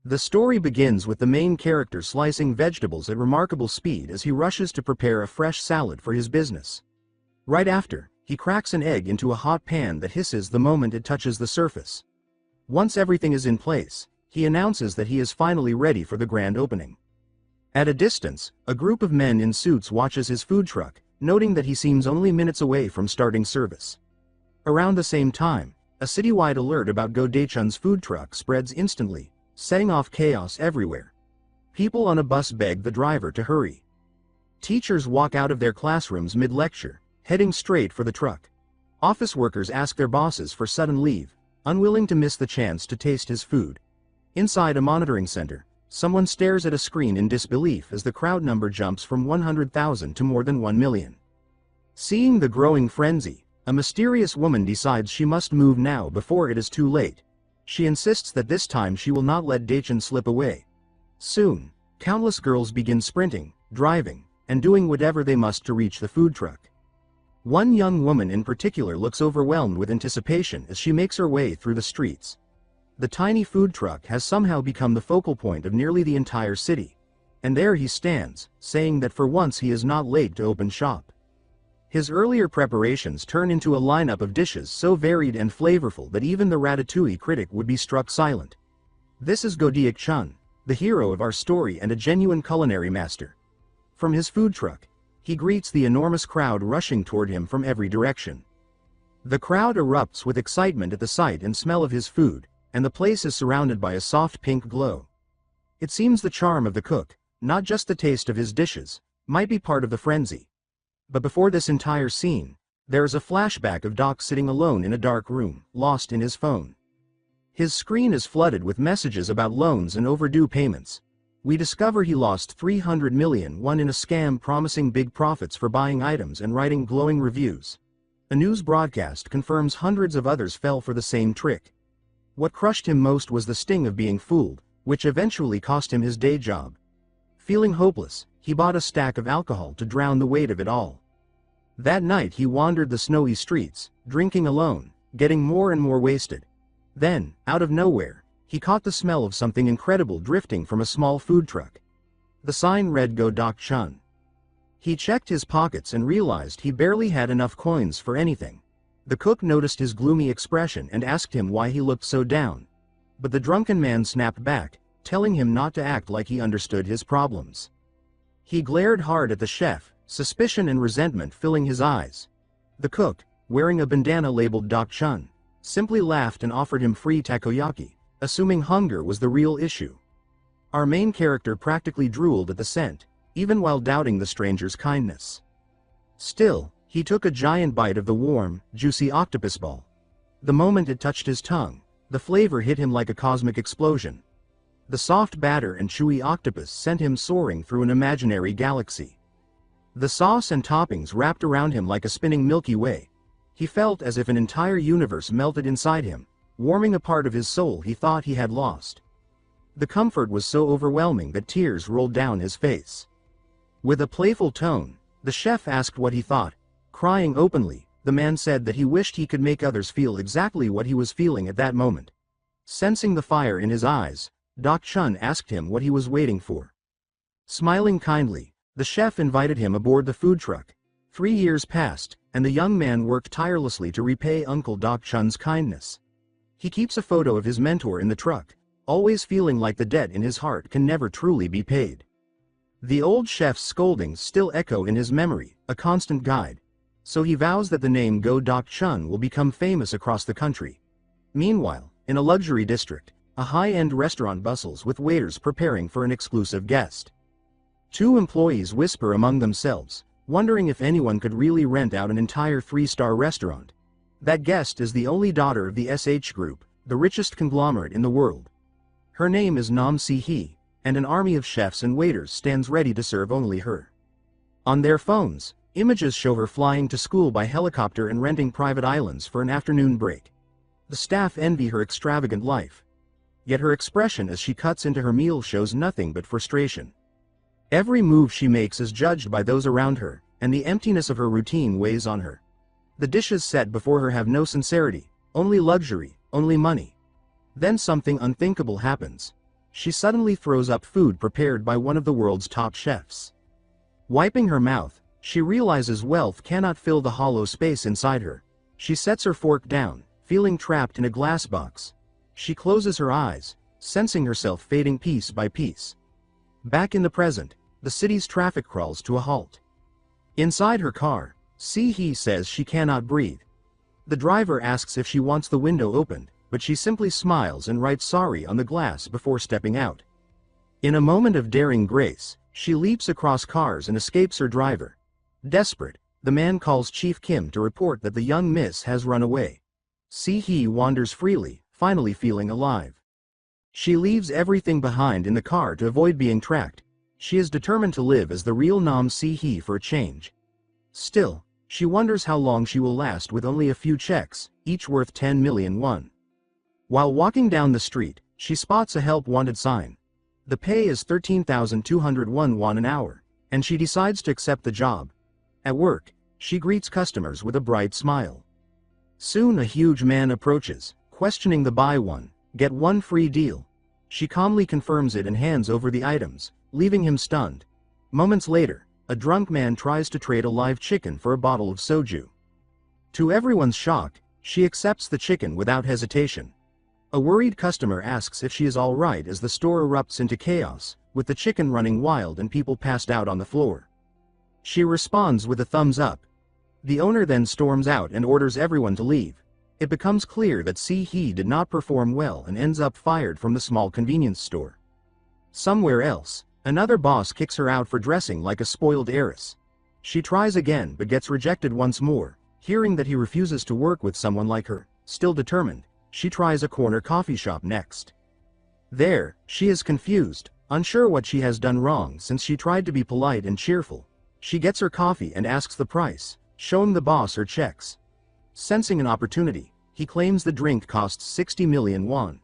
The story begins with the main character slicing vegetables at remarkable speed as he rushes to prepare a fresh salad for his business. Right after, he cracks an egg into a hot pan that hisses the moment it touches the surface. Once everything is in place, he announces that he is finally ready for the grand opening. At a distance, a group of men in suits watches his food truck, noting that he seems only minutes away from starting service. Around the same time, a citywide alert about Go Daechun's food truck spreads instantly, setting off chaos everywhere. People on a bus beg the driver to hurry. Teachers walk out of their classrooms mid-lecture, heading straight for the truck. Office workers ask their bosses for sudden leave, unwilling to miss the chance to taste his food. Inside a monitoring center, someone stares at a screen in disbelief as the crowd number jumps from 100,000 to more than 1 million. Seeing the growing frenzy, a mysterious woman decides she must move now before it is too late. She insists that this time she will not let Daechun slip away. Soon, countless girls begin sprinting, driving, and doing whatever they must to reach the food truck. One young woman in particular looks overwhelmed with anticipation as she makes her way through the streets. The tiny food truck has somehow become the focal point of nearly the entire city. And there he stands, saying that for once he is not late to open shop. His earlier preparations turn into a lineup of dishes so varied and flavorful that even the ratatouille critic would be struck silent. This is Go Daechun, the hero of our story and a genuine culinary master. From his food truck, he greets the enormous crowd rushing toward him from every direction. The crowd erupts with excitement at the sight and smell of his food, and the place is surrounded by a soft pink glow. It seems the charm of the cook, not just the taste of his dishes, might be part of the frenzy. But before this entire scene, there is a flashback of Doc sitting alone in a dark room, lost in his phone. His screen is flooded with messages about loans and overdue payments. We discover he lost 300 million won in a scam promising big profits for buying items and writing glowing reviews. A news broadcast confirms hundreds of others fell for the same trick. What crushed him most was the sting of being fooled, which eventually cost him his day job. Feeling hopeless, he bought a stack of alcohol to drown the weight of it all. That night he wandered the snowy streets, drinking alone, getting more and more wasted. Then, out of nowhere, he caught the smell of something incredible drifting from a small food truck. The sign read Go Daechun. He checked his pockets and realized he barely had enough coins for anything. The cook noticed his gloomy expression and asked him why he looked so down. But the drunken man snapped back, telling him not to act like he understood his problems. He glared hard at the chef, suspicion and resentment filling his eyes. The cook, wearing a bandana labeled Daechun, simply laughed and offered him free takoyaki, assuming hunger was the real issue. Our main character practically drooled at the scent, even while doubting the stranger's kindness. Still, he took a giant bite of the warm, juicy octopus ball. The moment it touched his tongue, the flavor hit him like a cosmic explosion. The soft batter and chewy octopus sent him soaring through an imaginary galaxy. The sauce and toppings wrapped around him like a spinning Milky Way. He felt as if an entire universe melted inside him, warming a part of his soul he thought he had lost. The comfort was so overwhelming that tears rolled down his face. With a playful tone, the chef asked what he thought. Crying openly, the man said that he wished he could make others feel exactly what he was feeling at that moment. Sensing the fire in his eyes, Daechun asked him what he was waiting for. Smiling kindly, the chef invited him aboard the food truck. 3 years passed, and the young man worked tirelessly to repay Uncle Daechun's kindness. He keeps a photo of his mentor in the truck, always feeling like the debt in his heart can never truly be paid. The old chef's scoldings still echo in his memory, a constant guide. So he vows that the name Go Daechun will become famous across the country. Meanwhile, in a luxury district, a high-end restaurant bustles with waiters preparing for an exclusive guest. 2 employees whisper among themselves, wondering if anyone could really rent out an entire 3-star restaurant. That guest is the only daughter of the SH Group, the richest conglomerate in the world. Her name is Nam Si-hee, and an army of chefs and waiters stands ready to serve only her. On their phones, images show her flying to school by helicopter and renting private islands for an afternoon break. The staff envy her extravagant life. Yet her expression as she cuts into her meal shows nothing but frustration. Every move she makes is judged by those around her, and the emptiness of her routine weighs on her. The dishes set before her have no sincerity, only luxury, only money. Then something unthinkable happens. she suddenly throws up food prepared by one of the world's top chefs. Wiping her mouth, she realizes wealth cannot fill the hollow space inside her. She sets her fork down, feeling trapped in a glass box. She closes her eyes, sensing herself fading piece by piece. Back in the present, the city's traffic crawls to a halt. Inside her car, Si-hee says she cannot breathe. The driver asks if she wants the window opened, but she simply smiles and writes sorry on the glass before stepping out. In a moment of daring grace, she leaps across cars and escapes her driver. Desperate, the man calls Chief Kim to report that the young miss has run away. Si-hee wanders freely, finally feeling alive. She leaves everything behind in the car to avoid being tracked. She is determined to live as the real Nam Si-hee for a change. Still, she wonders how long she will last with only a few checks, each worth 10 million won. While walking down the street, she spots a help wanted sign. The pay is 13,201 won an hour, and she decides to accept the job. At work, she greets customers with a bright smile. Soon a huge man approaches, questioning the buy one, get one free deal. She calmly confirms it and hands over the items, leaving him stunned. Moments later, a drunk man tries to trade a live chicken for a bottle of soju. To everyone's shock, she accepts the chicken without hesitation. A worried customer asks if she is all right as the store erupts into chaos, with the chicken running wild and people passed out on the floor. She responds with a thumbs up. The owner then storms out and orders everyone to leave. It becomes clear that Si-hee did not perform well and ends up fired from the small convenience store. Somewhere else, another boss kicks her out for dressing like a spoiled heiress. She tries again but gets rejected once more. Hearing that he refuses to work with someone like her, still determined, she tries a corner coffee shop next. There, she is confused, unsure what she has done wrong since she tried to be polite and cheerful. She gets her coffee and asks the price, showing the boss her checks. Sensing an opportunity, he claims the drink costs 60 million won.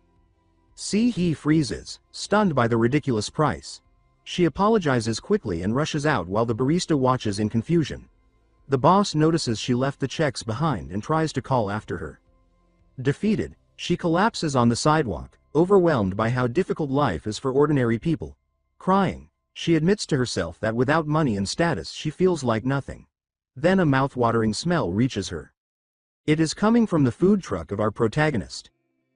Si-hee freezes, stunned by the ridiculous price. She apologizes quickly and rushes out while the barista watches in confusion. The boss notices she left the checks behind and tries to call after her. Defeated, she collapses on the sidewalk, overwhelmed by how difficult life is for ordinary people. Crying, she admits to herself that without money and status she feels like nothing. Then a mouth-watering smell reaches her. It is coming from the food truck of our protagonist.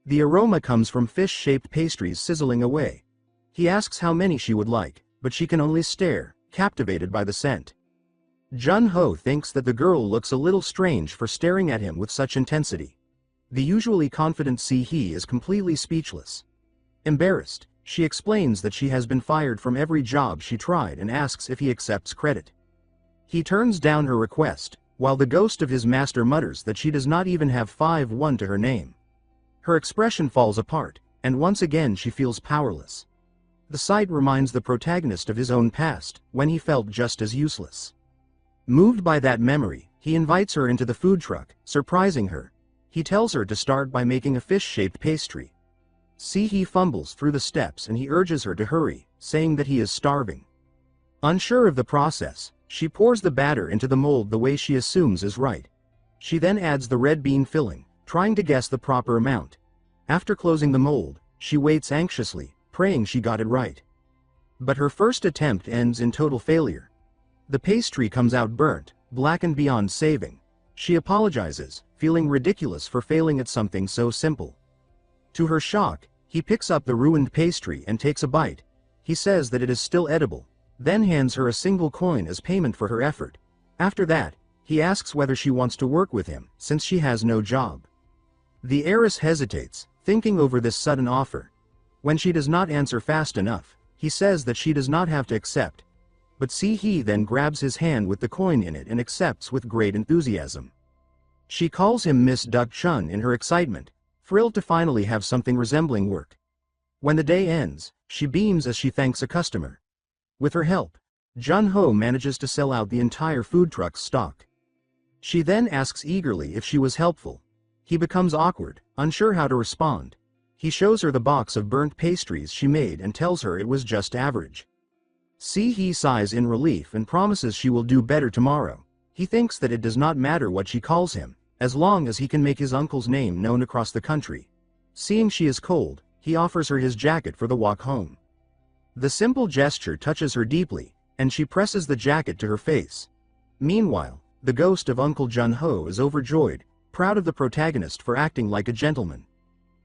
The aroma comes from fish-shaped pastries sizzling away. He asks how many she would like, but she can only stare, captivated by the scent. Jun-ho thinks that the girl looks a little strange for staring at him with such intensity. The usually confident Si-hee is completely speechless. Embarrassed, she explains that she has been fired from every job she tried and asks if he accepts credit. He turns down her request, while the ghost of his master mutters that she does not even have 5 won to her name. Her expression falls apart, and once again she feels powerless. The sight reminds the protagonist of his own past, when he felt just as useless. Moved by that memory, he invites her into the food truck, surprising her. He tells her to start by making a fish-shaped pastry. Si-hee fumbles through the steps and he urges her to hurry, saying that he is starving. Unsure of the process, she pours the batter into the mold the way she assumes is right. She then adds the red bean filling, trying to guess the proper amount. After closing the mold, she waits anxiously, praying she got it right. But her first attempt ends in total failure. The pastry comes out burnt, blackened beyond saving. She apologizes, feeling ridiculous for failing at something so simple. To her shock, he picks up the ruined pastry and takes a bite. He says that it is still edible, then hands her a single coin as payment for her effort. After that, he asks whether she wants to work with him, since she has no job. The heiress hesitates, thinking over this sudden offer. When she does not answer fast enough, he says that she does not have to accept. But Si-hee then grabs his hand with the coin in it and accepts with great enthusiasm. She calls him Miss Duck Chun in her excitement, thrilled to finally have something resembling work. When the day ends, she beams as she thanks a customer. With her help, Jun-ho manages to sell out the entire food truck's stock. She then asks eagerly if she was helpful. He becomes awkward, unsure how to respond. He shows her the box of burnt pastries she made and tells her it was just average. Si-hee sighs in relief and promises she will do better tomorrow. He thinks that it does not matter what she calls him, as long as he can make his uncle's name known across the country. Seeing she is cold, he offers her his jacket for the walk home. The simple gesture touches her deeply, and she presses the jacket to her face. Meanwhile, the ghost of Uncle Jun-ho is overjoyed, proud of the protagonist for acting like a gentleman.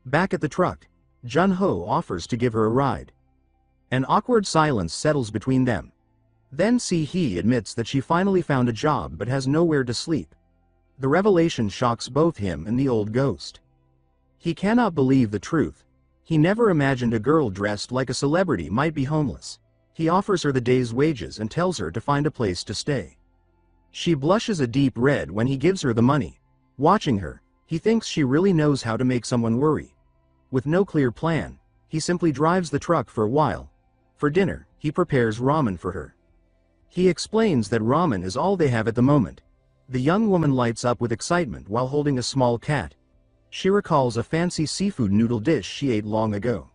Back at the truck, Jun-ho offers to give her a ride. An awkward silence settles between them. Then Si-hee admits that she finally found a job but has nowhere to sleep. The revelation shocks both him and the old ghost. He cannot believe the truth. He never imagined a girl dressed like a celebrity might be homeless. He offers her the day's wages and tells her to find a place to stay. She blushes a deep red when he gives her the money. Watching her, he thinks she really knows how to make someone worry. With no clear plan, he simply drives the truck for a while. For dinner, he prepares ramen for her. He explains that ramen is all they have at the moment. The young woman lights up with excitement while holding a small cat. She recalls a fancy seafood noodle dish she ate long ago.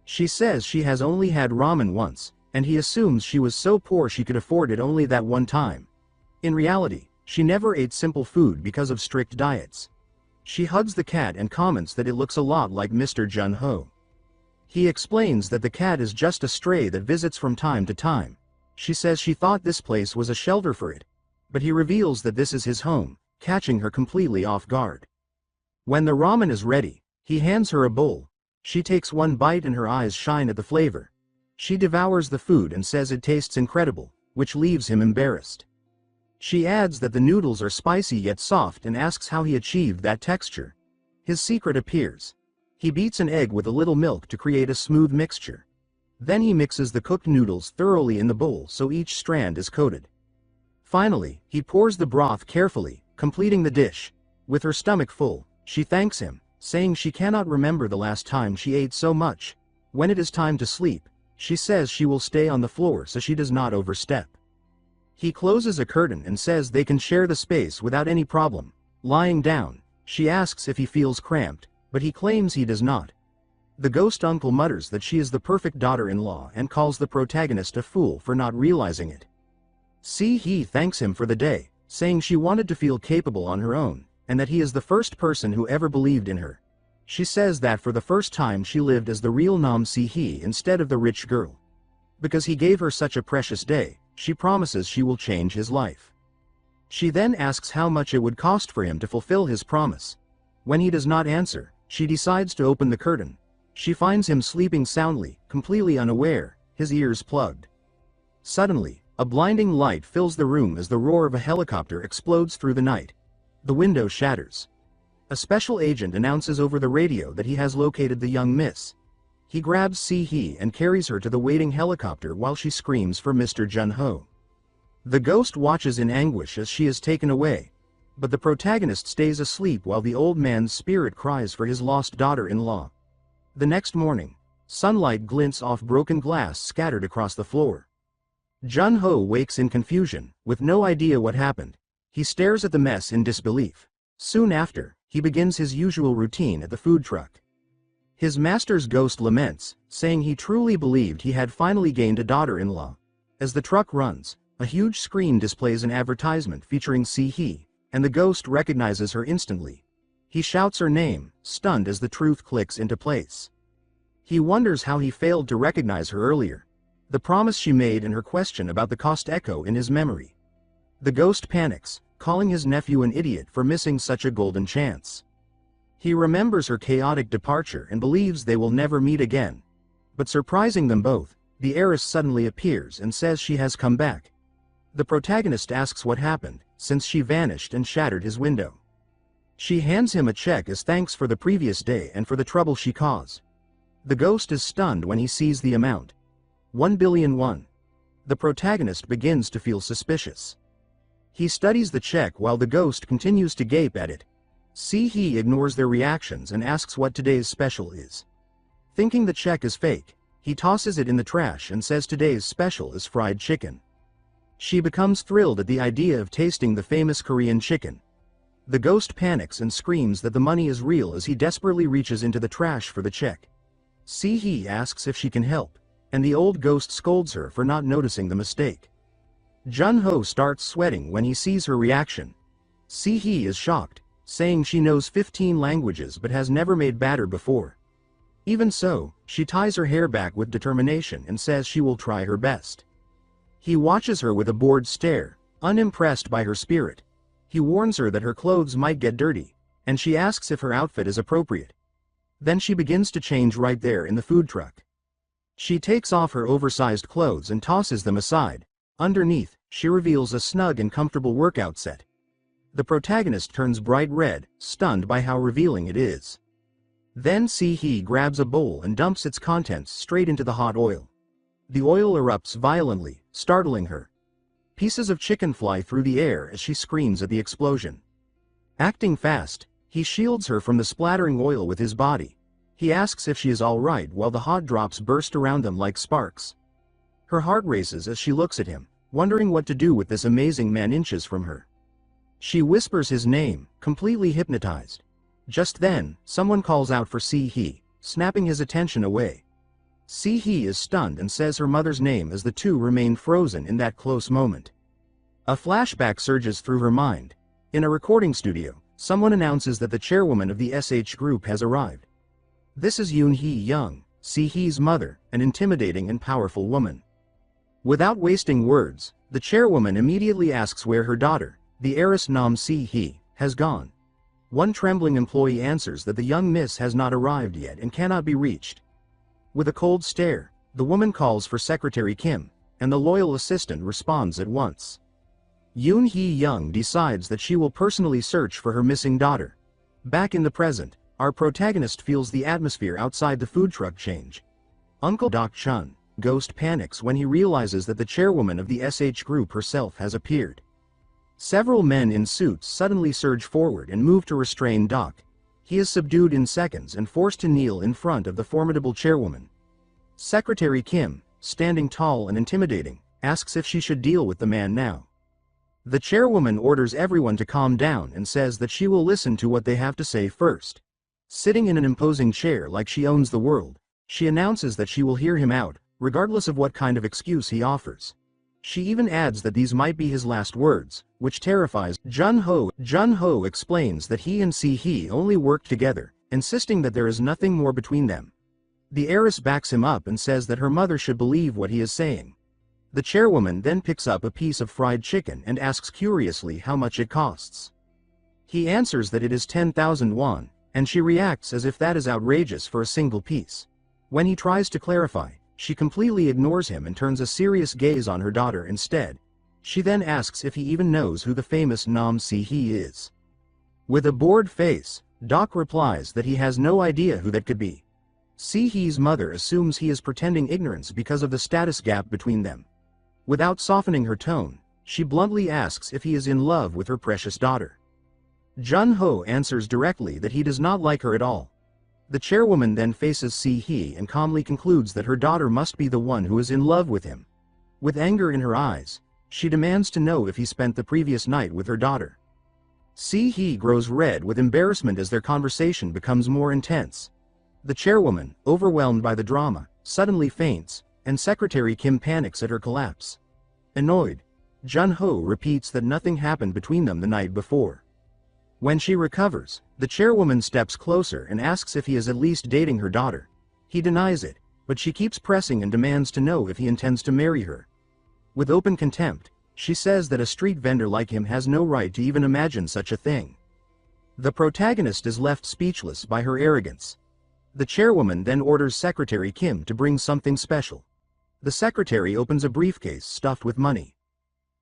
She says she has only had ramen once, and he assumes she was so poor she could afford it only that one time. In reality, she never ate simple food because of strict diets. She hugs the cat and comments that it looks a lot like Mr. Jun-ho. He explains that the cat is just a stray that visits from time to time. She says she thought this place was a shelter for it. But he reveals that this is his home, catching her completely off guard. When the ramen is ready, he hands her a bowl. She takes one bite and her eyes shine at the flavor. She devours the food and says it tastes incredible, which leaves him embarrassed. She adds that the noodles are spicy yet soft and asks how he achieved that texture. His secret appears. He beats an egg with a little milk to create a smooth mixture. Then he mixes the cooked noodles thoroughly in the bowl so each strand is coated. Finally, he pours the broth carefully, completing the dish. With her stomach full, she thanks him, saying she cannot remember the last time she ate so much. When it is time to sleep, she says she will stay on the floor so she does not overstep. He closes a curtain and says they can share the space without any problem. Lying down, she asks if he feels cramped, but he claims he does not. The ghost uncle mutters that she is the perfect daughter-in-law and calls the protagonist a fool for not realizing it. Si-hee thanks him for the day, saying she wanted to feel capable on her own, and that he is the first person who ever believed in her. She says that for the first time she lived as the real Nam Si-hee instead of the rich girl. Because he gave her such a precious day, she promises she will change his life. She then asks how much it would cost for him to fulfill his promise. When he does not answer, she decides to open the curtain. She finds him sleeping soundly, completely unaware, his ears plugged. Suddenly, a blinding light fills the room as the roar of a helicopter explodes through the night. The window shatters. A special agent announces over the radio that he has located the young miss. He grabs Si-hee and carries her to the waiting helicopter while she screams for Mr. Jun-ho. The ghost watches in anguish as she is taken away, but the protagonist stays asleep while the old man's spirit cries for his lost daughter-in-law. The next morning, sunlight glints off broken glass scattered across the floor. Jun-ho wakes in confusion, with no idea what happened. He stares at the mess in disbelief. Soon after, he begins his usual routine at the food truck. His master's ghost laments, saying he truly believed he had finally gained a daughter-in-law. As the truck runs, a huge screen displays an advertisement featuring Si-hee, and the ghost recognizes her instantly. He shouts her name, stunned as the truth clicks into place. He wonders how he failed to recognize her earlier. The promise she made and her question about the cost echo in his memory. The ghost panics, calling his nephew an idiot for missing such a golden chance. He remembers her chaotic departure and believes they will never meet again. But surprising them both, the heiress suddenly appears and says she has come back. The protagonist asks what happened, since she vanished and shattered his window. She hands him a check as thanks for the previous day and for the trouble she caused. The ghost is stunned when he sees the amount. 1 billion won. The protagonist begins to feel suspicious. He studies the check while the ghost continues to gape at it. Si-hee ignores their reactions and asks what today's special is. Thinking the check is fake, he tosses it in the trash and says today's special is fried chicken. She becomes thrilled at the idea of tasting the famous Korean chicken. The ghost panics and screams that the money is real as he desperately reaches into the trash for the check. Si-hee asks if she can help, and the old ghost scolds her for not noticing the mistake. Jun-ho starts sweating when he sees her reaction. Si-hee is shocked, saying she knows 15 languages but has never made batter before. Even so, she ties her hair back with determination and says she will try her best. He watches her with a bored stare, unimpressed by her spirit. He warns her that her clothes might get dirty, and she asks if her outfit is appropriate. Then she begins to change right there in the food truck. She takes off her oversized clothes and tosses them aside. Underneath, she reveals a snug and comfortable workout set. The protagonist turns bright red, stunned by how revealing it is. Then Si-hee grabs a bowl and dumps its contents straight into the hot oil. The oil erupts violently, startling her. Pieces of chicken fly through the air as she screams at the explosion. Acting fast, he shields her from the splattering oil with his body. He asks if she is all right while the hot drops burst around them like sparks. Her heart races as she looks at him, wondering what to do with this amazing man inches from her. She whispers his name, completely hypnotized. Just then, someone calls out for Si-hee, snapping his attention away. Si-hee is stunned and says her mother's name as the two remain frozen in that close moment. A flashback surges through her mind. In a recording studio, someone announces that the chairwoman of the SH group has arrived. This is Yoon-hee Young, Si-hee's mother, an intimidating and powerful woman. Without wasting words, the chairwoman immediately asks where her daughter, the heiress Nam Si-hee, has gone. One trembling employee answers that the young miss has not arrived yet and cannot be reached. With a cold stare, the woman calls for Secretary Kim, and the loyal assistant responds at once. Yoon-hee Young decides that she will personally search for her missing daughter. Back in the present, our protagonist feels the atmosphere outside the food truck change. Uncle Doc Chun, Ghost, panics when he realizes that the chairwoman of the SH group herself has appeared. Several men in suits suddenly surge forward and move to restrain Doc. He is subdued in seconds and forced to kneel in front of the formidable chairwoman. Secretary Kim, standing tall and intimidating, asks if she should deal with the man now. The chairwoman orders everyone to calm down and says that she will listen to what they have to say first. Sitting in an imposing chair like she owns the world, she announces that she will hear him out, regardless of what kind of excuse he offers. She even adds that these might be his last words, which terrifies Jun-ho. Jun-ho explains that he and Si-hee only work together, insisting that there is nothing more between them. The heiress backs him up and says that her mother should believe what he is saying. The chairwoman then picks up a piece of fried chicken and asks curiously how much it costs. He answers that it is 10,000 won, and she reacts as if that is outrageous for a single piece. When he tries to clarify, she completely ignores him and turns a serious gaze on her daughter instead. She then asks if he even knows who the famous Nam Si-hee is. With a bored face, Doc replies that he has no idea who that could be. Si-hee's mother assumes he is pretending ignorance because of the status gap between them. Without softening her tone, she bluntly asks if he is in love with her precious daughter. Jun-ho answers directly that he does not like her at all. The chairwoman then faces Si-hee and calmly concludes that her daughter must be the one who is in love with him. With anger in her eyes, she demands to know if he spent the previous night with her daughter. Si-hee grows red with embarrassment as their conversation becomes more intense. The chairwoman, overwhelmed by the drama, suddenly faints, and Secretary Kim panics at her collapse. Annoyed, Jun-ho repeats that nothing happened between them the night before. When she recovers, the chairwoman steps closer and asks if he is at least dating her daughter. He denies it, but she keeps pressing and demands to know if he intends to marry her. With open contempt, she says that a street vendor like him has no right to even imagine such a thing. The protagonist is left speechless by her arrogance. The chairwoman then orders Secretary Kim to bring something special. The secretary opens a briefcase stuffed with money.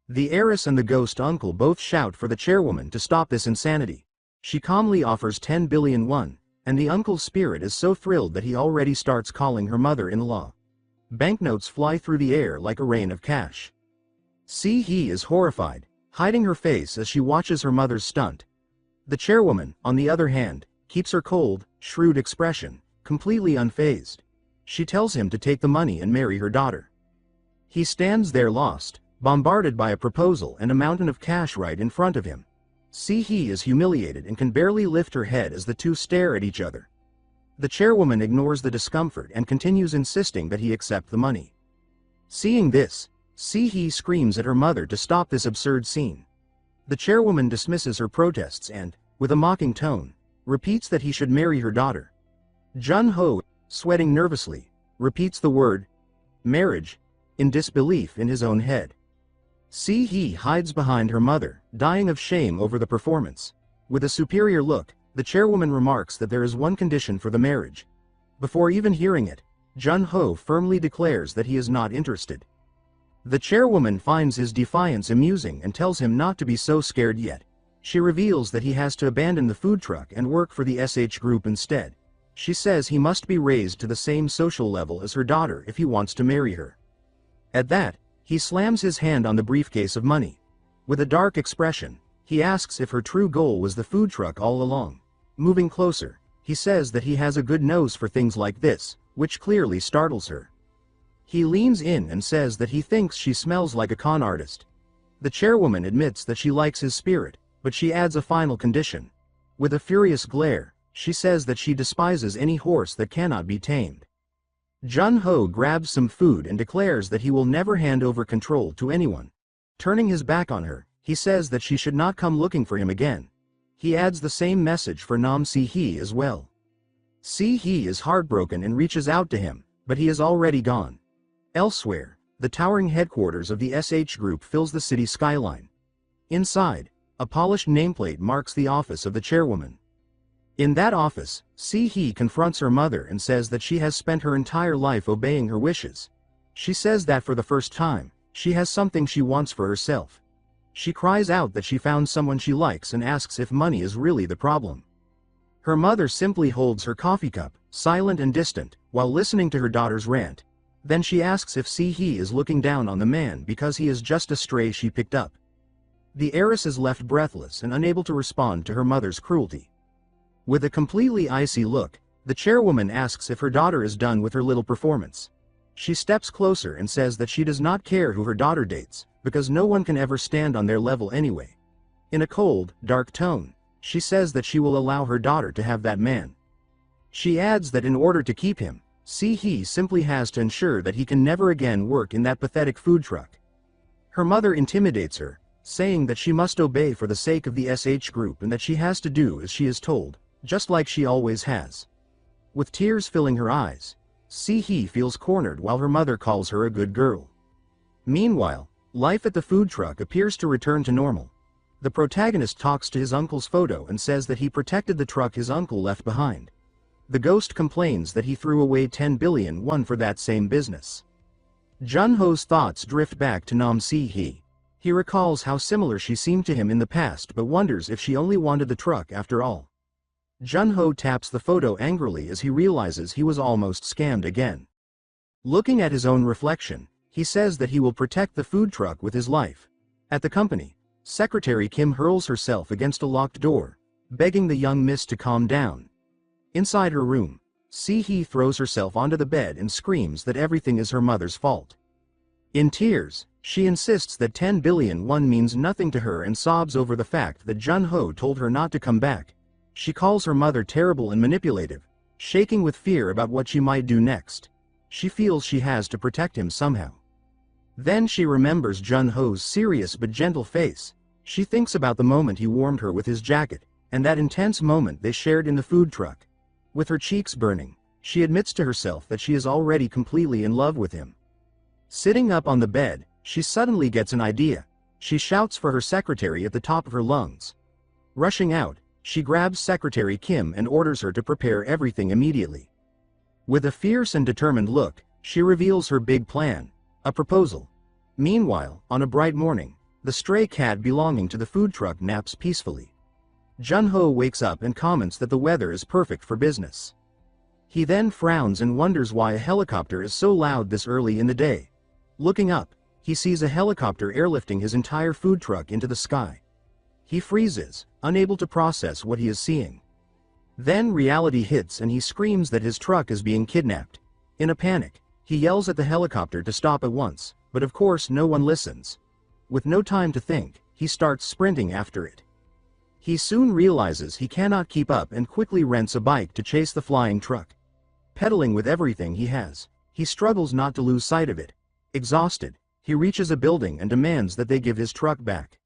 The heiress and the ghost uncle both shout for the chairwoman to stop this insanity. She calmly offers 10 billion won, and the uncle's spirit is so thrilled that he already starts calling her mother-in-law. Banknotes fly through the air like a rain of cash. Si-hee is horrified, hiding her face as she watches her mother's stunt. The chairwoman, on the other hand, keeps her cold, shrewd expression, completely unfazed. She tells him to take the money and marry her daughter. He stands there lost, bombarded by a proposal and a mountain of cash right in front of him. Si-hee is humiliated and can barely lift her head as the two stare at each other. The chairwoman ignores the discomfort and continues insisting that he accept the money. Seeing this, Si-hee screams at her mother to stop this absurd scene. The chairwoman dismisses her protests and, with a mocking tone, repeats that he should marry her daughter. Jun-ho sweating nervously, repeats the word, marriage, in disbelief in his own head. Si-hee hides behind her mother, dying of shame over the performance. With a superior look, the chairwoman remarks that there is one condition for the marriage. Before even hearing it, Jun-ho firmly declares that he is not interested. The chairwoman finds his defiance amusing and tells him not to be so scared yet. She reveals that he has to abandon the food truck and work for the SH group instead. She says he must be raised to the same social level as her daughter if he wants to marry her. At that, he slams his hand on the briefcase of money. With a dark expression, he asks if her true goal was the food truck all along. Moving closer, he says that he has a good nose for things like this, which clearly startles her. He leans in and says that he thinks she smells like a con artist. The chairwoman admits that she likes his spirit, but she adds a final condition. With a furious glare, she says that she despises any horse that cannot be tamed. Jun-ho grabs some food and declares that he will never hand over control to anyone. Turning his back on her, he says that she should not come looking for him again. He adds the same message for Nam Si-hee as well. Si-hee is heartbroken and reaches out to him, but he is already gone. Elsewhere, the towering headquarters of the SH group fills the city skyline. Inside, a polished nameplate marks the office of the chairwoman. In that office, Si-hee confronts her mother and says that she has spent her entire life obeying her wishes. She says that for the first time, she has something she wants for herself. She cries out that she found someone she likes and asks if money is really the problem. Her mother simply holds her coffee cup, silent and distant, while listening to her daughter's rant. Then she asks if Si-hee is looking down on the man because he is just a stray she picked up. The heiress is left breathless and unable to respond to her mother's cruelty. With a completely icy look, the chairwoman asks if her daughter is done with her little performance. She steps closer and says that she does not care who her daughter dates, because no one can ever stand on their level anyway. In a cold, dark tone, she says that she will allow her daughter to have that man. She adds that in order to keep him, Si-hee simply has to ensure that he can never again work in that pathetic food truck. Her mother intimidates her, saying that she must obey for the sake of the SH group and that she has to do as she is told, just like she always has. With tears filling her eyes, Si-hee feels cornered while her mother calls her a good girl. Meanwhile, life at the food truck appears to return to normal. The protagonist talks to his uncle's photo and says that he protected the truck his uncle left behind. The ghost complains that he threw away 10 billion won for that same business. Jun-ho's thoughts drift back to Nam Si-hee. He recalls how similar she seemed to him in the past but wonders if she only wanted the truck after all. Jun-ho taps the photo angrily as he realizes he was almost scammed again. Looking at his own reflection, he says that he will protect the food truck with his life. At the company, Secretary Kim hurls herself against a locked door, begging the young miss to calm down. Inside her room, Si-hee throws herself onto the bed and screams that everything is her mother's fault. In tears, she insists that 10 billion won means nothing to her and sobs over the fact that Jun-ho told her not to come back. She calls her mother terrible and manipulative, shaking with fear about what she might do next. She feels she has to protect him somehow. Then she remembers Jun-ho's serious but gentle face. She thinks about the moment he warmed her with his jacket, and that intense moment they shared in the food truck. With her cheeks burning, she admits to herself that she is already completely in love with him. Sitting up on the bed, she suddenly gets an idea. She shouts for her secretary at the top of her lungs. Rushing out, she grabs Secretary Kim and orders her to prepare everything immediately. With a fierce and determined look, she reveals her big plan, a proposal. Meanwhile, on a bright morning, the stray cat belonging to the food truck naps peacefully. Jun-ho wakes up and comments that the weather is perfect for business. He then frowns and wonders why a helicopter is so loud this early in the day. Looking up, he sees a helicopter airlifting his entire food truck into the sky. He freezes, unable to process what he is seeing. Then reality hits and he screams that his truck is being kidnapped. In a panic, he yells at the helicopter to stop at once, but of course no one listens. With no time to think, he starts sprinting after it. He soon realizes he cannot keep up and quickly rents a bike to chase the flying truck. Pedaling with everything he has, he struggles not to lose sight of it. Exhausted, he reaches a building and demands that they give his truck back.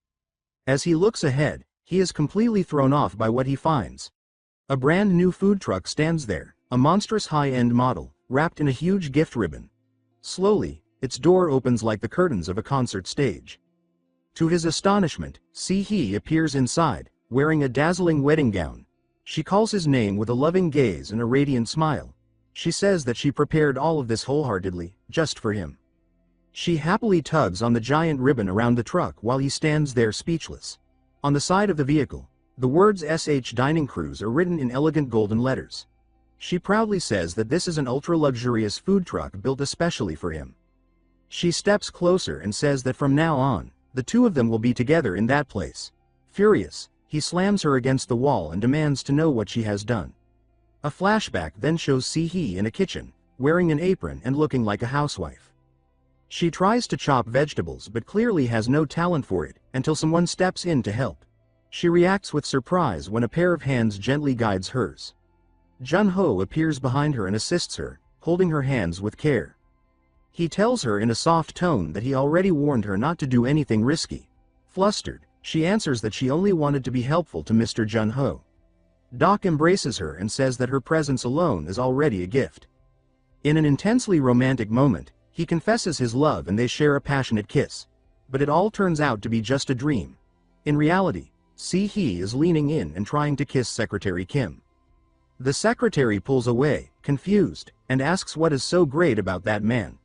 As he looks ahead, he is completely thrown off by what he finds. A brand new food truck stands there, a monstrous high-end model, wrapped in a huge gift ribbon. Slowly, its door opens like the curtains of a concert stage. To his astonishment, Si-hee appears inside, wearing a dazzling wedding gown. She calls his name with a loving gaze and a radiant smile. She says that she prepared all of this wholeheartedly, just for him. She happily tugs on the giant ribbon around the truck while he stands there speechless. On the side of the vehicle, the words SH Dining Cruise are written in elegant golden letters. She proudly says that this is an ultra-luxurious food truck built especially for him. She steps closer and says that from now on, the two of them will be together in that place. Furious, he slams her against the wall and demands to know what she has done. A flashback then shows Si-hee in a kitchen, wearing an apron and looking like a housewife. She tries to chop vegetables but clearly has no talent for it, until someone steps in to help. She reacts with surprise when a pair of hands gently guides hers. Jun-ho appears behind her and assists her, holding her hands with care. He tells her in a soft tone that he already warned her not to do anything risky. Flustered, she answers that she only wanted to be helpful to Mr. Jun-ho. Doc embraces her and says that her presence alone is already a gift. In an intensely romantic moment, he confesses his love and they share a passionate kiss. But it all turns out to be just a dream. In reality, Si-hee is leaning in and trying to kiss Secretary Kim. The secretary pulls away, confused, and asks what is so great about that man.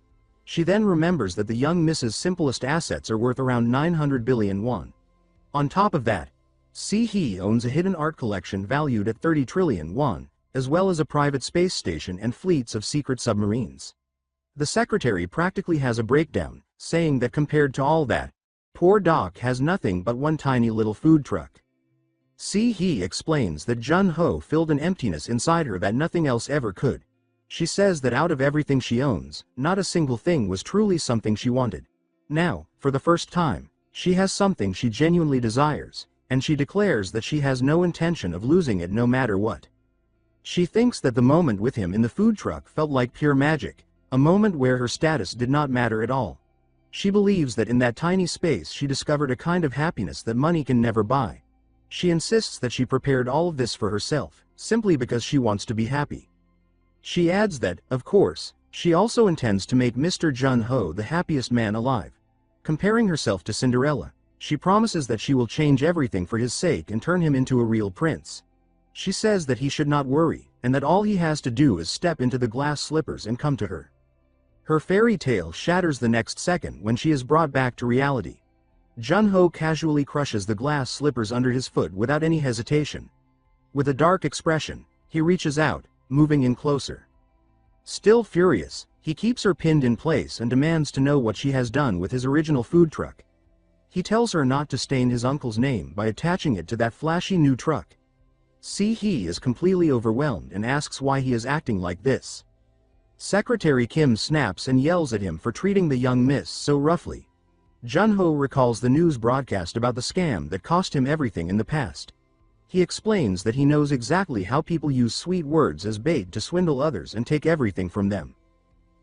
She then remembers that the young Mrs. Simplest assets are worth around 900 billion won. On top of that, Si-hee owns a hidden art collection valued at 30 trillion won, as well as a private space station and fleets of secret submarines. The secretary practically has a breakdown, saying that compared to all that, poor Doc has nothing but one tiny little food truck. Si-hee explains that Jun-ho filled an emptiness inside her that nothing else ever could. She says that out of everything she owns, not a single thing was truly something she wanted. Now, for the first time, she has something she genuinely desires, and she declares that she has no intention of losing it no matter what. She thinks that the moment with him in the food truck felt like pure magic, a moment where her status did not matter at all. She believes that in that tiny space she discovered a kind of happiness that money can never buy. She insists that she prepared all of this for herself, simply because she wants to be happy. She adds that, of course, she also intends to make Mr. Jun-ho the happiest man alive. Comparing herself to Cinderella, she promises that she will change everything for his sake and turn him into a real prince. She says that he should not worry, and that all he has to do is step into the glass slippers and come to her. Her fairy tale shatters the next second when she is brought back to reality. Jun-ho casually crushes the glass slippers under his foot without any hesitation. With a dark expression, he reaches out, moving in closer. Still furious, he keeps her pinned in place and demands to know what she has done with his original food truck. He tells her not to stain his uncle's name by attaching it to that flashy new truck. Si-hee is completely overwhelmed and asks why he is acting like this. Secretary Kim snaps and yells at him for treating the young miss so roughly. Jun-ho recalls the news broadcast about the scam that cost him everything in the past. He explains that he knows exactly how people use sweet words as bait to swindle others and take everything from them.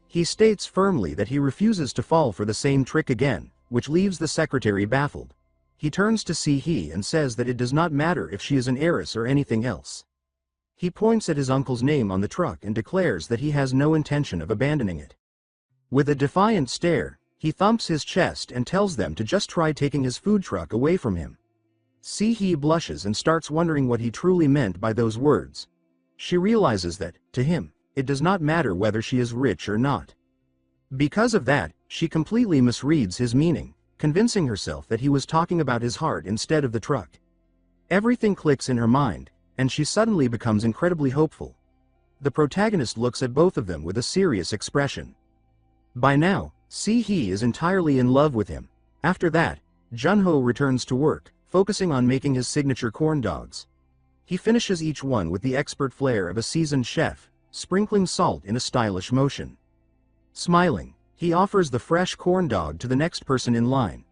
He states firmly that he refuses to fall for the same trick again, which leaves the secretary baffled. He turns to Si-hee and says that it does not matter if she is an heiress or anything else. He points at his uncle's name on the truck and declares that he has no intention of abandoning it. With a defiant stare, he thumps his chest and tells them to just try taking his food truck away from him. Si-hee blushes and starts wondering what he truly meant by those words. She realizes that, to him, it does not matter whether she is rich or not. Because of that, she completely misreads his meaning, convincing herself that he was talking about his heart instead of the truck. Everything clicks in her mind, and she suddenly becomes incredibly hopeful. The protagonist looks at both of them with a serious expression. By now, Si-hee is entirely in love with him. After that, Jun-ho returns to work, focusing on making his signature corn dogs. He finishes each one with the expert flair of a seasoned chef, sprinkling salt in a stylish motion. Smiling, he offers the fresh corn dog to the next person in line.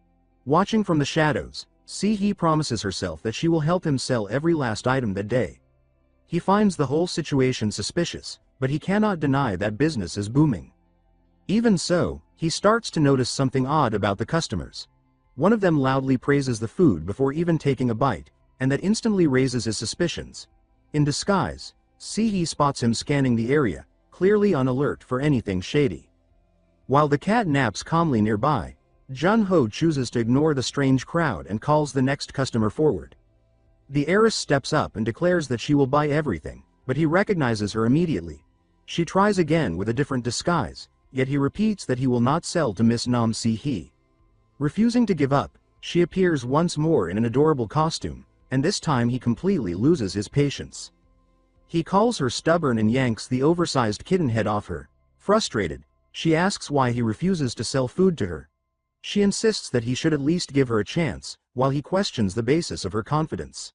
Watching from the shadows, Si-hee promises herself that she will help him sell every last item that day. He finds the whole situation suspicious, but he cannot deny that business is booming. Even so, he starts to notice something odd about the customers. One of them loudly praises the food before even taking a bite, and that instantly raises his suspicions. In disguise, Si-hee spots him scanning the area, clearly on alert for anything shady. While the cat naps calmly nearby, Jun-ho chooses to ignore the strange crowd and calls the next customer forward. The heiress steps up and declares that she will buy everything, but he recognizes her immediately. She tries again with a different disguise, yet he repeats that he will not sell to Miss Nam Si-hee. Refusing to give up, she appears once more in an adorable costume, and this time he completely loses his patience. He calls her stubborn and yanks the oversized kitten head off her. Frustrated, she asks why he refuses to sell food to her. She insists that he should at least give her a chance, while he questions the basis of her confidence.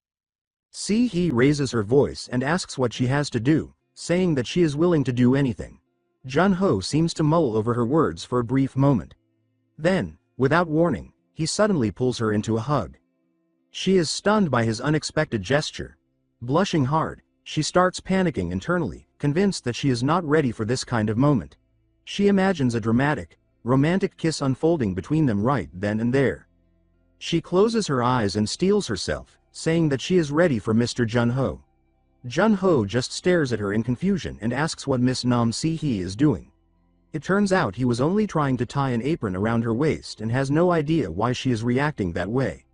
Si-hee raises her voice and asks what she has to do, saying that she is willing to do anything. Jun-ho seems to mull over her words for a brief moment. Then, without warning, he suddenly pulls her into a hug. She is stunned by his unexpected gesture. Blushing hard, she starts panicking internally, convinced that she is not ready for this kind of moment. She imagines a dramatic, romantic kiss unfolding between them right then and there. She closes her eyes and steels herself, saying that she is ready for Mr. Jun-ho. Jun-ho just stares at her in confusion and asks what Miss Nam Si-hee is doing. It turns out he was only trying to tie an apron around her waist and has no idea why she is reacting that way.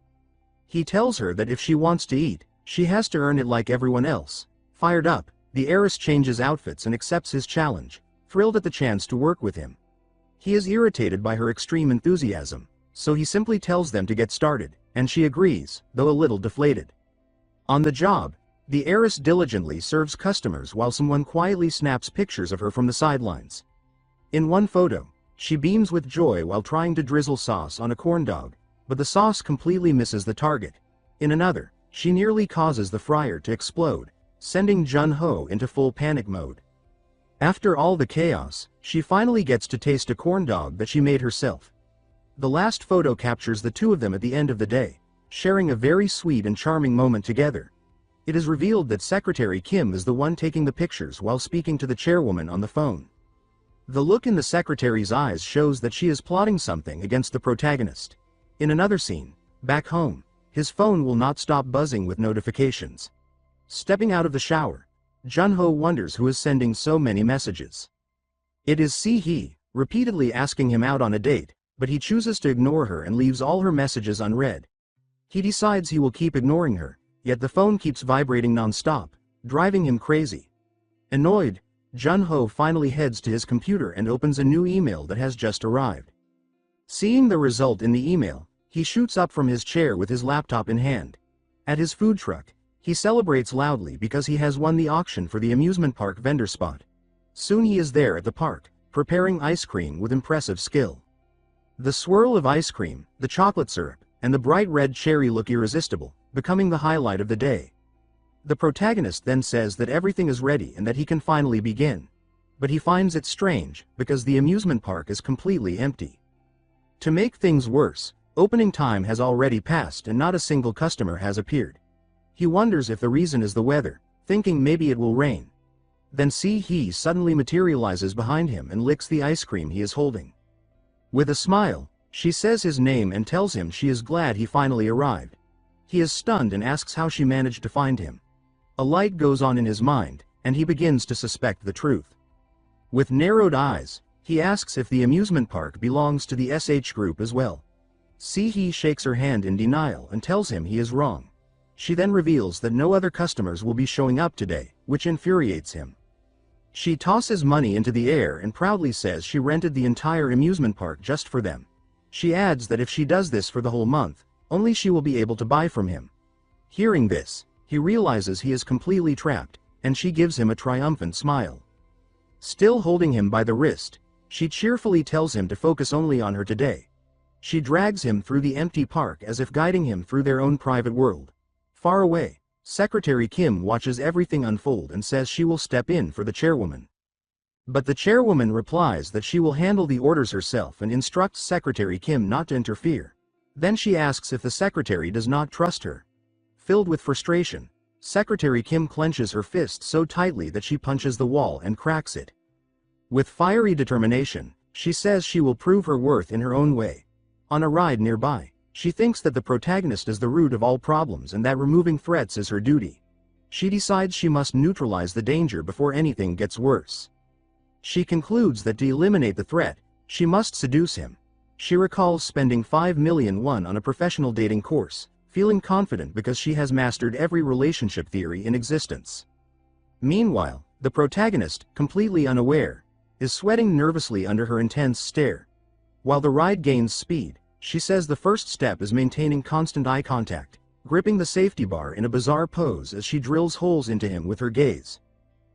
He tells her that if she wants to eat, she has to earn it like everyone else. Fired up, the heiress changes outfits and accepts his challenge, thrilled at the chance to work with him. He is irritated by her extreme enthusiasm, so he simply tells them to get started, and she agrees, though a little deflated. On the job, the heiress diligently serves customers while someone quietly snaps pictures of her from the sidelines. In one photo, she beams with joy while trying to drizzle sauce on a corn dog, but the sauce completely misses the target. In another, she nearly causes the fryer to explode, sending Jun-ho into full panic mode. After all the chaos, she finally gets to taste a corn dog that she made herself. The last photo captures the two of them at the end of the day, sharing a very sweet and charming moment together. It is revealed that Secretary Kim is the one taking the pictures while speaking to the chairwoman on the phone. The look in the secretary's eyes shows that she is plotting something against the protagonist. In another scene, back home, his phone will not stop buzzing with notifications. Stepping out of the shower, Jun-ho wonders who is sending so many messages. It is Si-hee, repeatedly asking him out on a date, but he chooses to ignore her and leaves all her messages unread. He decides he will keep ignoring her, yet the phone keeps vibrating non-stop, driving him crazy. Annoyed, Jun-ho finally heads to his computer and opens a new email that has just arrived. Seeing the result in the email, he shoots up from his chair with his laptop in hand. At his food truck, he celebrates loudly because he has won the auction for the amusement park vendor spot. Soon he is there at the park, preparing ice cream with impressive skill. The swirl of ice cream, the chocolate syrup, and the bright red cherry look irresistible, becoming the highlight of the day. The protagonist then says that everything is ready and that he can finally begin. But he finds it strange, because the amusement park is completely empty. To make things worse, opening time has already passed and not a single customer has appeared. He wonders if the reason is the weather, thinking maybe it will rain. Then Si-hee suddenly materializes behind him and licks the ice cream he is holding. With a smile, she says his name and tells him she is glad he finally arrived. He is stunned and asks how she managed to find him. A light goes on in his mind, and he begins to suspect the truth. With narrowed eyes, he asks if the amusement park belongs to the SH group as well. Si-hee shakes her hand in denial and tells him he is wrong. She then reveals that no other customers will be showing up today, which infuriates him. She tosses money into the air and proudly says she rented the entire amusement park just for them. She adds that if she does this for the whole month, only she will be able to buy from him. Hearing this, he realizes he is completely trapped, and she gives him a triumphant smile. Still holding him by the wrist, she cheerfully tells him to focus only on her today. She drags him through the empty park as if guiding him through their own private world. Far away, Secretary Kim watches everything unfold and says she will step in for the chairwoman. But the chairwoman replies that she will handle the orders herself and instructs Secretary Kim not to interfere. Then she asks if the secretary does not trust her. Filled with frustration, Secretary Kim clenches her fist so tightly that she punches the wall and cracks it. With fiery determination, she says she will prove her worth in her own way. On a ride nearby, she thinks that the protagonist is the root of all problems and that removing threats is her duty. She decides she must neutralize the danger before anything gets worse. She concludes that to eliminate the threat, she must seduce him. She recalls spending 5 million won on a professional dating course, feeling confident because she has mastered every relationship theory in existence. Meanwhile, the protagonist, completely unaware, is sweating nervously under her intense stare. While the ride gains speed, she says the first step is maintaining constant eye contact, gripping the safety bar in a bizarre pose as she drills holes into him with her gaze.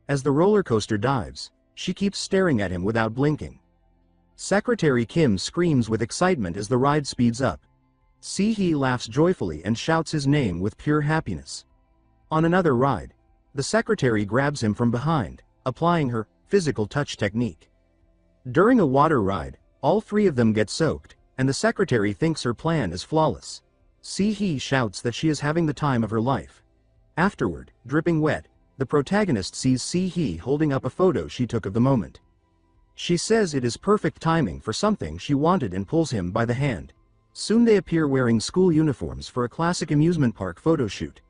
As the roller coaster dives, she keeps staring at him without blinking. Secretary Kim screams with excitement as the ride speeds up. Si-hee laughs joyfully and shouts his name with pure happiness. On another ride, the secretary grabs him from behind, applying her physical touch technique. During a water ride, all three of them get soaked, and the secretary thinks her plan is flawless. Si-hee shouts that she is having the time of her life. Afterward, dripping wet, the protagonist sees Si-hee holding up a photo she took of the moment. She says it is perfect timing for something she wanted and pulls him by the hand. Soon they appear wearing school uniforms for a classic amusement park photo shoot.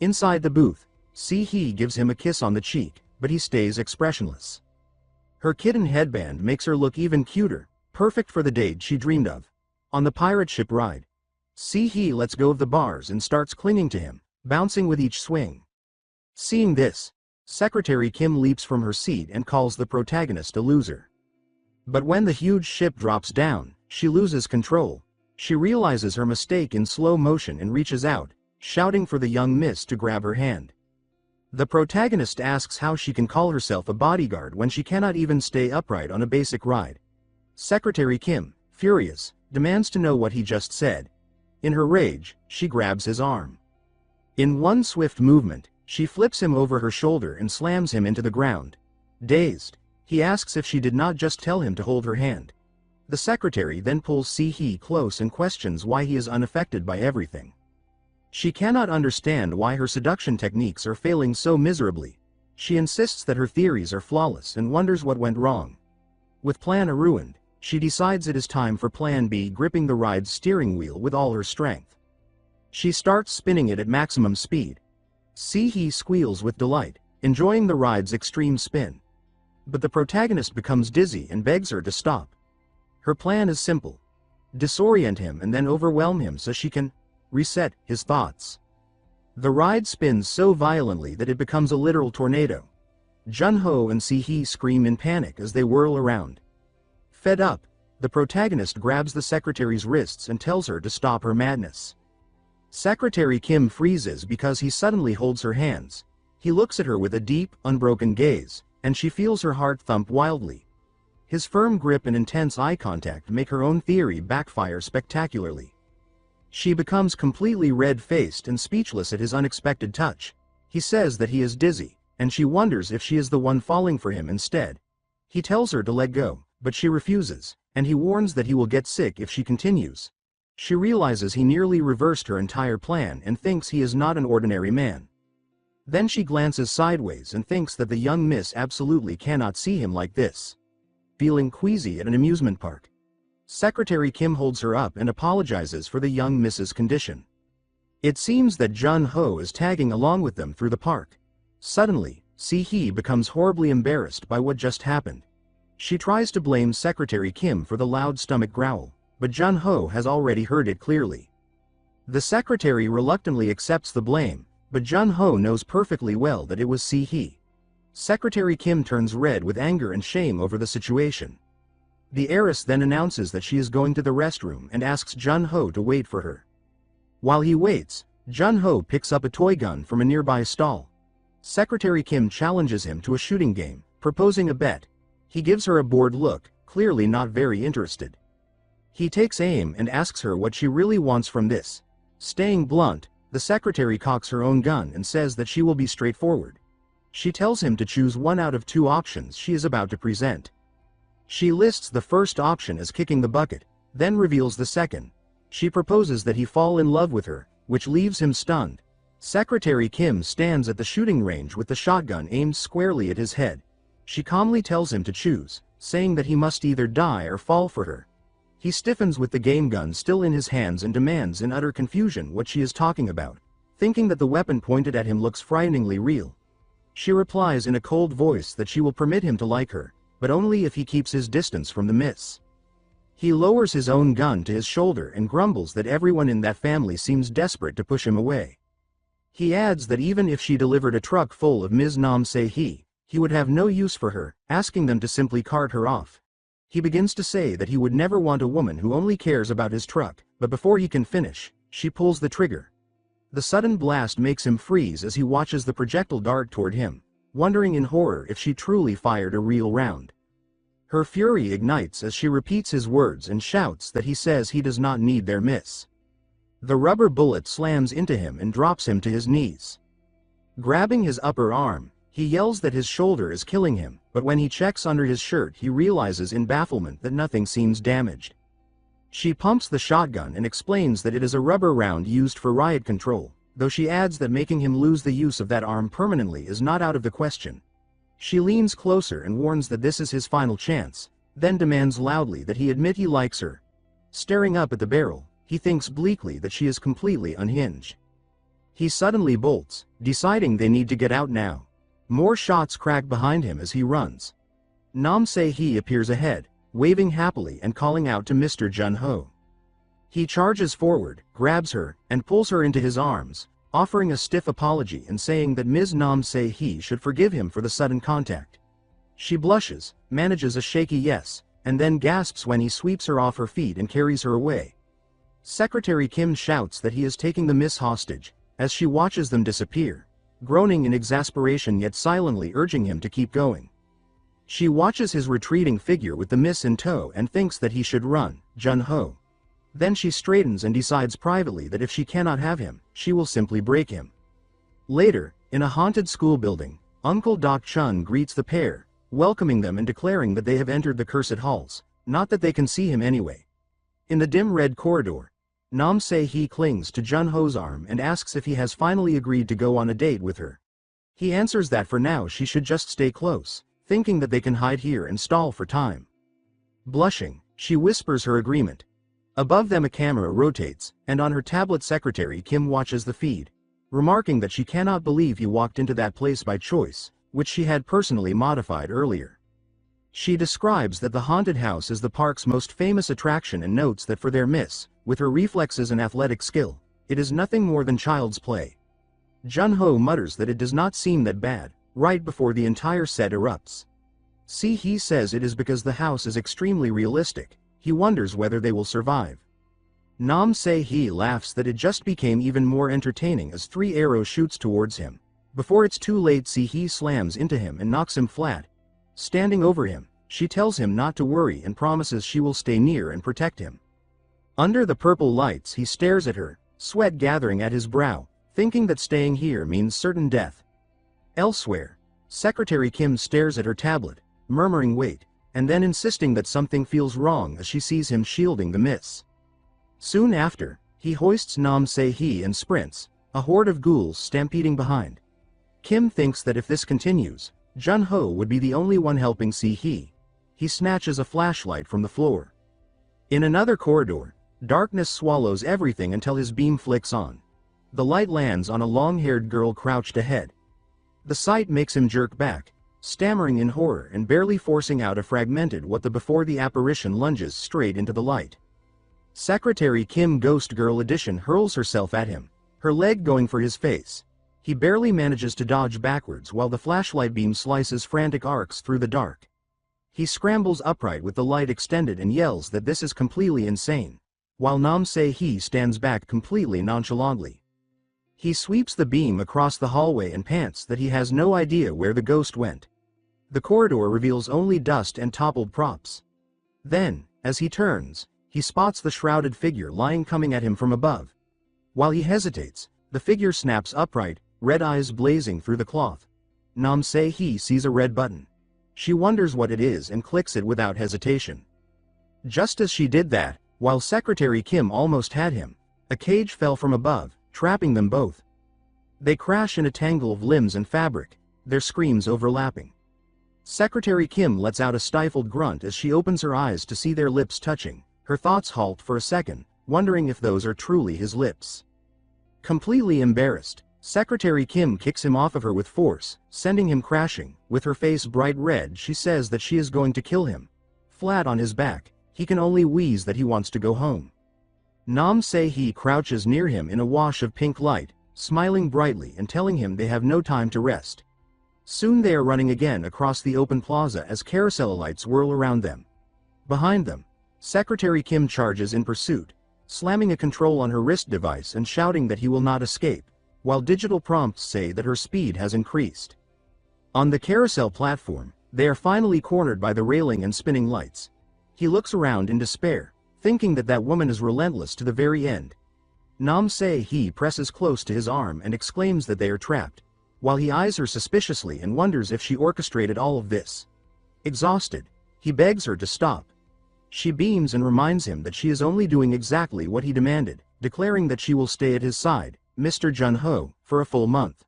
Inside the booth, Si-hee gives him a kiss on the cheek, but he stays expressionless. Her kitten headband makes her look even cuter, perfect for the date she dreamed of. On the pirate ship ride, Si-hee lets go of the bars and starts clinging to him, bouncing with each swing. Seeing this, Secretary Kim leaps from her seat and calls the protagonist a loser. But when the huge ship drops down, she loses control. She realizes her mistake in slow motion and reaches out, shouting for the young miss to grab her hand. The protagonist asks how she can call herself a bodyguard when she cannot even stay upright on a basic ride. Secretary Kim, furious, demands to know what he just said. In her rage, she grabs his arm. In one swift movement, she flips him over her shoulder and slams him into the ground. Dazed, he asks if she did not just tell him to hold her hand. The secretary then pulls Si-hee close and questions why he is unaffected by everything. She cannot understand why her seduction techniques are failing so miserably. She insists that her theories are flawless and wonders what went wrong. With Plan A ruined, she decides it is time for Plan B, gripping the ride's steering wheel with all her strength. She starts spinning it at maximum speed. Si-hee squeals with delight, enjoying the ride's extreme spin. But the protagonist becomes dizzy and begs her to stop. Her plan is simple: disorient him and then overwhelm him so she can reset his thoughts. The ride spins so violently that it becomes a literal tornado. Jun-ho and Si-hee scream in panic as they whirl around. Fed up, the protagonist grabs the secretary's wrists and tells her to stop her madness. Secretary Kim freezes because he suddenly holds her hands. He looks at her with a deep, unbroken gaze, and she feels her heart thump wildly. His firm grip and intense eye contact make her own theory backfire spectacularly. She becomes completely red-faced and speechless at his unexpected touch. He says that he is dizzy, and she wonders if she is the one falling for him instead. He tells her to let go, but she refuses, and he warns that he will get sick if she continues. She realizes he nearly reversed her entire plan and thinks he is not an ordinary man. Then she glances sideways and thinks that the young miss absolutely cannot see him like this. Feeling queasy at an amusement park, Secretary Kim holds her up and apologizes for the young miss's condition. It seems that Jun-ho is tagging along with them through the park. Suddenly, Si-hee becomes horribly embarrassed by what just happened. She tries to blame Secretary Kim for the loud stomach growl, but Jun-ho has already heard it clearly. The secretary reluctantly accepts the blame, but Jun-ho knows perfectly well that it was Si-hee. Secretary Kim turns red with anger and shame over the situation. The heiress then announces that she is going to the restroom and asks Jun-ho to wait for her. While he waits, Jun-ho picks up a toy gun from a nearby stall. Secretary Kim challenges him to a shooting game, proposing a bet. He gives her a bored look, clearly not very interested. He takes aim and asks her what she really wants from this. Staying blunt, the secretary cocks her own gun and says that she will be straightforward. She tells him to choose one out of two options she is about to present. She lists the first option as kicking the bucket, then reveals the second. She proposes that he fall in love with her, which leaves him stunned. Secretary Kim stands at the shooting range with the shotgun aimed squarely at his head. She calmly tells him to choose, saying that he must either die or fall for her. He stiffens with the game gun still in his hands and demands in utter confusion what she is talking about. thinking that the weapon pointed at him looks frighteningly real. She replies in a cold voice that she will permit him to like her, but only if he keeps his distance from the miss. He lowers his own gun to his shoulder and grumbles that everyone in that family seems desperate to push him away. He adds that even if she delivered a truck full of Ms. Nam Se-hee, he would have no use for her, asking them to simply cart her off. He begins to say that he would never want a woman who only cares about his truck, but before he can finish, she pulls the trigger. The sudden blast makes him freeze as he watches the projectile dart toward him, wondering in horror if she truly fired a real round. Her fury ignites as she repeats his words and shouts that he says he does not need their miss. The rubber bullet slams into him and drops him to his knees. Grabbing his upper arm, he yells that his shoulder is killing him, but when he checks under his shirt he realizes in bafflement that nothing seems damaged. She pumps the shotgun and explains that it is a rubber round used for riot control, though she adds that making him lose the use of that arm permanently is not out of the question. She leans closer and warns that this is his final chance, then demands loudly that he admit he likes her. Staring up at the barrel, he thinks bleakly that she is completely unhinged. He suddenly bolts, deciding they need to get out now. More shots crack behind him as he runs. Nam Se-hee appears ahead, waving happily and calling out to Mr. Jun-ho. He charges forward, grabs her, and pulls her into his arms, offering a stiff apology and saying that Ms. Nam Se-hee should forgive him for the sudden contact. She blushes, manages a shaky yes, and then gasps when he sweeps her off her feet and carries her away. Secretary Kim shouts that he is taking the miss hostage, as she watches them disappear, groaning in exasperation yet silently urging him to keep going. She watches his retreating figure with the miss in tow and thinks that he should run, Jun-ho. Then she straightens and decides privately that if she cannot have him, she will simply break him. Later, in a haunted school building, Uncle Doc Chun greets the pair, welcoming them and declaring that they have entered the cursed halls, not that they can see him anyway. In the dim red corridor, Nam Se-hee clings to Jun-ho's arm and asks if he has finally agreed to go on a date with her. He answers that for now she should just stay close, thinking that they can hide here and stall for time. Blushing, she whispers her agreement. Above them a camera rotates, and on her tablet Secretary Kim watches the feed, remarking that she cannot believe he walked into that place by choice, which she had personally modified earlier. She describes that the haunted house is the park's most famous attraction and notes that for their miss, with her reflexes and athletic skill, it is nothing more than child's play. Jun-ho mutters that it does not seem that bad, right before the entire set erupts. Se-hee says it is because the house is extremely realistic. He wonders whether they will survive. Nam Se-hee laughs that it just became even more entertaining as 3 arrows shoots towards him. Before it's too late, Se-hee slams into him and knocks him flat. Standing over him, she tells him not to worry and promises she will stay near and protect him. Under the purple lights he stares at her, sweat gathering at his brow, thinking that staying here means certain death. Elsewhere, Secretary Kim stares at her tablet, murmuring wait, and then insisting that something feels wrong as she sees him shielding the miss. Soon after, he hoists Nam Se-hee and sprints, a horde of ghouls stampeding behind. Kim thinks that if this continues, Jun-ho would be the only one helping Se-hee. He snatches a flashlight from the floor. In another corridor, darkness swallows everything until his beam flicks on. The light lands on a long-haired girl crouched ahead. The sight makes him jerk back, stammering in horror and barely forcing out a fragmented what before the apparition lunges straight into the light. Secretary Kim Ghost Girl Edition hurls herself at him, her leg going for his face. He barely manages to dodge backwards while the flashlight beam slices frantic arcs through the dark. He scrambles upright with the light extended and yells that this is completely insane, while Nam Se-hee stands back completely nonchalantly. He sweeps the beam across the hallway and pants that he has no idea where the ghost went. The corridor reveals only dust and toppled props. Then, as he turns, he spots the shrouded figure lying coming at him from above. While he hesitates, the figure snaps upright, red eyes blazing through the cloth. Nam Se-hee sees a red button. She wonders what it is and clicks it without hesitation. Just as she did that, while Secretary Kim almost had him, a cage fell from above, trapping them both. They crash in a tangle of limbs and fabric, their screams overlapping. Secretary Kim lets out a stifled grunt as she opens her eyes to see their lips touching. Her thoughts halt for a second, wondering if those are truly his lips. Completely embarrassed, Secretary Kim kicks him off of her with force, sending him crashing. With her face bright red, she says that she is going to kill him. Flat on his back, he can only wheeze that he wants to go home. Nam Se-hee crouches near him in a wash of pink light, smiling brightly and telling him they have no time to rest. Soon they are running again across the open plaza as carousel lights whirl around them. Behind them, Secretary Kim charges in pursuit, slamming a control on her wrist device and shouting that he will not escape, while digital prompts say that her speed has increased. On the carousel platform, they are finally cornered by the railing and spinning lights. He looks around in despair, thinking that that woman is relentless to the very end. Nam Se-hee presses close to his arm and exclaims that they are trapped, while he eyes her suspiciously and wonders if she orchestrated all of this. Exhausted, he begs her to stop. She beams and reminds him that she is only doing exactly what he demanded, declaring that she will stay at his side, Mr. Jun-ho, for a full month.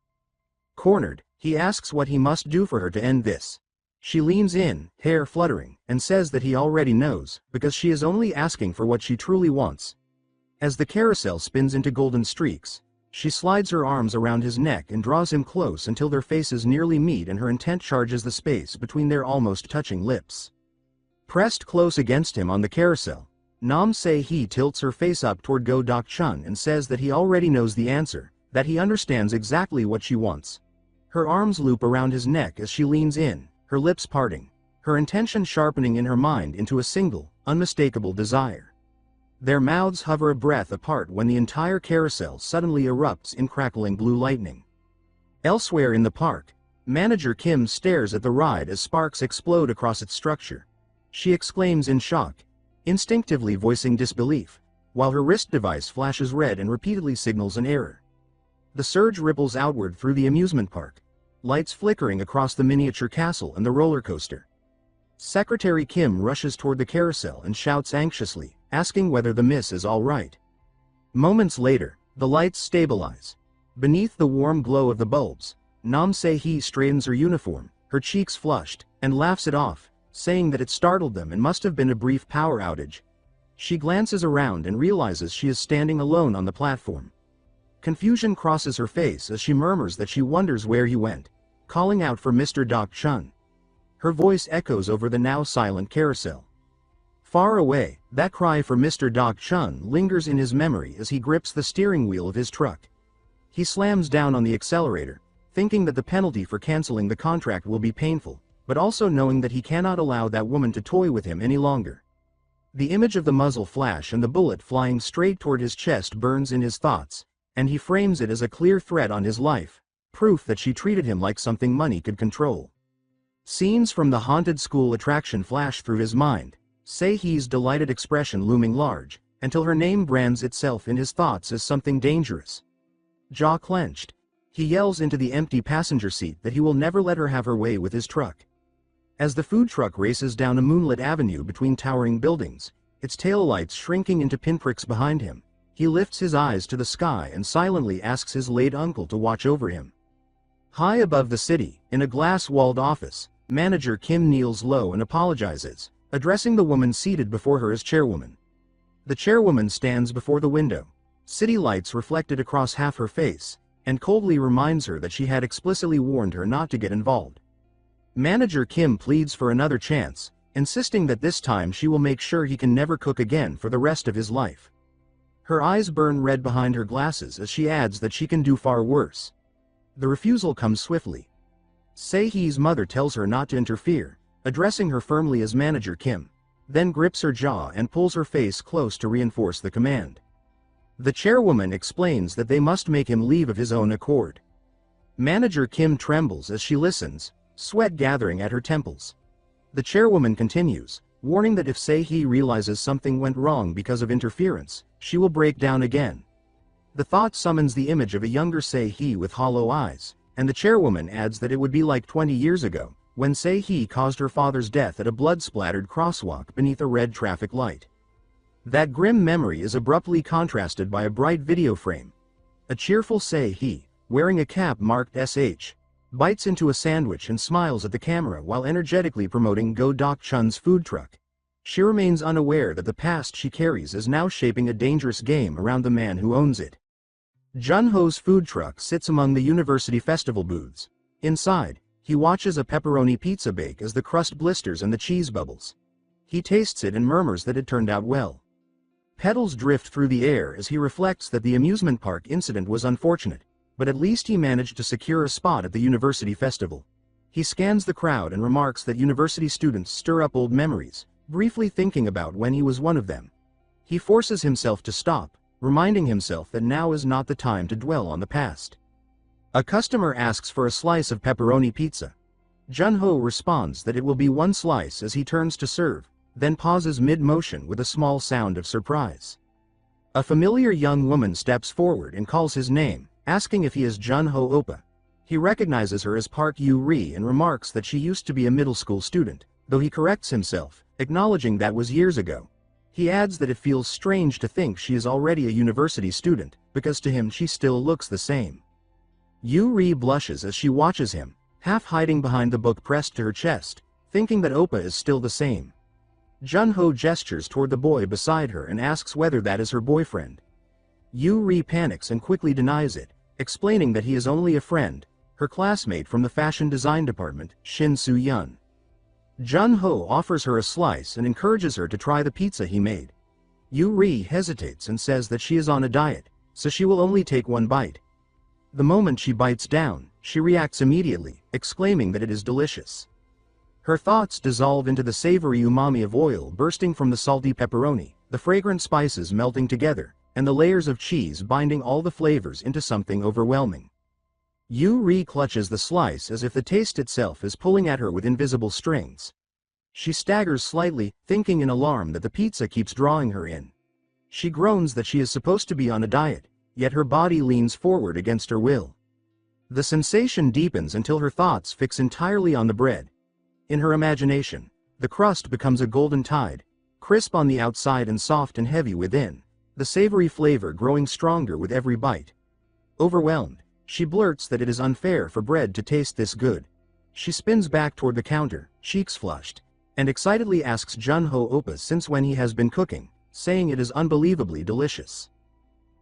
Cornered, he asks what he must do for her to end this. She leans in, hair fluttering, and says that he already knows, because she is only asking for what she truly wants. As the carousel spins into golden streaks, she slides her arms around his neck and draws him close until their faces nearly meet and her intent charges the space between their almost touching lips. Pressed close against him on the carousel, Nam Se-hee tilts her face up toward Go Dok-chun and says that he already knows the answer, that he understands exactly what she wants. Her arms loop around his neck as she leans in, her lips parting, her intention sharpening in her mind into a single, unmistakable desire. Their mouths hover a breath apart when the entire carousel suddenly erupts in crackling blue lightning. Elsewhere in the park, Manager Kim stares at the ride as sparks explode across its structure. She exclaims in shock, instinctively voicing disbelief, while her wrist device flashes red and repeatedly signals an error. The surge ripples outward through the amusement park, lights flickering across the miniature castle and the roller coaster. Secretary Kim rushes toward the carousel and shouts anxiously, asking whether the miss is all right. Moments later, the lights stabilize. Beneath the warm glow of the bulbs, Nam Se-hee straightens her uniform, her cheeks flushed, and laughs it off, saying that it startled them and must have been a brief power outage. She glances around and realizes she is standing alone on the platform. Confusion crosses her face as she murmurs that she wonders where he went, calling out for Mr. Dok-chun. Her voice echoes over the now silent carousel. Far away, that cry for Mr. Dok-chun lingers in his memory as he grips the steering wheel of his truck. He slams down on the accelerator, thinking that the penalty for canceling the contract will be painful, but also knowing that he cannot allow that woman to toy with him any longer. The image of the muzzle flash and the bullet flying straight toward his chest burns in his thoughts, and he frames it as a clear threat on his life, proof that she treated him like something money could control. Scenes from the haunted school attraction flash through his mind, Se-hee's delighted expression looming large, until her name brands itself in his thoughts as something dangerous. Jaw clenched, he yells into the empty passenger seat that he will never let her have her way with his truck. As the food truck races down a moonlit avenue between towering buildings, its taillights shrinking into pinpricks behind him, he lifts his eyes to the sky and silently asks his late uncle to watch over him. High above the city, in a glass-walled office, Manager Kim kneels low and apologizes, addressing the woman seated before her as chairwoman. The chairwoman stands before the window, city lights reflected across half her face, and coldly reminds her that she had explicitly warned her not to get involved. Manager Kim pleads for another chance, insisting that this time she will make sure he can never cook again for the rest of his life. Her eyes burn red behind her glasses as she adds that she can do far worse. The refusal comes swiftly. Se-hee's mother tells her not to interfere, addressing her firmly as Manager Kim, then grips her jaw and pulls her face close to reinforce the command. The chairwoman explains that they must make him leave of his own accord. Manager Kim trembles as she listens, sweat gathering at her temples. The chairwoman continues, warning that if Se-hee realizes something went wrong because of interference, she will break down again. The thought summons the image of a younger Se-hee with hollow eyes, and the chairwoman adds that it would be like 20 years ago, when Se-hee caused her father's death at a blood-splattered crosswalk beneath a red traffic light. That grim memory is abruptly contrasted by a bright video frame. A cheerful Se-hee, wearing a cap marked SH, bites into a sandwich and smiles at the camera while energetically promoting Go Dok-chun's food truck. She remains unaware that the past she carries is now shaping a dangerous game around the man who owns it. Jun-ho's food truck sits among the university festival booths. Inside, he watches a pepperoni pizza bake as the crust blisters and the cheese bubbles. He tastes it and murmurs that it turned out well. Petals drift through the air as he reflects that the amusement park incident was unfortunate, but at least he managed to secure a spot at the university festival. He scans the crowd and remarks that university students stir up old memories, briefly thinking about when he was one of them. He forces himself to stop, reminding himself that now is not the time to dwell on the past. A customer asks for a slice of pepperoni pizza. Jun-ho responds that it will be one slice as he turns to serve, then pauses mid-motion with a small sound of surprise. A familiar young woman steps forward and calls his name, asking if he is Jun-ho Oppa. He recognizes her as Park Yu-ri and remarks that she used to be a middle school student, though he corrects himself, acknowledging that was years ago. He adds that it feels strange to think she is already a university student, because to him she still looks the same. Yu-ri blushes as she watches him, half hiding behind the book pressed to her chest, thinking that Oppa is still the same. Jun-ho gestures toward the boy beside her and asks whether that is her boyfriend. Yu-ri panics and quickly denies it, explaining that he is only a friend, her classmate from the fashion design department, Shin Soo-yeon. Jun-ho offers her a slice and encourages her to try the pizza he made. Yu-ri hesitates and says that she is on a diet, so she will only take one bite. The moment she bites down, she reacts immediately, exclaiming that it is delicious. Her thoughts dissolve into the savory umami of oil bursting from the salty pepperoni, the fragrant spices melting together, and the layers of cheese binding all the flavors into something overwhelming. Yu-ri clutches the slice as if the taste itself is pulling at her with invisible strings. She staggers slightly, thinking in alarm that the pizza keeps drawing her in. She groans that she is supposed to be on a diet, yet her body leans forward against her will. The sensation deepens until her thoughts fix entirely on the bread. In her imagination, the crust becomes a golden tide, crisp on the outside and soft and heavy within, the savory flavor growing stronger with every bite. Overwhelmed, she blurts that it is unfair for bread to taste this good. She spins back toward the counter, cheeks flushed, and excitedly asks Jun-ho Oppa since when he has been cooking, saying it is unbelievably delicious.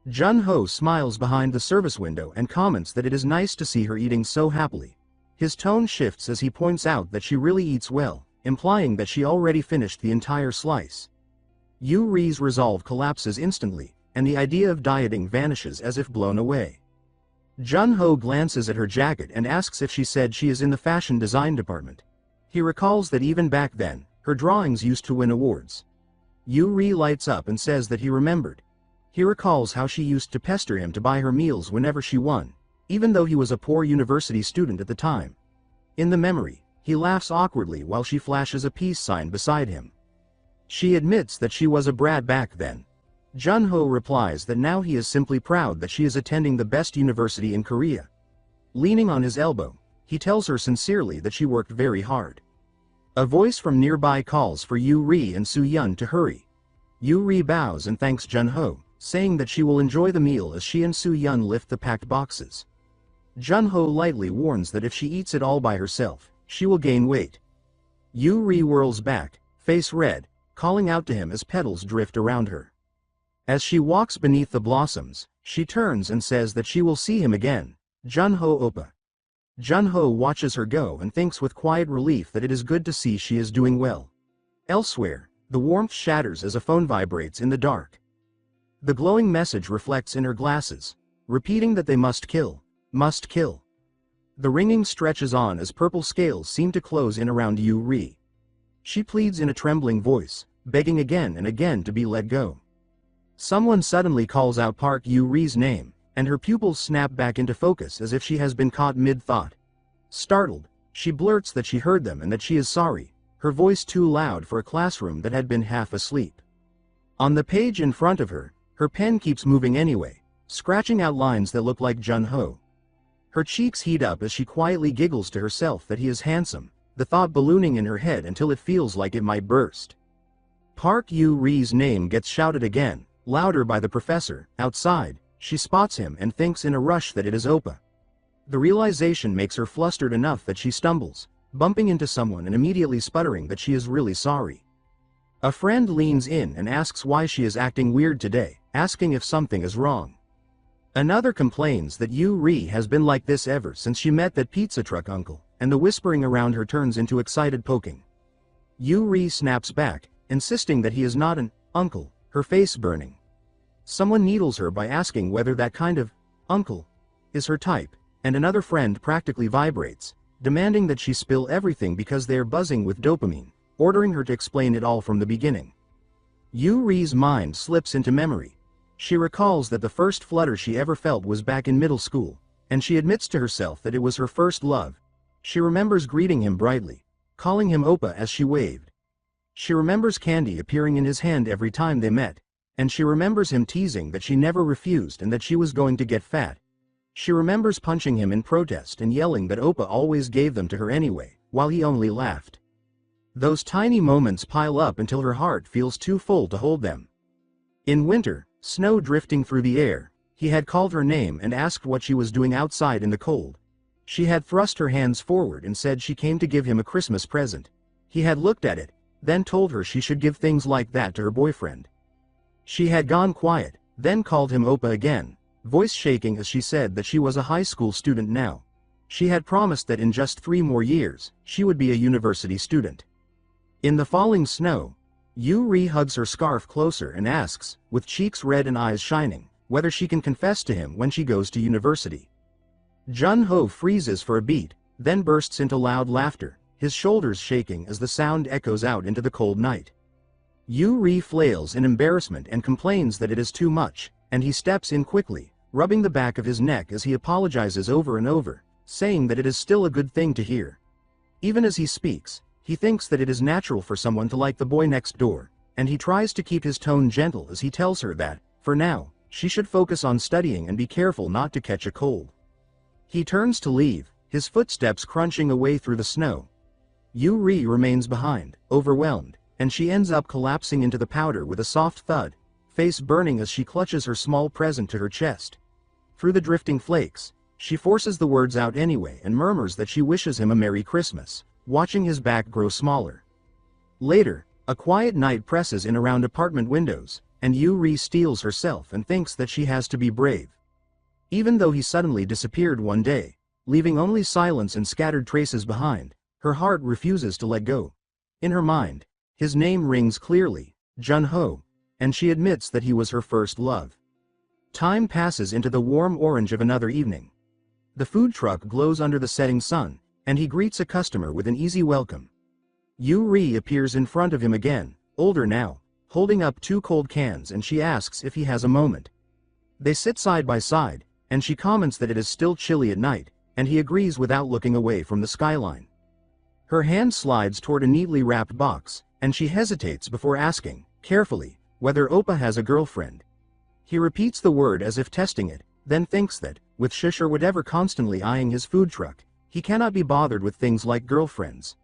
Jun-ho smiles behind the service window and comments that it is nice to see her eating so happily. His tone shifts as he points out that she really eats well, implying that she already finished the entire slice. Yu-ri's resolve collapses instantly, and the idea of dieting vanishes as if blown away. Jun-ho glances at her jacket and asks if she said she is in the fashion design department. He recalls that even back then, her drawings used to win awards. Yu-ri lights up and says that he remembered. He recalls how she used to pester him to buy her meals whenever she won, even though he was a poor university student at the time. In the memory, he laughs awkwardly while she flashes a peace sign beside him. She admits that she was a brat back then. Jun-ho replies that now he is simply proud that she is attending the best university in Korea. Leaning on his elbow, he tells her sincerely that she worked very hard. A voice from nearby calls for Yu-ri and Soo-yeon to hurry. Yu-ri bows and thanks Jun-ho, saying that she will enjoy the meal as she and Soo-yeon lift the packed boxes. Jun-ho lightly warns that if she eats it all by herself, she will gain weight. Yu-ri whirls back, face red, calling out to him as petals drift around her. As she walks beneath the blossoms, she turns and says that she will see him again, Jun-ho Oppa. Jun-ho watches her go and thinks with quiet relief that it is good to see she is doing well. Elsewhere, the warmth shatters as a phone vibrates in the dark. The glowing message reflects in her glasses, repeating that they must kill, must kill. The ringing stretches on as purple scales seem to close in around Yu-ri. She pleads in a trembling voice, begging again and again to be let go. Someone suddenly calls out Park Yu-ri's name, and her pupils snap back into focus as if she has been caught mid-thought. Startled, she blurts that she heard them and that she is sorry, her voice too loud for a classroom that had been half asleep. On the page in front of her, her pen keeps moving anyway, scratching out lines that look like Jun-ho. Her cheeks heat up as she quietly giggles to herself that he is handsome, the thought ballooning in her head until it feels like it might burst. Park Yu-ri's name gets shouted again, louder by the professor. Outside, she spots him and thinks in a rush that it is Oppa. The realization makes her flustered enough that she stumbles, bumping into someone and immediately sputtering that she is really sorry. A friend leans in and asks why she is acting weird today, asking if something is wrong. Another complains that Yu-ri has been like this ever since she met that pizza truck uncle, and the whispering around her turns into excited poking. Yu-ri snaps back, insisting that he is not an uncle, her face burning. Someone needles her by asking whether that kind of uncle is her type, and another friend practically vibrates, demanding that she spill everything because they are buzzing with dopamine, ordering her to explain it all from the beginning. Yu-ri's mind slips into memory. She recalls that the first flutter she ever felt was back in middle school, and she admits to herself that it was her first love. She remembers greeting him brightly, calling him Oppa as she waved. She remembers candy appearing in his hand every time they met, and she remembers him teasing that she never refused and that she was going to get fat. She remembers punching him in protest and yelling that Oppa always gave them to her anyway, while he only laughed. Those tiny moments pile up until her heart feels too full to hold them. In winter, snow drifting through the air, he had called her name and asked what she was doing outside in the cold. She had thrust her hands forward and said she came to give him a Christmas present. He had looked at it, then told her she should give things like that to her boyfriend. She had gone quiet, then called him Oppa again, voice shaking as she said that she was a high school student now. She had promised that in just 3 more years, she would be a university student. In the falling snow, Yu-ri hugs her scarf closer and asks, with cheeks red and eyes shining, whether she can confess to him when she goes to university. Jun-ho freezes for a beat, then bursts into loud laughter, his shoulders shaking as the sound echoes out into the cold night. Yu-ri flails in embarrassment and complains that it is too much, and he steps in quickly, rubbing the back of his neck as he apologizes over and over, saying that it is still a good thing to hear. Even as he speaks, he thinks that it is natural for someone to like the boy next door, and he tries to keep his tone gentle as he tells her that, for now, she should focus on studying and be careful not to catch a cold. He turns to leave, his footsteps crunching away through the snow. Yu-ri remains behind, overwhelmed, and she ends up collapsing into the powder with a soft thud, face burning as she clutches her small present to her chest. Through the drifting flakes, she forces the words out anyway and murmurs that she wishes him a Merry Christmas, watching his back grow smaller. Later, a quiet night presses in around apartment windows, and Yu-ri steels herself and thinks that she has to be brave. Even though he suddenly disappeared one day, leaving only silence and scattered traces behind, her heart refuses to let go. In her mind, his name rings clearly, Jun-ho, and she admits that he was her first love. Time passes into the warm orange of another evening. The food truck glows under the setting sun, and he greets a customer with an easy welcome. Yu-ri appears in front of him again, older now, holding up 2 cold cans, and she asks if he has a moment. They sit side by side, and she comments that it is still chilly at night, and he agrees without looking away from the skyline. Her hand slides toward a neatly wrapped box, and she hesitates before asking, carefully, whether Oppa has a girlfriend. He repeats the word as if testing it, then thinks that, with Shish or whatever constantly eyeing his food truck, he cannot be bothered with things like girlfriends.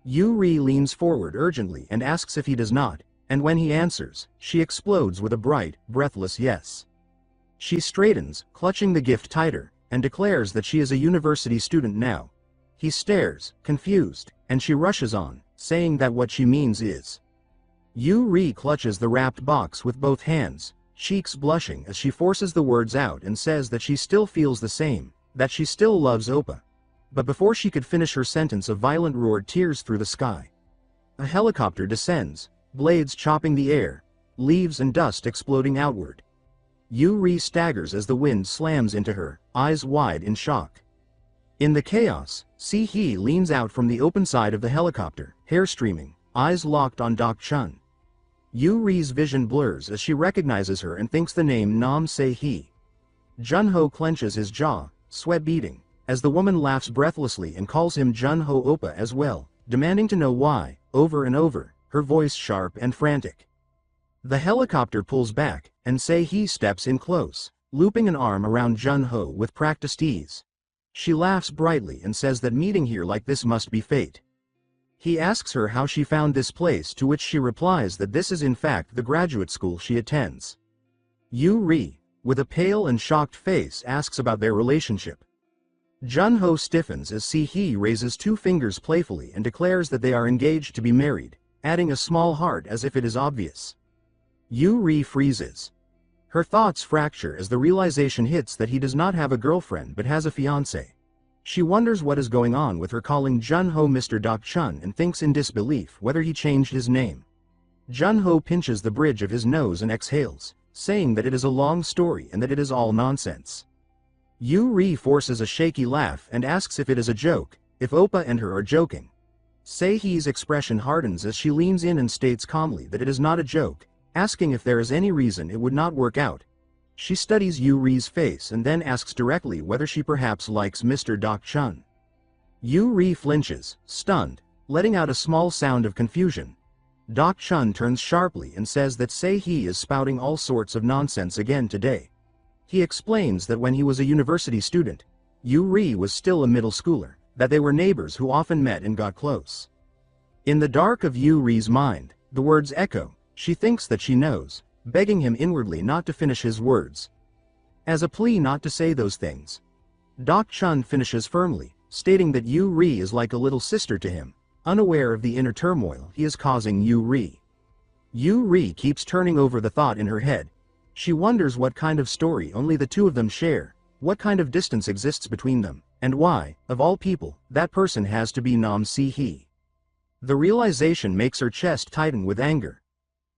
Yu-ri leans forward urgently and asks if he does not, and when he answers, she explodes with a bright, breathless yes. She straightens, clutching the gift tighter, and declares that she is a university student now. He stares, confused, and she rushes on, saying that what she means is. Yu-ri clutches the wrapped box with both hands, cheeks blushing as she forces the words out and says that she still feels the same, that she still loves Oppa. But before she could finish her sentence, a violent roar tears through the sky. A helicopter descends, blades chopping the air, leaves and dust exploding outward. Yu-ri staggers as the wind slams into her, eyes wide in shock. In the chaos, Si-hee leans out from the open side of the helicopter, hair streaming, eyes locked on Dak-chun. Yu-ri's vision blurs as she recognizes her and thinks the name Nam Se-hee. Jun-ho clenches his jaw, sweat beading, as the woman laughs breathlessly and calls him Jun-ho Oppa as well, demanding to know why, over and over, her voice sharp and frantic. The helicopter pulls back, and Se-hee steps in close, looping an arm around Jun-ho with practiced ease. She laughs brightly and says that meeting here like this must be fate. He asks her how she found this place, to which she replies that this is in fact the graduate school she attends. Yu-ri, with a pale and shocked face, asks about their relationship. Jun-ho stiffens as Si-hee raises 2 fingers playfully and declares that they are engaged to be married, adding a small heart as if it is obvious. Yu-ri freezes. Her thoughts fracture as the realization hits that he does not have a girlfriend but has a fiancé. She wonders what is going on with her, calling Jun-ho Mr. Dak Chun, and thinks in disbelief whether he changed his name. Jun-ho pinches the bridge of his nose and exhales, saying that it is a long story and that it is all nonsense. Yu-ri forces a shaky laugh and asks if it is a joke, if Oppa and her are joking. Se-hee's expression hardens as she leans in and states calmly that it is not a joke, asking if there is any reason it would not work out. She studies Yu-ri's face and then asks directly whether she perhaps likes Mr. Dak Chun. Yu-ri flinches, stunned, letting out a small sound of confusion. Dak Chun turns sharply and says that Se-hee is spouting all sorts of nonsense again today. He explains that when he was a university student, Yu-ri was still a middle schooler, that they were neighbors who often met and got close. In the dark of Yu-ri's mind, the words echo. She thinks that she knows, begging him inwardly not to finish his words. As a plea not to say those things, Dak Chun finishes firmly, stating that Yu-ri is like a little sister to him, unaware of the inner turmoil he is causing Yu-ri. Yu-ri keeps turning over the thought in her head. She wonders what kind of story only the two of them share, what kind of distance exists between them, and why, of all people, that person has to be Nam Se-hee. The realization makes her chest tighten with anger.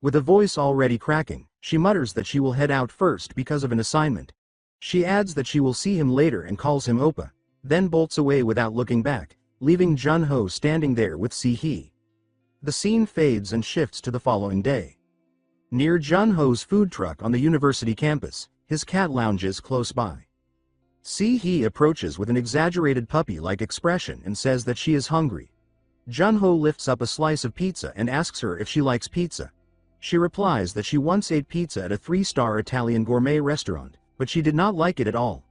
With a voice already cracking, she mutters that she will head out first because of an assignment. She adds that she will see him later and calls him Oppa, then bolts away without looking back, leaving Jun-ho standing there with Se-hee. The scene fades and shifts to the following day. Near Jun-ho's food truck on the university campus, his cat lounges close by. Se-hee approaches with an exaggerated puppy-like expression and says that she is hungry. Jun-ho lifts up a slice of pizza and asks her if she likes pizza. She replies that she once ate pizza at a 3-star Italian gourmet restaurant, but she did not like it at all.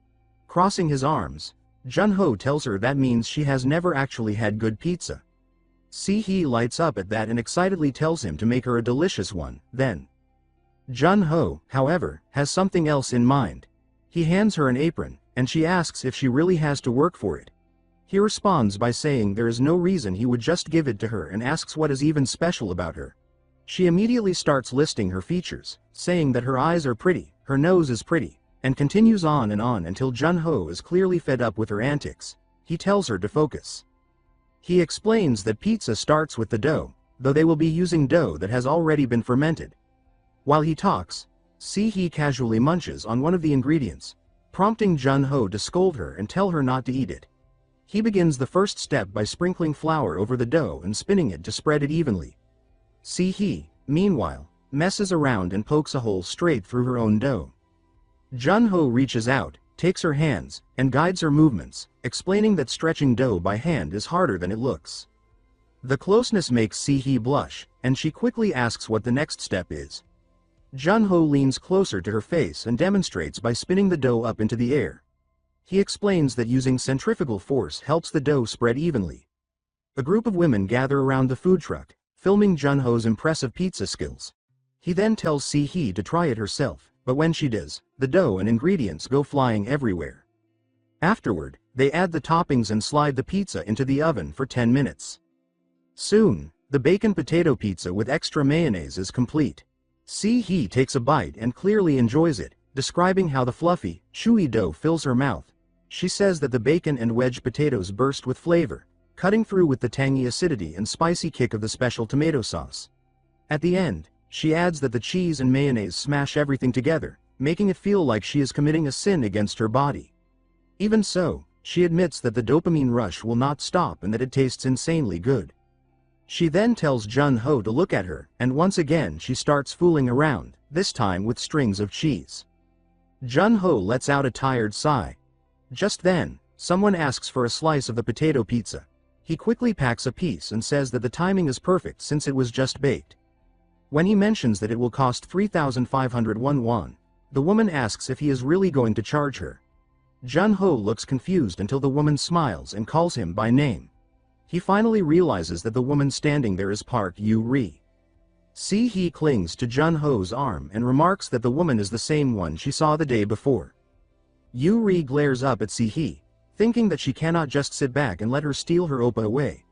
Crossing his arms, Jun-ho tells her that means she has never actually had good pizza. Se-hee lights up at that and excitedly tells him to make her a delicious one, then. Jun-ho, however, has something else in mind. He hands her an apron, and she asks if she really has to work for it. He responds by saying there is no reason he would just give it to her and asks what is even special about her. She immediately starts listing her features, saying that her eyes are pretty, her nose is pretty, and continues on until Jun-ho is clearly fed up with her antics. He tells her to focus. He explains that pizza starts with the dough, though they will be using dough that has already been fermented. While he talks, Se-hee casually munches on one of the ingredients, prompting Jun-ho to scold her and tell her not to eat it. He begins the first step by sprinkling flour over the dough and spinning it to spread it evenly. Se-hee, meanwhile, messes around and pokes a hole straight through her own dough. Jun-ho reaches out, takes her hands, and guides her movements, explaining that stretching dough by hand is harder than it looks. The closeness makes Se-hee blush, and she quickly asks what the next step is. Jun-ho leans closer to her face and demonstrates by spinning the dough up into the air. He explains that using centrifugal force helps the dough spread evenly. A group of women gather around the food truck, filming Jun-ho's impressive pizza skills. He then tells Se-hee to try it herself, but when she does, the dough and ingredients go flying everywhere. Afterward, they add the toppings and slide the pizza into the oven for 10 minutes. Soon, the bacon potato pizza with extra mayonnaise is complete. Se-hee takes a bite and clearly enjoys it, describing how the fluffy, chewy dough fills her mouth. She says that the bacon and wedge potatoes burst with flavor, cutting through with the tangy acidity and spicy kick of the special tomato sauce. At the end, she adds that the cheese and mayonnaise smash everything together, making it feel like she is committing a sin against her body. Even so, she admits that the dopamine rush will not stop and that it tastes insanely good. She then tells Jun-ho to look at her, and once again she starts fooling around, this time with strings of cheese. Jun-ho lets out a tired sigh. Just then, someone asks for a slice of the potato pizza. He quickly packs a piece and says that the timing is perfect since it was just baked. When he mentions that it will cost 3,501 won, the woman asks if he is really going to charge her. Jun-ho looks confused until the woman smiles and calls him by name. He finally realizes that the woman standing there is Park Yu-ri. Se-hee clings to Jun-ho's arm and remarks that the woman is the same one she saw the day before. Yu-ri glares up at Se-hee, thinking that she cannot just sit back and let her steal her oppa away.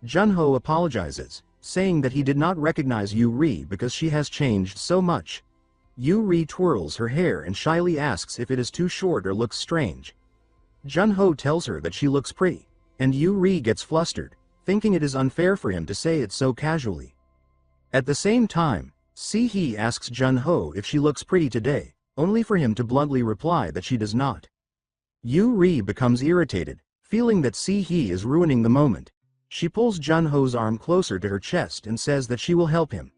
Jun-ho apologizes, saying that he did not recognize Yu-ri because she has changed so much. Yu-ri twirls her hair and shyly asks if it is too short or looks strange. Jun-ho tells her that she looks pretty, and Yu-ri gets flustered, thinking it is unfair for him to say it so casually. At the same time, Si-hee asks Jun-ho if she looks pretty today, only for him to bluntly reply that she does not. Yu-ri becomes irritated, feeling that Si-hee is ruining the moment. She pulls Jun-ho's arm closer to her chest and says that she will help him.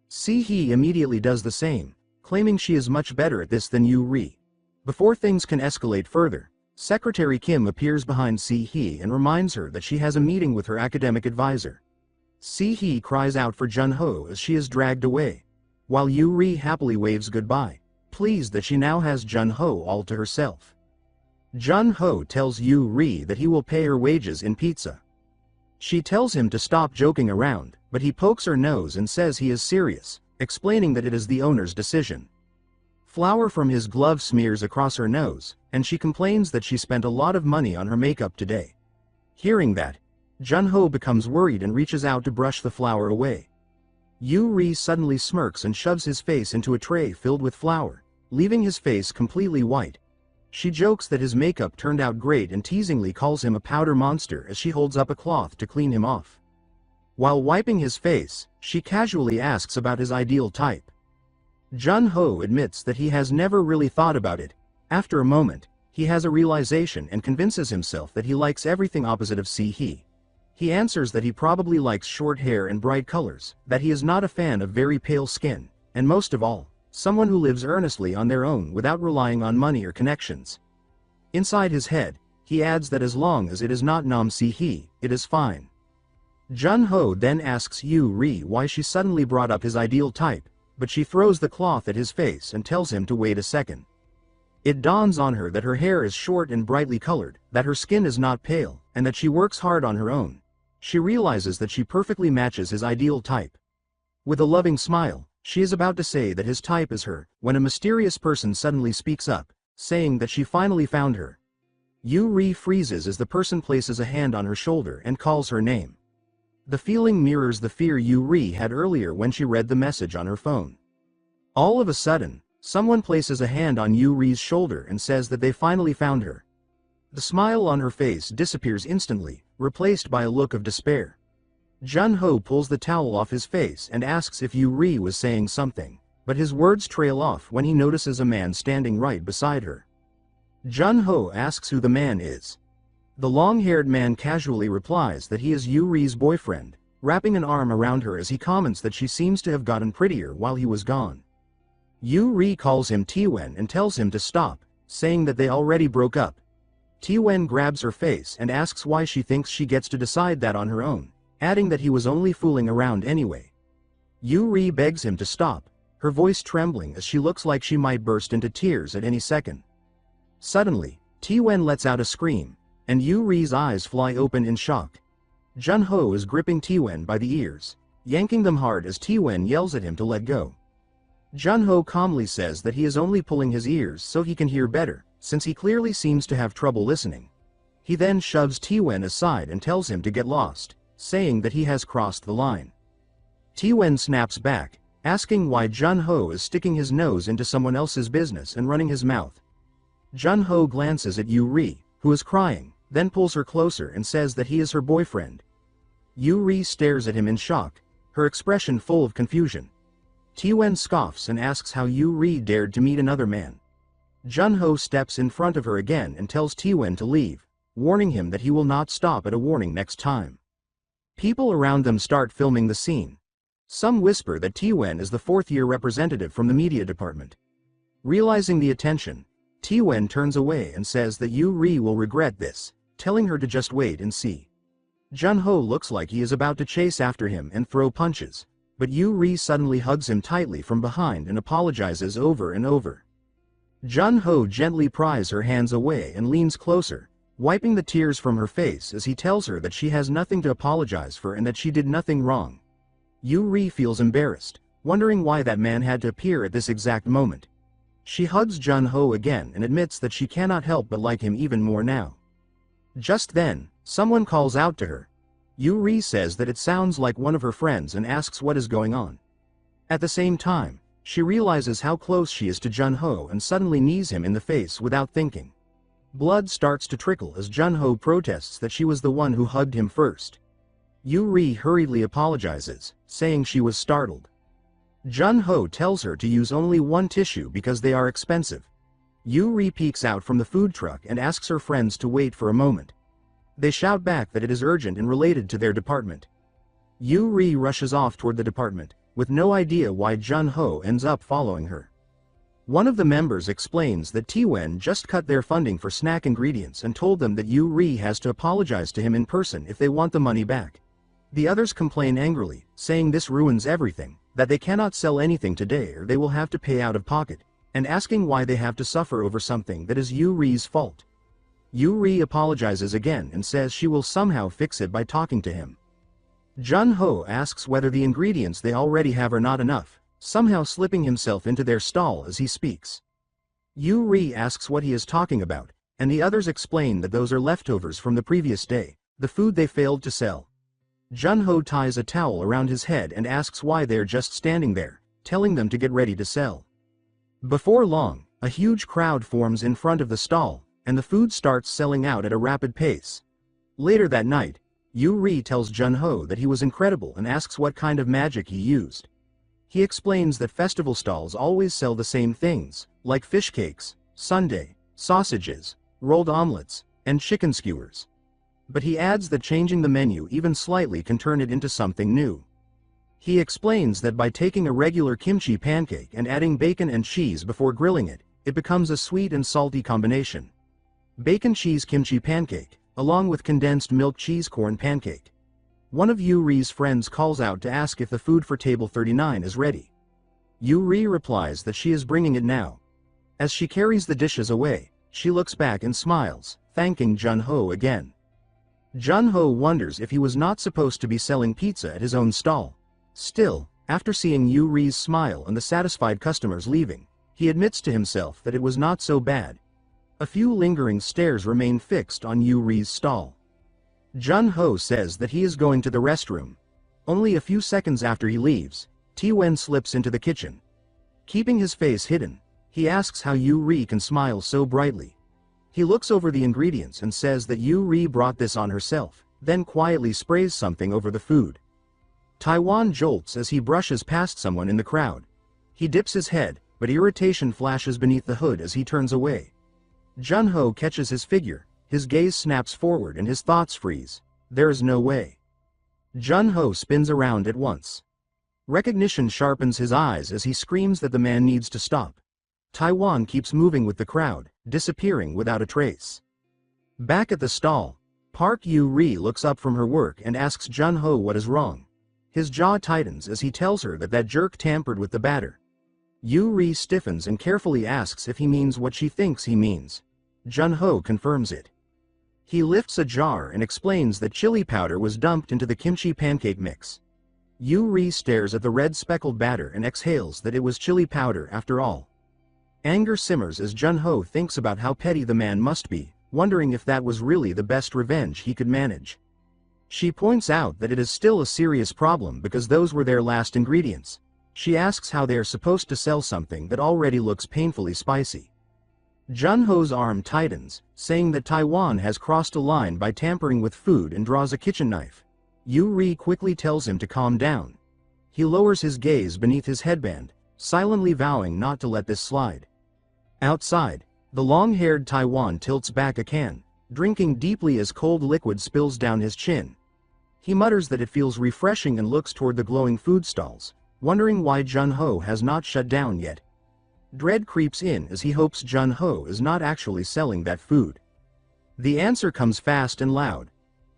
Si-hee immediately does the same, claiming she is much better at this than Yu-ri. Before things can escalate further, Secretary Kim appears behind Si-hee and reminds her that she has a meeting with her academic advisor. Si-hee cries out for Jun-ho as she is dragged away, while Yu-ri happily waves goodbye, pleased that she now has Jun-ho all to herself. Jun-ho tells Yu-ri that he will pay her wages in pizza. She tells him to stop joking around, but he pokes her nose and says he is serious, explaining that it is the owner's decision. Flour from his glove smears across her nose, and she complains that she spent a lot of money on her makeup today. Hearing that, Jun-ho becomes worried and reaches out to brush the flour away. Yu-ri suddenly smirks and shoves his face into a tray filled with flour, leaving his face completely white. She jokes that his makeup turned out great and teasingly calls him a powder monster as she holds up a cloth to clean him off. While wiping his face, she casually asks about his ideal type. Jun-ho admits that he has never really thought about it. After a moment, he has a realization and convinces himself that he likes everything opposite of Si-hee. He answers that he probably likes short hair and bright colors, that he is not a fan of very pale skin, and most of all, someone who lives earnestly on their own without relying on money or connections. Inside his head, he adds that as long as it is not Nam Si-hee, it is fine. Jun-ho then asks Yu-ri why she suddenly brought up his ideal type, but she throws the cloth at his face and tells him to wait a second. It dawns on her that her hair is short and brightly colored, that her skin is not pale, and that she works hard on her own. She realizes that she perfectly matches his ideal type. With a loving smile, she is about to say that his type is her, when a mysterious person suddenly speaks up, saying that she finally found her. Yu-ri freezes as the person places a hand on her shoulder and calls her name. The feeling mirrors the fear Yu-ri had earlier when she read the message on her phone. All of a sudden, someone places a hand on Yu-ri's shoulder and says that they finally found her. The smile on her face disappears instantly, replaced by a look of despair. Jun-ho pulls the towel off his face and asks if Yu-ri was saying something, but his words trail off when he notices a man standing right beside her. Jun-ho asks who the man is. The long-haired man casually replies that he is Yu-ri's boyfriend, wrapping an arm around her as he comments that she seems to have gotten prettier while he was gone. Yu-ri calls him T-wen and tells him to stop, saying that they already broke up. T-wen grabs her face and asks why she thinks she gets to decide that on her own, adding that he was only fooling around anyway. Yu-ri begs him to stop, her voice trembling as she looks like she might burst into tears at any second. Suddenly, T-wen lets out a scream, and Yu-ri's eyes fly open in shock. Jun-ho is gripping T-wen by the ears, yanking them hard as T-wen yells at him to let go. Jun-ho calmly says that he is only pulling his ears so he can hear better, since he clearly seems to have trouble listening. He then shoves T-wen aside and tells him to get lost, saying that he has crossed the line. T-wen snaps back, asking why Jun-ho is sticking his nose into someone else's business and running his mouth. Jun-ho glances at Yu-ri, who is crying, then pulls her closer and says that he is her boyfriend. Yu-ri stares at him in shock, her expression full of confusion. T-wen scoffs and asks how Yu-ri dared to meet another man. Jun-ho steps in front of her again and tells T-wen to leave, warning him that he will not stop at a warning next time. People around them start filming the scene. Some whisper that T-wen is the fourth-year representative from the media department. Realizing the attention, T-wen turns away and says that Yu-ri will regret this, telling her to just wait and see. Jun-ho looks like he is about to chase after him and throw punches, but Yu-ri suddenly hugs him tightly from behind and apologizes over and over. Jun-ho gently pries her hands away and leans closer, wiping the tears from her face as he tells her that she has nothing to apologize for and that she did nothing wrong. Yu-ri feels embarrassed, wondering why that man had to appear at this exact moment. She hugs Jun-ho again and admits that she cannot help but like him even more now. Just then, someone calls out to her. Yu-ri says that it sounds like one of her friends and asks what is going on. At the same time, She realizes how close she is to Jun-ho and suddenly knees him in the face without thinking. Blood starts to trickle as Jun-ho protests that she was the one who hugged him first. Yu-ri hurriedly apologizes, saying she was startled. Jun-ho tells her to use only one tissue because they are expensive. Yu-ri peeks out from the food truck and asks her friends to wait for a moment. They shout back that it is urgent and related to their department. Yu-ri rushes off toward the department, with no idea why Jun-ho ends up following her. One of the members explains that T-Wen just cut their funding for snack ingredients and told them that Yu-ri has to apologize to him in person if they want the money back. The others complain angrily, saying this ruins everything, that they cannot sell anything today or they will have to pay out of pocket, and asking why they have to suffer over something that is Yu-ri's fault. Yu-ri apologizes again and says she will somehow fix it by talking to him. Jun-ho asks whether the ingredients they already have are not enough, somehow slipping himself into their stall as he speaks. Yu-ri asks what he is talking about, and the others explain that those are leftovers from the previous day, the food they failed to sell. Jun-ho ties a towel around his head and asks why they're just standing there, telling them to get ready to sell. Before long, a huge crowd forms in front of the stall, and the food starts selling out at a rapid pace. Later that night, Yu-ri tells Jun-ho that he was incredible and asks what kind of magic he used. He explains that festival stalls always sell the same things, like fish cakes, sundae, sausages, rolled omelets, and chicken skewers. But he adds that changing the menu even slightly can turn it into something new. He explains that by taking a regular kimchi pancake and adding bacon and cheese before grilling it, it becomes a sweet and salty combination. Bacon cheese kimchi pancake, along with condensed milk cheese corn pancake. One of Yu-ri's friends calls out to ask if the food for table 39 is ready. Yu-ri replies that she is bringing it now. As she carries the dishes away, she looks back and smiles, thanking Jun-ho again. Jun-ho wonders if he was not supposed to be selling pizza at his own stall. Still, after seeing Yu-ri's smile and the satisfied customers leaving, he admits to himself that it was not so bad. A few lingering stares remain fixed on Yu-ri's stall. Jun-ho says that he is going to the restroom. Only a few seconds after he leaves, T-Wen slips into the kitchen. Keeping his face hidden, he asks how Yu-ri can smile so brightly. He looks over the ingredients and says that Yu-ri brought this on herself, then quietly sprays something over the food. Taiwan jolts as he brushes past someone in the crowd. He dips his head, but irritation flashes beneath the hood as he turns away. Jun-ho catches his figure, his gaze snaps forward and his thoughts freeze. There is no way. Jun-ho spins around at once. Recognition sharpens his eyes as he screams that the man needs to stop. Taiwan keeps moving with the crowd, disappearing without a trace. Back at the stall, Park Yu-ri looks up from her work and asks Jun-ho what is wrong. His jaw tightens as he tells her that that jerk tampered with the batter. Yu-ri stiffens and carefully asks if he means what she thinks he means. Jun-ho confirms it. He lifts a jar and explains that chili powder was dumped into the kimchi pancake mix. Yu-ri stares at the red speckled batter and exhales that it was chili powder after all. Anger simmers as Jun-ho thinks about how petty the man must be, wondering if that was really the best revenge he could manage. She points out that it is still a serious problem because those were their last ingredients. She asks how they are supposed to sell something that already looks painfully spicy. Jun-ho's arm tightens, saying that Taiwan has crossed a line by tampering with food and draws a kitchen knife. Yu-ri quickly tells him to calm down. He lowers his gaze beneath his headband, silently vowing not to let this slide. Outside, the long-haired Taiwan tilts back a can, drinking deeply as cold liquid spills down his chin. He mutters that it feels refreshing and looks toward the glowing food stalls, wondering why Jun-ho has not shut down yet. Dread creeps in as he hopes Jun-ho is not actually selling that food. The answer comes fast and loud.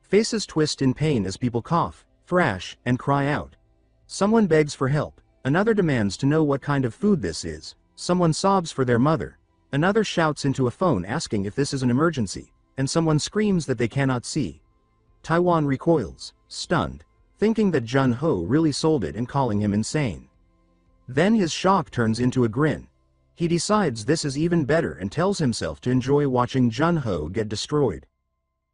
Faces twist in pain as people cough, thrash, and cry out. Someone begs for help, another demands to know what kind of food this is, someone sobs for their mother, another shouts into a phone asking if this is an emergency, and someone screams that they cannot see. Taiwan recoils, stunned, thinking that Jun-ho really sold it and calling him insane. Then his shock turns into a grin. He decides this is even better and tells himself to enjoy watching Jun-ho get destroyed.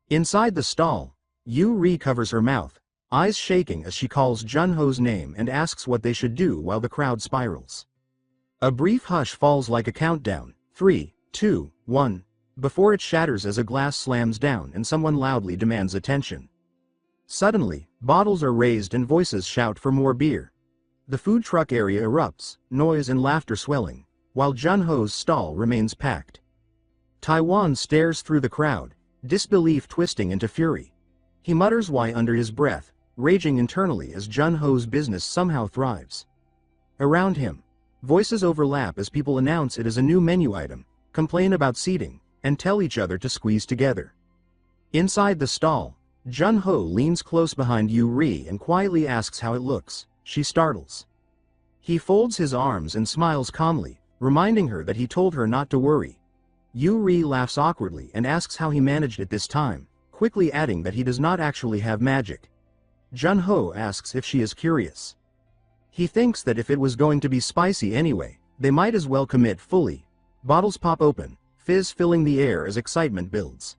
Inside the stall, Yu-ri covers her mouth, eyes shaking as she calls Jun-ho's name and asks what they should do while the crowd spirals. A brief hush falls like a countdown, 3, 2, 1, before it shatters as a glass slams down and someone loudly demands attention. Suddenly, bottles are raised and voices shout for more beer. The food truck area erupts, noise and laughter swelling, while Jun-Ho's stall remains packed. Taiwan stares through the crowd, disbelief twisting into fury. He mutters why under his breath, raging internally as Jun-Ho's business somehow thrives. Around him, voices overlap as people announce it as a new menu item, complain about seating, and tell each other to squeeze together. Inside the stall, Jun-Ho leans close behind Yu-Ri and quietly asks how it looks. She startles. He folds his arms and smiles calmly, reminding her that he told her not to worry. Yu-Ri laughs awkwardly and asks how he managed it this time, quickly adding that he does not actually have magic. Jun-Ho asks if she is curious. He thinks that if it was going to be spicy anyway, they might as well commit fully. Bottles pop open, fizz filling the air as excitement builds.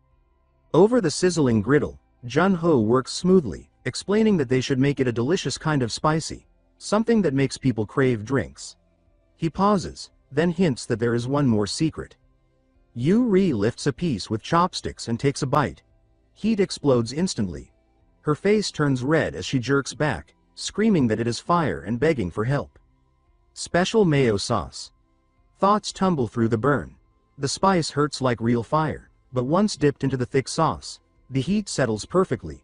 Over the sizzling griddle, Jun-Ho works smoothly, explaining that they should make it a delicious kind of spicy, something that makes people crave drinks. He pauses, then hints that there is one more secret. Yu-Ri lifts a piece with chopsticks and takes a bite. Heat explodes instantly. Her face turns red as she jerks back, screaming that it is fire and begging for help. Special mayo sauce. Thoughts tumble through the burn. The spice hurts like real fire, but once dipped into the thick sauce, the heat settles perfectly.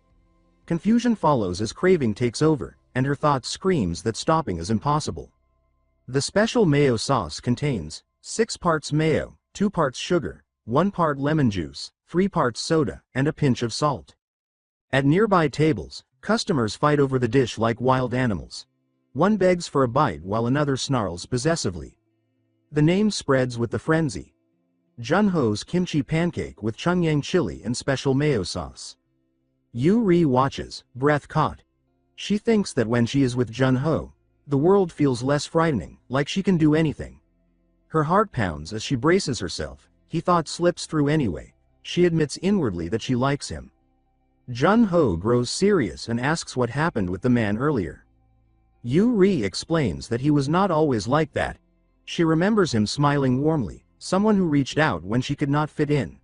Confusion follows as craving takes over, and her thought screams that stopping is impossible. The special mayo sauce contains 6 parts mayo, 2 parts sugar, 1 part lemon juice, 3 parts soda, and a pinch of salt. At nearby tables, customers fight over the dish like wild animals. One begs for a bite while another snarls possessively. The name spreads with the frenzy. Jun-Ho's kimchi pancake with Chungyang chili and special mayo sauce. Yu-Ri watches, breath caught. She thinks that when she is with Jun-Ho, the world feels less frightening, like she can do anything. Her heart pounds as she braces herself. He thought slips through anyway. She admits inwardly that she likes him. Jun-Ho grows serious and asks what happened with the man earlier. Yu-Ri explains that he was not always like that. She remembers him smiling warmly, someone who reached out when she could not fit in.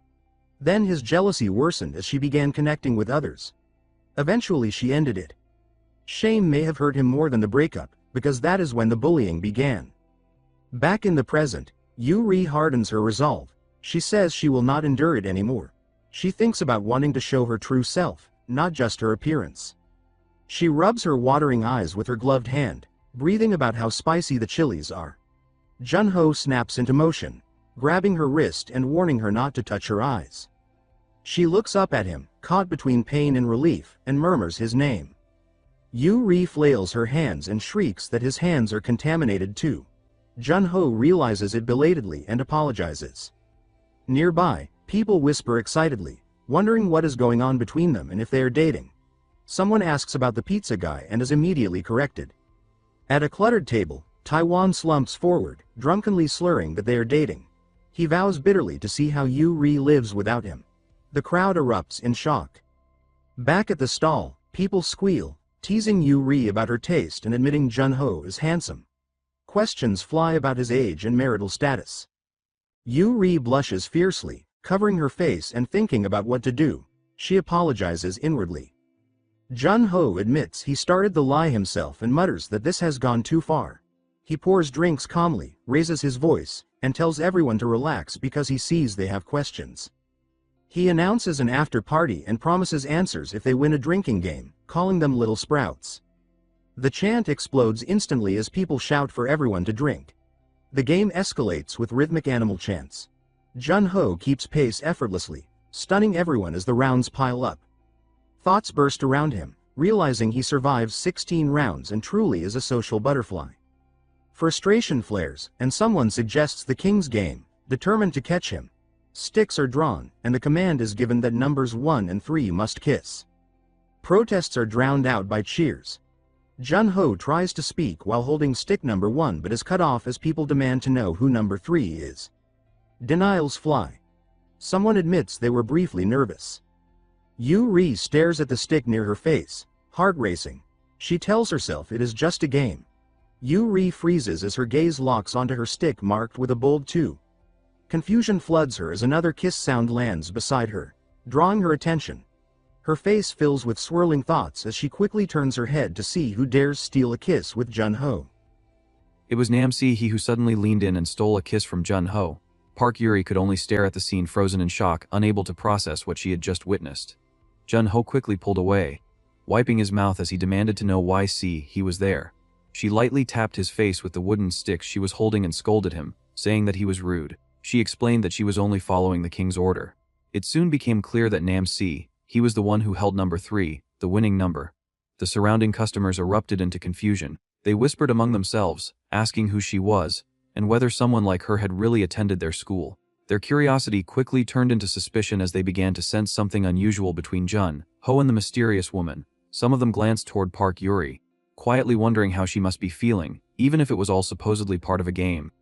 Then his jealousy worsened as she began connecting with others. Eventually she ended it. Shame may have hurt him more than the breakup, because that is when the bullying began. Back in the present, Yu-Ri hardens her resolve. She says she will not endure it anymore. She thinks about wanting to show her true self, not just her appearance. She rubs her watering eyes with her gloved hand, breathing about how spicy the chilies are. Jun-Ho snaps into motion, grabbing her wrist and warning her not to touch her eyes. She looks up at him, caught between pain and relief, and murmurs his name. Yu-Ri flails her hands and shrieks that his hands are contaminated too. Jun-Ho realizes it belatedly and apologizes. Nearby, people whisper excitedly, wondering what is going on between them and if they are dating. Someone asks about the pizza guy and is immediately corrected. At a cluttered table, Taiwan slumps forward, drunkenly slurring that they are dating. He vows bitterly to see how Yu-Ri lives without him. The crowd erupts in shock. Back at the stall, people squeal, teasing Yu-Ri about her taste and admitting Jun-Ho is handsome. Questions fly about his age and marital status. Yu-Ri blushes fiercely, covering her face and thinking about what to do. She apologizes inwardly. Jun-Ho admits he started the lie himself and mutters that this has gone too far. He pours drinks calmly, raises his voice, and tells everyone to relax because he sees they have questions. He announces an after-party and promises answers if they win a drinking game, calling them Little Sprouts. The chant explodes instantly as people shout for everyone to drink. The game escalates with rhythmic animal chants. Jun-Ho keeps pace effortlessly, stunning everyone as the rounds pile up. Thoughts burst around him, realizing he survives 16 rounds and truly is a social butterfly. Frustration flares, and someone suggests the king's game, determined to catch him. Sticks are drawn, and the command is given that numbers 1 and 3 must kiss. Protests are drowned out by cheers. Jun-Ho tries to speak while holding stick number 1 but is cut off as people demand to know who number 3 is. Denials fly. Someone admits they were briefly nervous. Yu-Ri stares at the stick near her face, heart racing. She tells herself it is just a game. Yuri freezes as her gaze locks onto her stick marked with a bold 2. Confusion floods her as another kiss sound lands beside her, drawing her attention. Her face fills with swirling thoughts as she quickly turns her head to see who dares steal a kiss with Jun-ho. It was Namsi he who suddenly leaned in and stole a kiss from Jun-ho. Park Yuri could only stare at the scene frozen in shock, unable to process what she had just witnessed. Jun-ho quickly pulled away, wiping his mouth as he demanded to know why he was there. She lightly tapped his face with the wooden stick she was holding and scolded him, saying that he was rude. She explained that she was only following the king's order. It soon became clear that Namsi, he was the one who held number 3, the winning number. The surrounding customers erupted into confusion. They whispered among themselves, asking who she was, and whether someone like her had really attended their school. Their curiosity quickly turned into suspicion as they began to sense something unusual between Jun-ho and the mysterious woman. Some of them glanced toward Park Yuri, quietly wondering how she must be feeling, even if it was all supposedly part of a game.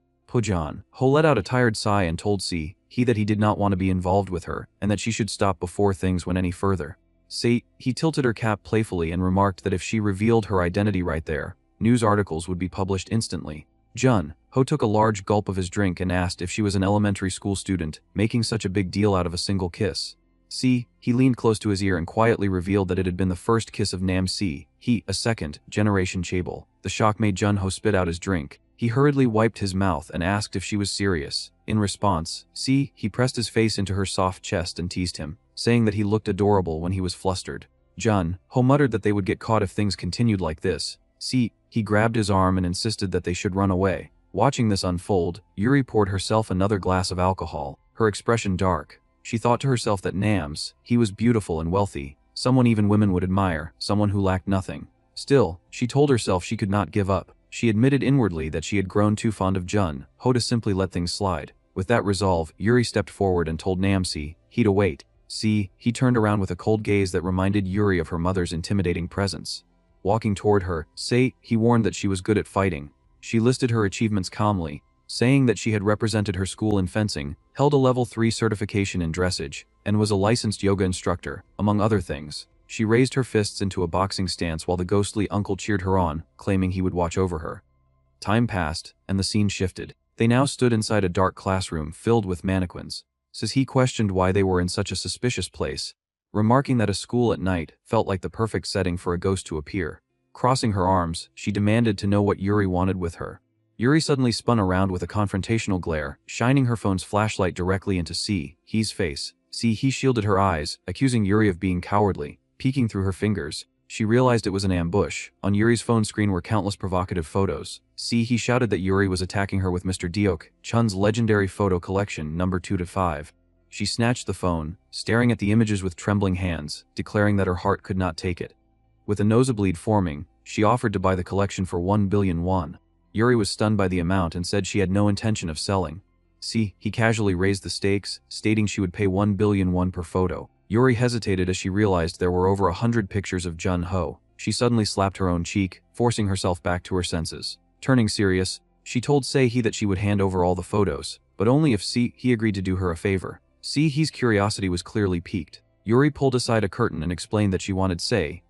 Jun-ho let out a tired sigh and told he that he did not want to be involved with her, and that she should stop before things went any further. He tilted her cap playfully and remarked that if she revealed her identity right there, news articles would be published instantly. Jun-ho took a large gulp of his drink and asked if she was an elementary school student, making such a big deal out of a single kiss. He leaned close to his ear and quietly revealed that it had been the first kiss of Namsi, a second-generation chaebol. The shock made Jun-ho spit out his drink. He hurriedly wiped his mouth and asked if she was serious. In response, he pressed his face into her soft chest and teased him, saying that he looked adorable when he was flustered. Jun-ho muttered that they would get caught if things continued like this. He grabbed his arm and insisted that they should run away. Watching this unfold, Yuri poured herself another glass of alcohol, her expression dark. She thought to herself that he was beautiful and wealthy, someone even women would admire, someone who lacked nothing. Still, she told herself she could not give up. She admitted inwardly that she had grown too fond of Jun-ho to simply let things slide. With that resolve, Yuri stepped forward and told Namsi to wait. He turned around with a cold gaze that reminded Yuri of her mother's intimidating presence. Walking toward her, he warned that she was good at fighting. She listed her achievements calmly, saying that she had represented her school in fencing, held a level 3 certification in dressage, and was a licensed yoga instructor, among other things. She raised her fists into a boxing stance while the ghostly uncle cheered her on, claiming he would watch over her. Time passed, and the scene shifted. They now stood inside a dark classroom filled with mannequins. He questioned why they were in such a suspicious place, remarking that a school at night felt like the perfect setting for a ghost to appear. Crossing her arms, she demanded to know what Yuri wanted with her. Yuri suddenly spun around with a confrontational glare, shining her phone's flashlight directly into he's face. He shielded her eyes, accusing Yuri of being cowardly. Peeking through her fingers, she realized it was an ambush. On Yuri's phone screen were countless provocative photos. He shouted that Yuri was attacking her with Mr. Deok Chun's legendary photo collection number 2-5. She snatched the phone, staring at the images with trembling hands, declaring that her heart could not take it. With a nosebleed forming, she offered to buy the collection for 1 billion won. Yuri was stunned by the amount and said she had no intention of selling. He casually raised the stakes, stating she would pay 1 billion won per photo. Yuri hesitated as she realized there were over 100 pictures of Jun-ho. She suddenly slapped her own cheek, forcing herself back to her senses. Turning serious, she told He that she would hand over all the photos, but only if he agreed to do her a favor. He's curiosity was clearly piqued. Yuri pulled aside a curtain and explained that she wanted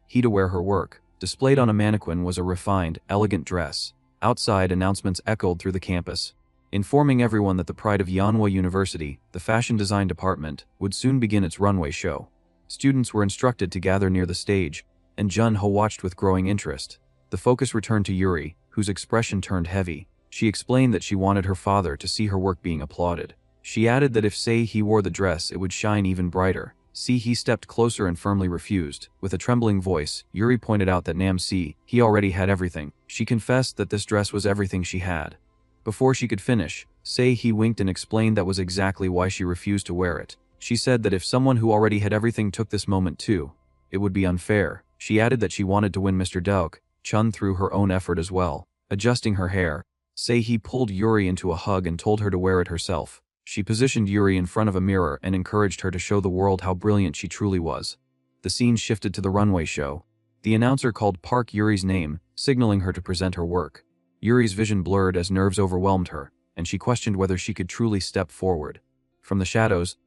he to wear her work. Displayed on a mannequin was a refined, elegant dress. Outside, announcements echoed through the campus, informing everyone that the pride of Manhua University, the fashion design department, would soon begin its runway show. Students were instructed to gather near the stage, and Jun-ho watched with growing interest. The focus returned to Yuri, whose expression turned heavy. She explained that she wanted her father to see her work being applauded. She added that if he wore the dress, it would shine even brighter. He stepped closer and firmly refused. With a trembling voice, Yuri pointed out that he already had everything. She confessed that this dress was everything she had. Before she could finish, he winked and explained that was exactly why she refused to wear it. She said that if someone who already had everything took this moment too, it would be unfair. She added that she wanted to win Mr. Deok Chun through her own effort as well. Adjusting her hair, he pulled Yuri into a hug and told her to wear it herself. She positioned Yuri in front of a mirror and encouraged her to show the world how brilliant she truly was. The scene shifted to the runway show. The announcer called Park Yuri's name, signaling her to present her work. Yuri's vision blurred as nerves overwhelmed her, and she questioned whether she could truly step forward. From the shadows,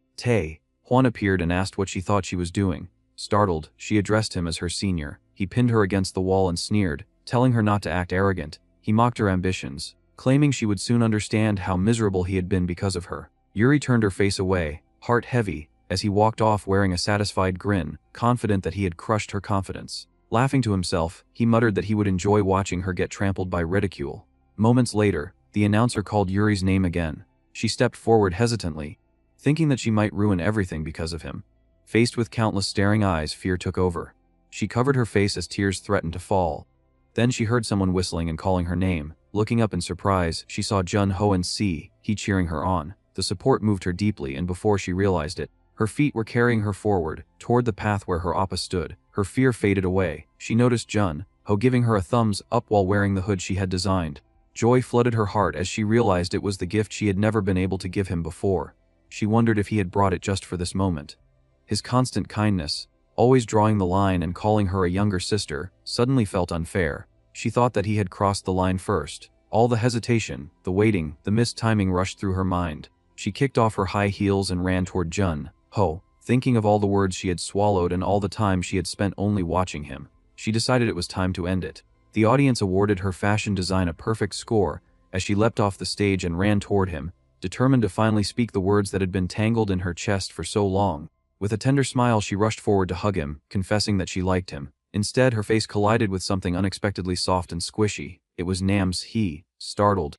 Hwan appeared and asked what she thought she was doing. Startled, she addressed him as her senior. He pinned her against the wall and sneered, telling her not to act arrogant. He mocked her ambitions, claiming she would soon understand how miserable he had been because of her. Yuri turned her face away, heart heavy, as he walked off wearing a satisfied grin, confident that he had crushed her confidence. Laughing to himself, he muttered that he would enjoy watching her get trampled by ridicule. Moments later, the announcer called Yuri's name again. She stepped forward hesitantly, thinking that she might ruin everything because of him. Faced with countless staring eyes, fear took over. She covered her face as tears threatened to fall. Then she heard someone whistling and calling her name. Looking up in surprise, she saw Jun-ho and he cheering her on. The support moved her deeply, and before she realized it, her feet were carrying her forward, toward the path where her oppa stood. Her fear faded away. She noticed Jun-ho giving her a thumbs up while wearing the hood she had designed. Joy flooded her heart as she realized it was the gift she had never been able to give him before. She wondered if he had brought it just for this moment. His constant kindness, always drawing the line and calling her a younger sister, suddenly felt unfair. She thought that he had crossed the line first. All the hesitation, the waiting, the missed timing rushed through her mind. She kicked off her high heels and ran toward Jun-ho, thinking of all the words she had swallowed and all the time she had spent only watching him. She decided it was time to end it. The audience awarded her fashion design a perfect score as she leapt off the stage and ran toward him, determined to finally speak the words that had been tangled in her chest for so long. With a tender smile, she rushed forward to hug him, confessing that she liked him. Instead, her face collided with something unexpectedly soft and squishy. It was He, startled.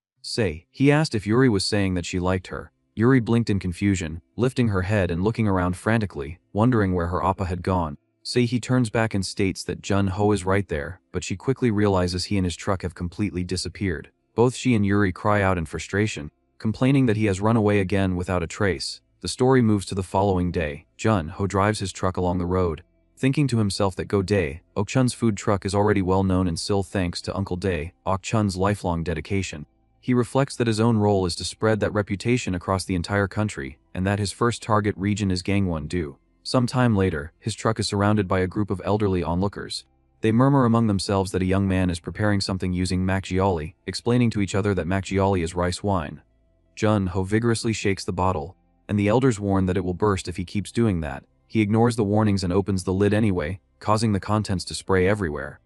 He asked if Yuri was saying that she liked her. Yuri blinked in confusion, lifting her head and looking around frantically, wondering where her appa had gone. He turns back and states that Jun-ho is right there, but she quickly realizes he and his truck have completely disappeared. Both she and Yuri cry out in frustration, complaining that he has run away again without a trace. The story moves to the following day. Jun-ho drives his truck along the road, thinking to himself that Go-dae, Ok-chun's food truck, is already well known in Seoul thanks to Uncle Dae, Ok-chun's lifelong dedication. He reflects that his own role is to spread that reputation across the entire country, and that his first target region is Gangwon-do. Some time later, his truck is surrounded by a group of elderly onlookers. They murmur among themselves that a young man is preparing something using makgeolli, explaining to each other that makgeolli is rice wine. Jun-ho vigorously shakes the bottle, and the elders warn that it will burst if he keeps doing that. He ignores the warnings and opens the lid anyway, causing the contents to spray everywhere.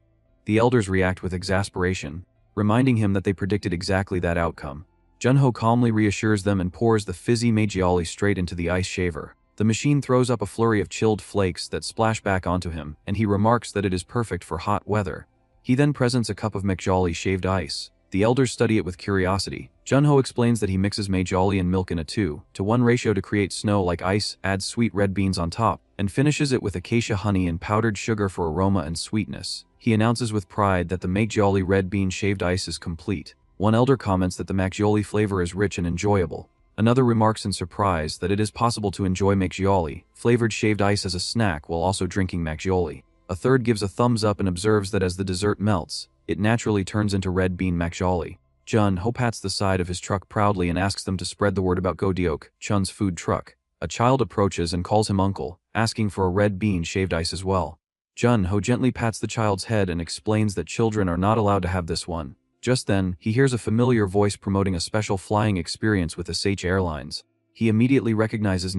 The elders react with exasperation, reminding him that they predicted exactly that outcome. Jun-ho calmly reassures them and pours the fizzy makgeolli straight into the ice shaver. The machine throws up a flurry of chilled flakes that splash back onto him, and he remarks that it is perfect for hot weather. He then presents a cup of makgeolli shaved ice. The elders study it with curiosity. Jun-ho explains that he mixes makgeolli and milk in a 2-to-1 ratio to create snow like ice, adds sweet red beans on top, and finishes it with acacia honey and powdered sugar for aroma and sweetness. He announces with pride that the makgeolli red bean shaved ice is complete. One elder comments that the makgeolli flavor is rich and enjoyable. Another remarks in surprise that it is possible to enjoy makgeolli, flavored shaved ice, as a snack while also drinking makgeolli. A third gives a thumbs up and observes that as the dessert melts, it naturally turns into red bean makgeolli. Jun-ho pats the side of his truck proudly and asks them to spread the word about Go-dae Ok-chun's food truck. A child approaches and calls him uncle, asking for a red bean shaved ice as well. Jun-ho gently pats the child's head and explains that children are not allowed to have this one. Just then, he hears a familiar voice promoting a special flying experience with SH Airlines. He immediately recognizes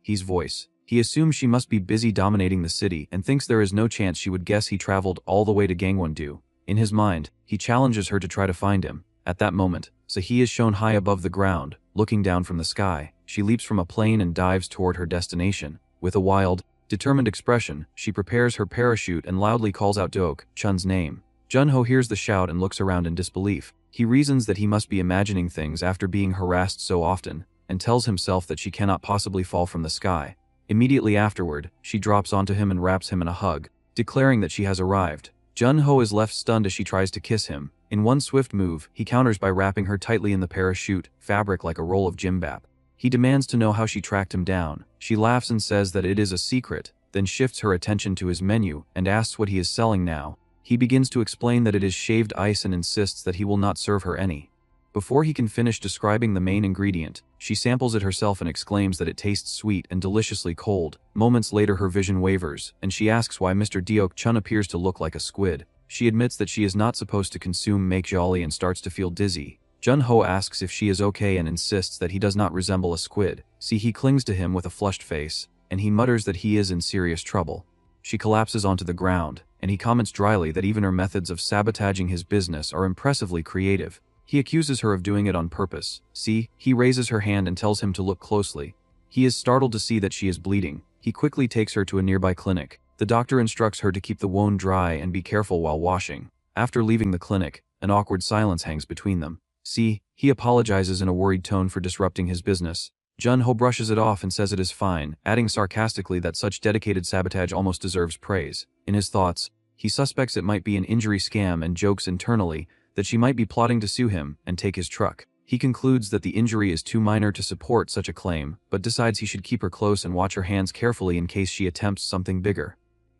He's voice. He assumes she must be busy dominating the city and thinks there is no chance she would guess he traveled all the way to Gangwon-do. In his mind, he challenges her to try to find him. At that moment, he is shown high above the ground, looking down from the sky. She leaps from a plane and dives toward her destination. With a wild, determined expression, she prepares her parachute and loudly calls out Ok-chun's name. Jun-ho hears the shout and looks around in disbelief. He reasons that he must be imagining things after being harassed so often, and tells himself that she cannot possibly fall from the sky. Immediately afterward, she drops onto him and wraps him in a hug, declaring that she has arrived. Jun-ho is left stunned as she tries to kiss him. In one swift move, he counters by wrapping her tightly in the parachute fabric like a roll of jimbap. He demands to know how she tracked him down. She laughs and says that it is a secret, then shifts her attention to his menu and asks what he is selling now. He begins to explain that it is shaved ice and insists that he will not serve her any. Before he can finish describing the main ingredient, she samples it herself and exclaims that it tastes sweet and deliciously cold. Moments later, her vision wavers, and she asks why Mr. Ok-chun appears to look like a squid. She admits that she is not supposed to consume makgeolli and starts to feel dizzy. Jun-ho asks if she is okay and insists that he does not resemble a squid. He clings to him with a flushed face, and he mutters that he is in serious trouble. She collapses onto the ground, and he comments dryly that even her methods of sabotaging his business are impressively creative. He accuses her of doing it on purpose. See, he raises her hand and tells him to look closely. He is startled to see that she is bleeding. He quickly takes her to a nearby clinic. The doctor instructs her to keep the wound dry and be careful while washing. After leaving the clinic, an awkward silence hangs between them. See, he apologizes in a worried tone for disrupting his business. Jun-ho brushes it off and says it is fine, adding sarcastically that such dedicated sabotage almost deserves praise. In his thoughts, he suspects it might be an injury scam and jokes internally that she might be plotting to sue him and take his truck. He concludes that the injury is too minor to support such a claim, but decides he should keep her close and watch her hands carefully in case she attempts something bigger.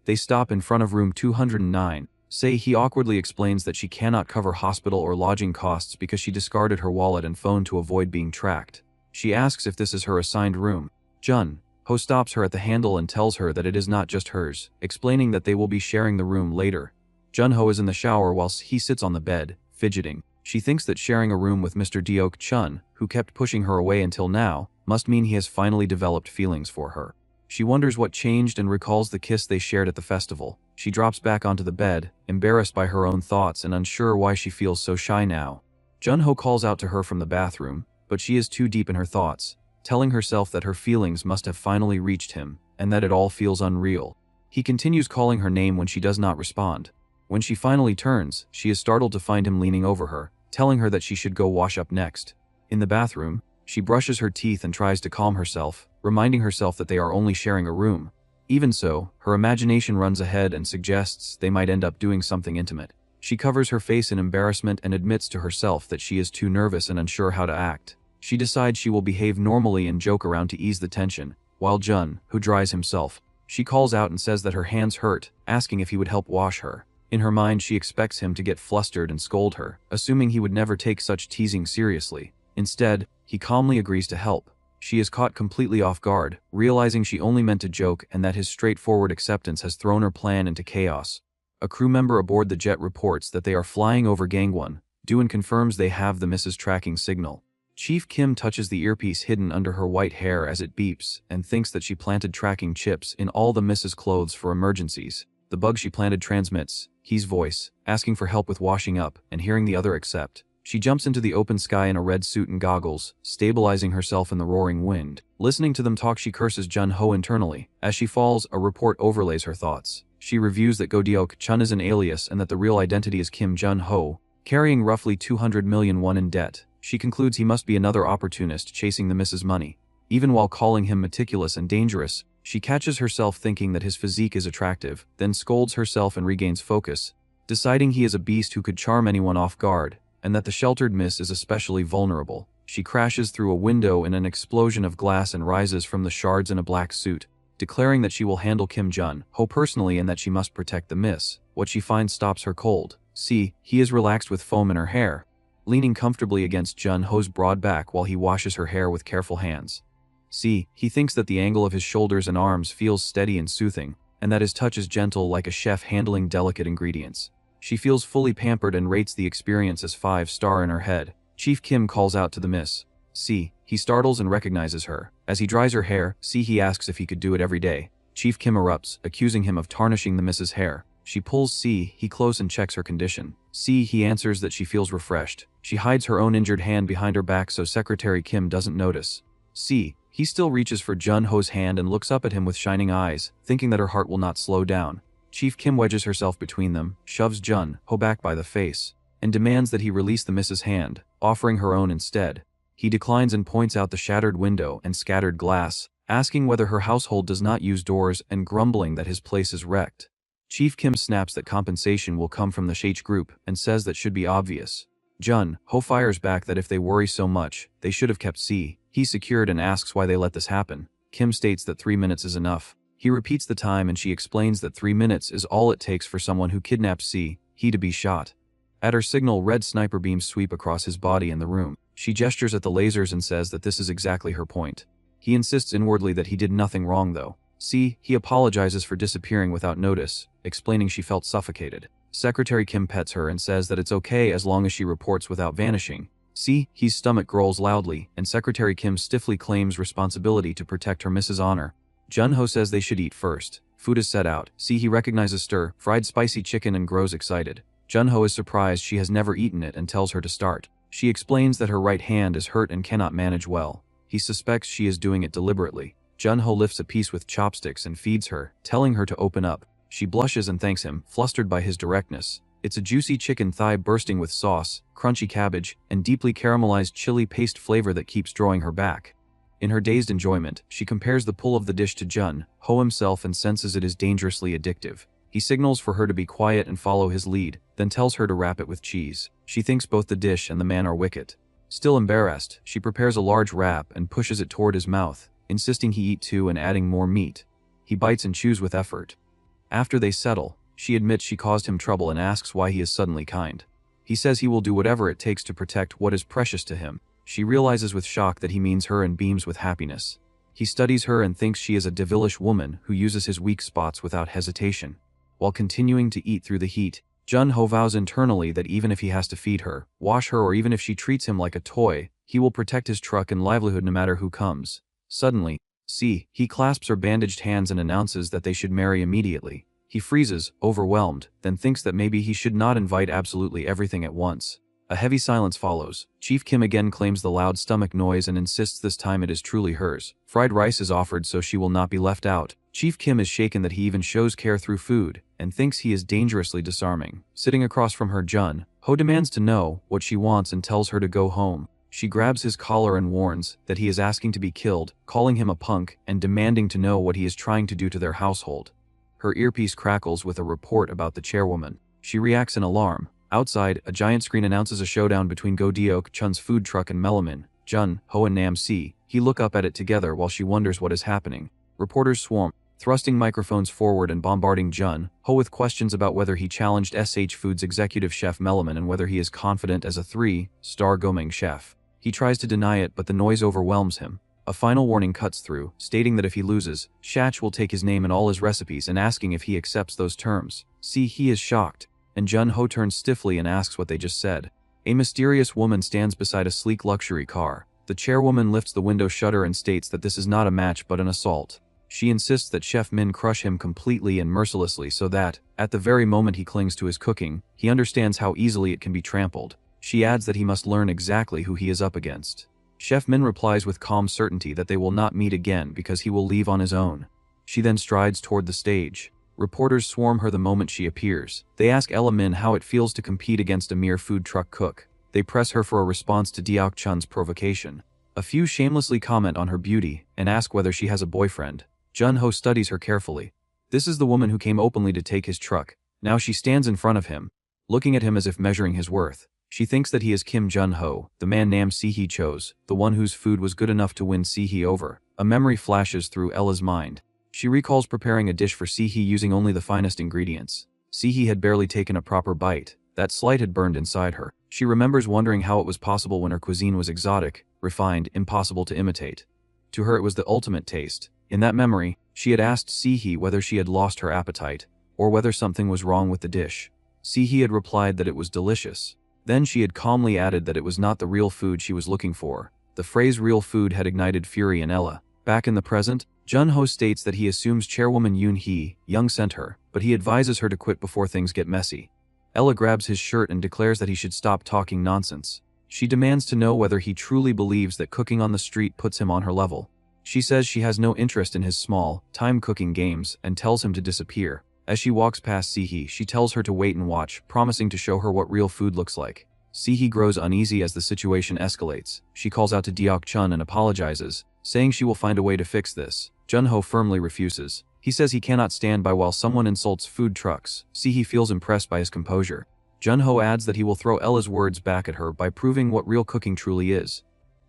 They stop in front of room 209. He awkwardly explains that she cannot cover hospital or lodging costs because she discarded her wallet and phone to avoid being tracked. She asks if this is her assigned room. Jun-ho stops her at the handle and tells her that it is not just hers, explaining that they will be sharing the room later. Jun-ho is in the shower whilst he sits on the bed, fidgeting. She thinks that sharing a room with Mr. Deok-chun, who kept pushing her away until now, must mean he has finally developed feelings for her. She wonders what changed and recalls the kiss they shared at the festival. She drops back onto the bed, embarrassed by her own thoughts and unsure why she feels so shy now. Jun-ho calls out to her from the bathroom, but she is too deep in her thoughts, telling herself that her feelings must have finally reached him, and that it all feels unreal. He continues calling her name when she does not respond. When she finally turns, she is startled to find him leaning over her, telling her that she should go wash up next. In the bathroom, she brushes her teeth and tries to calm herself, reminding herself that they are only sharing a room. Even so, her imagination runs ahead and suggests they might end up doing something intimate. She covers her face in embarrassment and admits to herself that she is too nervous and unsure how to act. She decides she will behave normally and joke around to ease the tension, while Jun-ho dries himself. She calls out and says that her hands hurt, asking if he would help wash her. In her mind, she expects him to get flustered and scold her, assuming he would never take such teasing seriously. Instead, he calmly agrees to help. She is caught completely off guard, realizing she only meant to joke and that his straightforward acceptance has thrown her plan into chaos. A crew member aboard the jet reports that they are flying over Gangwon. Doon confirms they have the Mrs. tracking signal. Chief Kim touches the earpiece hidden under her white hair as it beeps and thinks that she planted tracking chips in all the Mrs. clothes for emergencies. The bug she planted transmits He's voice, asking for help with washing up, and hearing the other accept. She jumps into the open sky in a red suit and goggles, stabilizing herself in the roaring wind. Listening to them talk, she curses Jun-ho internally. As she falls, a report overlays her thoughts. She reviews that Go Deok-chun is an alias and that the real identity is Kim Jun-ho, carrying roughly 200 million won in debt. She concludes he must be another opportunist chasing the Mrs. Money. Even while calling him meticulous and dangerous, she catches herself thinking that his physique is attractive, then scolds herself and regains focus, deciding he is a beast who could charm anyone off guard, and that the sheltered miss is especially vulnerable. She crashes through a window in an explosion of glass and rises from the shards in a black suit, declaring that she will handle Kim Jun-ho personally and that she must protect the miss. What she finds stops her cold. He is relaxed with foam in her hair, leaning comfortably against Jun-ho's broad back while he washes her hair with careful hands. He thinks that the angle of his shoulders and arms feels steady and soothing, and that his touch is gentle like a chef handling delicate ingredients. She feels fully pampered and rates the experience as 5-star in her head. Chief Kim calls out to the miss. He startles and recognizes her. As he dries her hair, he asks if he could do it every day. Chief Kim erupts, accusing him of tarnishing the miss's hair. She pulls he close and checks her condition. He answers that she feels refreshed. She hides her own injured hand behind her back so Secretary Kim doesn't notice. He still reaches for Jun-ho's hand and looks up at him with shining eyes, thinking that her heart will not slow down. Chief Kim wedges herself between them, shoves Jun-ho back by the face, and demands that he release the miss's hand, offering her own instead. He declines and points out the shattered window and scattered glass, asking whether her household does not use doors and grumbling that his place is wrecked. Chief Kim snaps that compensation will come from the Shach group and says that should be obvious. Jun-ho fires back that if they worry so much, they should have kept he secured and asks why they let this happen. Kim states that 3 minutes is enough. He repeats the time and she explains that 3 minutes is all it takes for someone who kidnaps he to be shot. At her signal, red sniper beams sweep across his body in the room. She gestures at the lasers and says that this is exactly her point. He insists inwardly that he did nothing wrong though. He apologizes for disappearing without notice, explaining she felt suffocated. Secretary Kim pets her and says that it's okay as long as she reports without vanishing. His stomach growls loudly, and Secretary Kim stiffly claims responsibility to protect her Mrs. Honor. Jun-ho says they should eat first. Food is set out. He recognizes stir-fried spicy chicken and grows excited. Jun-ho is surprised she has never eaten it and tells her to start. She explains that her right hand is hurt and cannot manage well. He suspects she is doing it deliberately. Jun-ho lifts a piece with chopsticks and feeds her, telling her to open up. She blushes and thanks him, flustered by his directness. It's a juicy chicken thigh bursting with sauce, crunchy cabbage, and deeply caramelized chili paste flavor that keeps drawing her back. In her dazed enjoyment, she compares the pull of the dish to Jun-ho himself and senses it is dangerously addictive. He signals for her to be quiet and follow his lead, then tells her to wrap it with cheese. She thinks both the dish and the man are wicked. Still embarrassed, she prepares a large wrap and pushes it toward his mouth, insisting he eat too and adding more meat. He bites and chews with effort. After they settle, she admits she caused him trouble and asks why he is suddenly kind. He says he will do whatever it takes to protect what is precious to him. She realizes with shock that he means her and beams with happiness. He studies her and thinks she is a devilish woman who uses his weak spots without hesitation. While continuing to eat through the heat, Jun-ho vows internally that even if he has to feed her, wash her, or even if she treats him like a toy, he will protect his truck and livelihood no matter who comes. Suddenly, he clasps her bandaged hands and announces that they should marry immediately. He freezes, overwhelmed, then thinks that maybe he should not invite absolutely everything at once. A heavy silence follows. Chief Kim again claims the loud stomach noise and insists this time it is truly hers. Fried rice is offered so she will not be left out. Chief Kim is shaken that he even shows care through food, and thinks he is dangerously disarming. Sitting across from her, Jun-ho demands to know what she wants and tells her to go home. She grabs his collar and warns that he is asking to be killed, calling him a punk, and demanding to know what he is trying to do to their household. Her earpiece crackles with a report about the chairwoman. She reacts in alarm. Outside, a giant screen announces a showdown between Go Deok-chun's food truck and Melamin. Jun-ho and Nam-si look up at it together while she wonders what is happening. Reporters swarm, thrusting microphones forward and bombarding Jun-ho with questions about whether he challenged SH Foods executive chef Melamin and whether he is confident as a 3-star Gomeng chef. He tries to deny it, but the noise overwhelms him. A final warning cuts through, stating that if he loses, Shach will take his name and all his recipes and asking if he accepts those terms. He is shocked, and Jun-ho turns stiffly and asks what they just said. A mysterious woman stands beside a sleek luxury car. The chairwoman lifts the window shutter and states that this is not a match but an assault. She insists that Chef Min crush him completely and mercilessly so that, at the very moment he clings to his cooking, he understands how easily it can be trampled. She adds that he must learn exactly who he is up against. Chef Min replies with calm certainty that they will not meet again because he will leave on his own. She then strides toward the stage. Reporters swarm her the moment she appears. They ask Ella Min how it feels to compete against a mere food truck cook. They press her for a response to Deok-chun's provocation. A few shamelessly comment on her beauty and ask whether she has a boyfriend. Jun-ho studies her carefully. This is the woman who came openly to take his truck. Now she stands in front of him, looking at him as if measuring his worth. She thinks that he is Kim Jun-ho, the man Nam-si chose, the one whose food was good enough to win Si-hee over. A memory flashes through Ella's mind. She recalls preparing a dish for Si-hee using only the finest ingredients. Si-hee had barely taken a proper bite. That slight had burned inside her. She remembers wondering how it was possible when her cuisine was exotic, refined, impossible to imitate. To her it was the ultimate taste. In that memory, she had asked Si-hee whether she had lost her appetite, or whether something was wrong with the dish. Si-hee had replied that it was delicious. Then she had calmly added that it was not the real food she was looking for. The phrase real food had ignited fury in Ella. Back in the present, Jun-ho states that he assumes chairwoman Yoon sent her, but he advises her to quit before things get messy. Ella grabs his shirt and declares that he should stop talking nonsense. She demands to know whether he truly believes that cooking on the street puts him on her level. She says she has no interest in his small-time cooking games and tells him to disappear. As she walks past Si-hee, she tells her to wait and watch, promising to show her what real food looks like. Si-hee grows uneasy as the situation escalates. She calls out to Deok-chun and apologizes, saying she will find a way to fix this. Jun-ho firmly refuses. He says he cannot stand by while someone insults food trucks. Si-hee feels impressed by his composure. Jun-ho adds that he will throw Ella's words back at her by proving what real cooking truly is.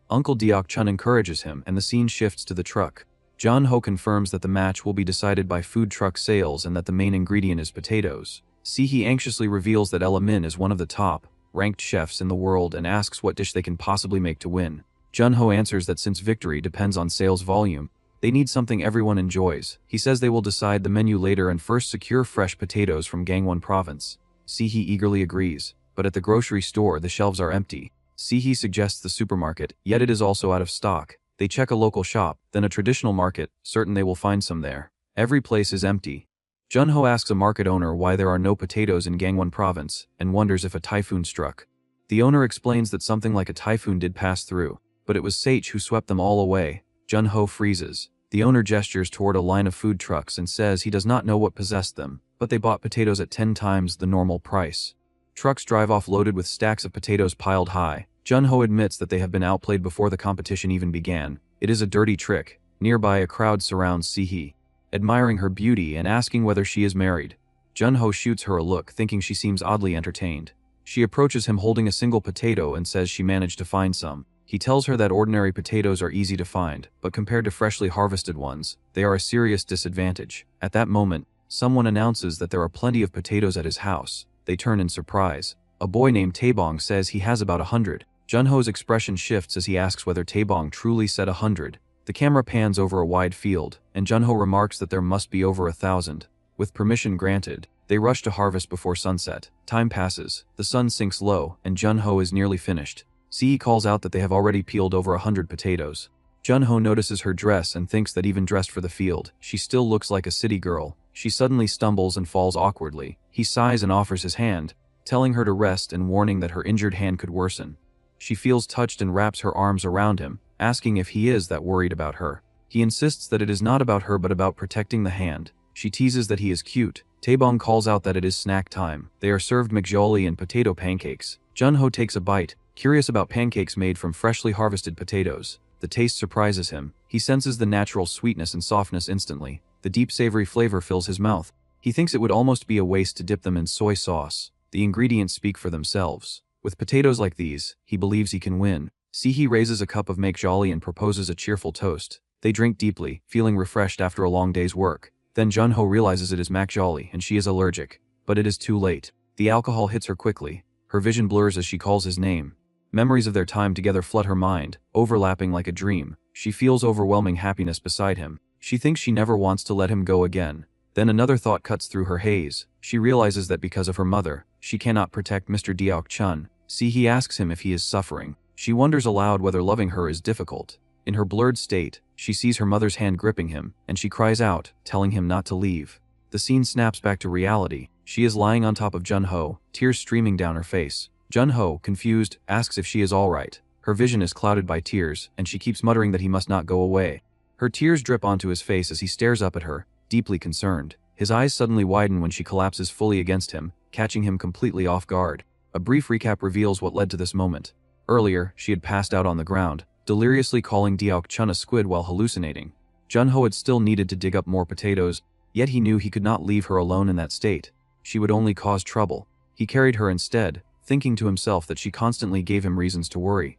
Uncle Deok-chun encourages him, and the scene shifts to the truck. Jun-ho confirms that the match will be decided by food truck sales and that the main ingredient is potatoes. Si-hee anxiously reveals that Ella Min is one of the top-ranked chefs in the world and asks what dish they can possibly make to win. Jun-ho answers that since victory depends on sales volume, they need something everyone enjoys. He says they will decide the menu later and first secure fresh potatoes from Gangwon province. Si-hee eagerly agrees, but at the grocery store the shelves are empty. Si-hee suggests the supermarket, yet it is also out of stock. They check a local shop, then a traditional market, certain they will find some there. Every place is empty. Junho asks a market owner why there are no potatoes in Gangwon province and wonders if a typhoon struck. The owner explains that something like a typhoon did pass through, but it was Sage who swept them all away. Junho freezes. The owner gestures toward a line of food trucks and says he does not know what possessed them, but they bought potatoes at 10 times the normal price. Trucks drive off loaded with stacks of potatoes piled high. Junho admits that they have been outplayed before the competition even began. It is a dirty trick. Nearby, a crowd surrounds Sihee, admiring her beauty and asking whether she is married. Junho shoots her a look, thinking she seems oddly entertained. She approaches him holding a single potato and says she managed to find some. He tells her that ordinary potatoes are easy to find, but compared to freshly harvested ones, they are a serious disadvantage. At that moment, someone announces that there are plenty of potatoes at his house. They turn in surprise. A boy named Taebong says he has about 100. Junho's expression shifts as he asks whether Taebong truly said 100. The camera pans over a wide field, and Junho remarks that there must be over 1,000. With permission granted, they rush to harvest before sunset. Time passes, the sun sinks low, and Junho is nearly finished. Sihee calls out that they have already peeled over 100 potatoes. Junho notices her dress and thinks that even dressed for the field, she still looks like a city girl. She suddenly stumbles and falls awkwardly. He sighs and offers his hand, telling her to rest and warning that her injured hand could worsen. She feels touched and wraps her arms around him, asking if he is that worried about her. He insists that it is not about her but about protecting the hand. She teases that he is cute. Taebong calls out that it is snack time. They are served McJolly and potato pancakes. Junho takes a bite, curious about pancakes made from freshly harvested potatoes. The taste surprises him. He senses the natural sweetness and softness instantly. The deep savory flavor fills his mouth. He thinks it would almost be a waste to dip them in soy sauce. The ingredients speak for themselves. With potatoes like these, he believes he can win. Sihee raises a cup of McJolly and proposes a cheerful toast. They drink deeply, feeling refreshed after a long day's work. Then Junho realizes it is McJolly and she is allergic. But it is too late. The alcohol hits her quickly. Her vision blurs as she calls his name. Memories of their time together flood her mind, overlapping like a dream. She feels overwhelming happiness beside him. She thinks she never wants to let him go again. Then another thought cuts through her haze. She realizes that because of her mother, she cannot protect Mr. Deok-chun. Sihee asks him if he is suffering. She wonders aloud whether loving her is difficult. In her blurred state, she sees her mother's hand gripping him, and she cries out, telling him not to leave. The scene snaps back to reality. She is lying on top of Junho, tears streaming down her face. Junho, confused, asks if she is alright. Her vision is clouded by tears, and she keeps muttering that he must not go away. Her tears drip onto his face as he stares up at her, deeply concerned. His eyes suddenly widen when she collapses fully against him, catching him completely off guard. A brief recap reveals what led to this moment. Earlier, she had passed out on the ground, deliriously calling Deok-chun a squid while hallucinating. Junho had still needed to dig up more potatoes, yet he knew he could not leave her alone in that state. She would only cause trouble. He carried her instead, thinking to himself that she constantly gave him reasons to worry.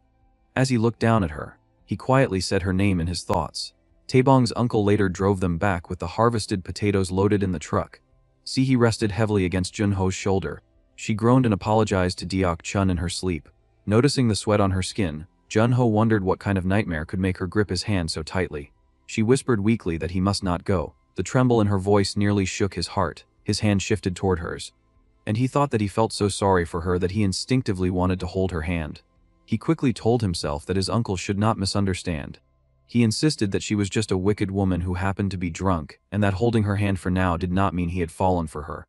As he looked down at her, he quietly said her name in his thoughts. Taebong's uncle later drove them back with the harvested potatoes loaded in the truck. Sihee rested heavily against Junho's shoulder. She groaned and apologized to Deok-chun in her sleep. Noticing the sweat on her skin, Junho wondered what kind of nightmare could make her grip his hand so tightly. She whispered weakly that he must not go. The tremble in her voice nearly shook his heart. His hand shifted toward hers. And he thought that he felt so sorry for her that he instinctively wanted to hold her hand. He quickly told himself that his uncle should not misunderstand. He insisted that she was just a wicked woman who happened to be drunk, and that holding her hand for now did not mean he had fallen for her.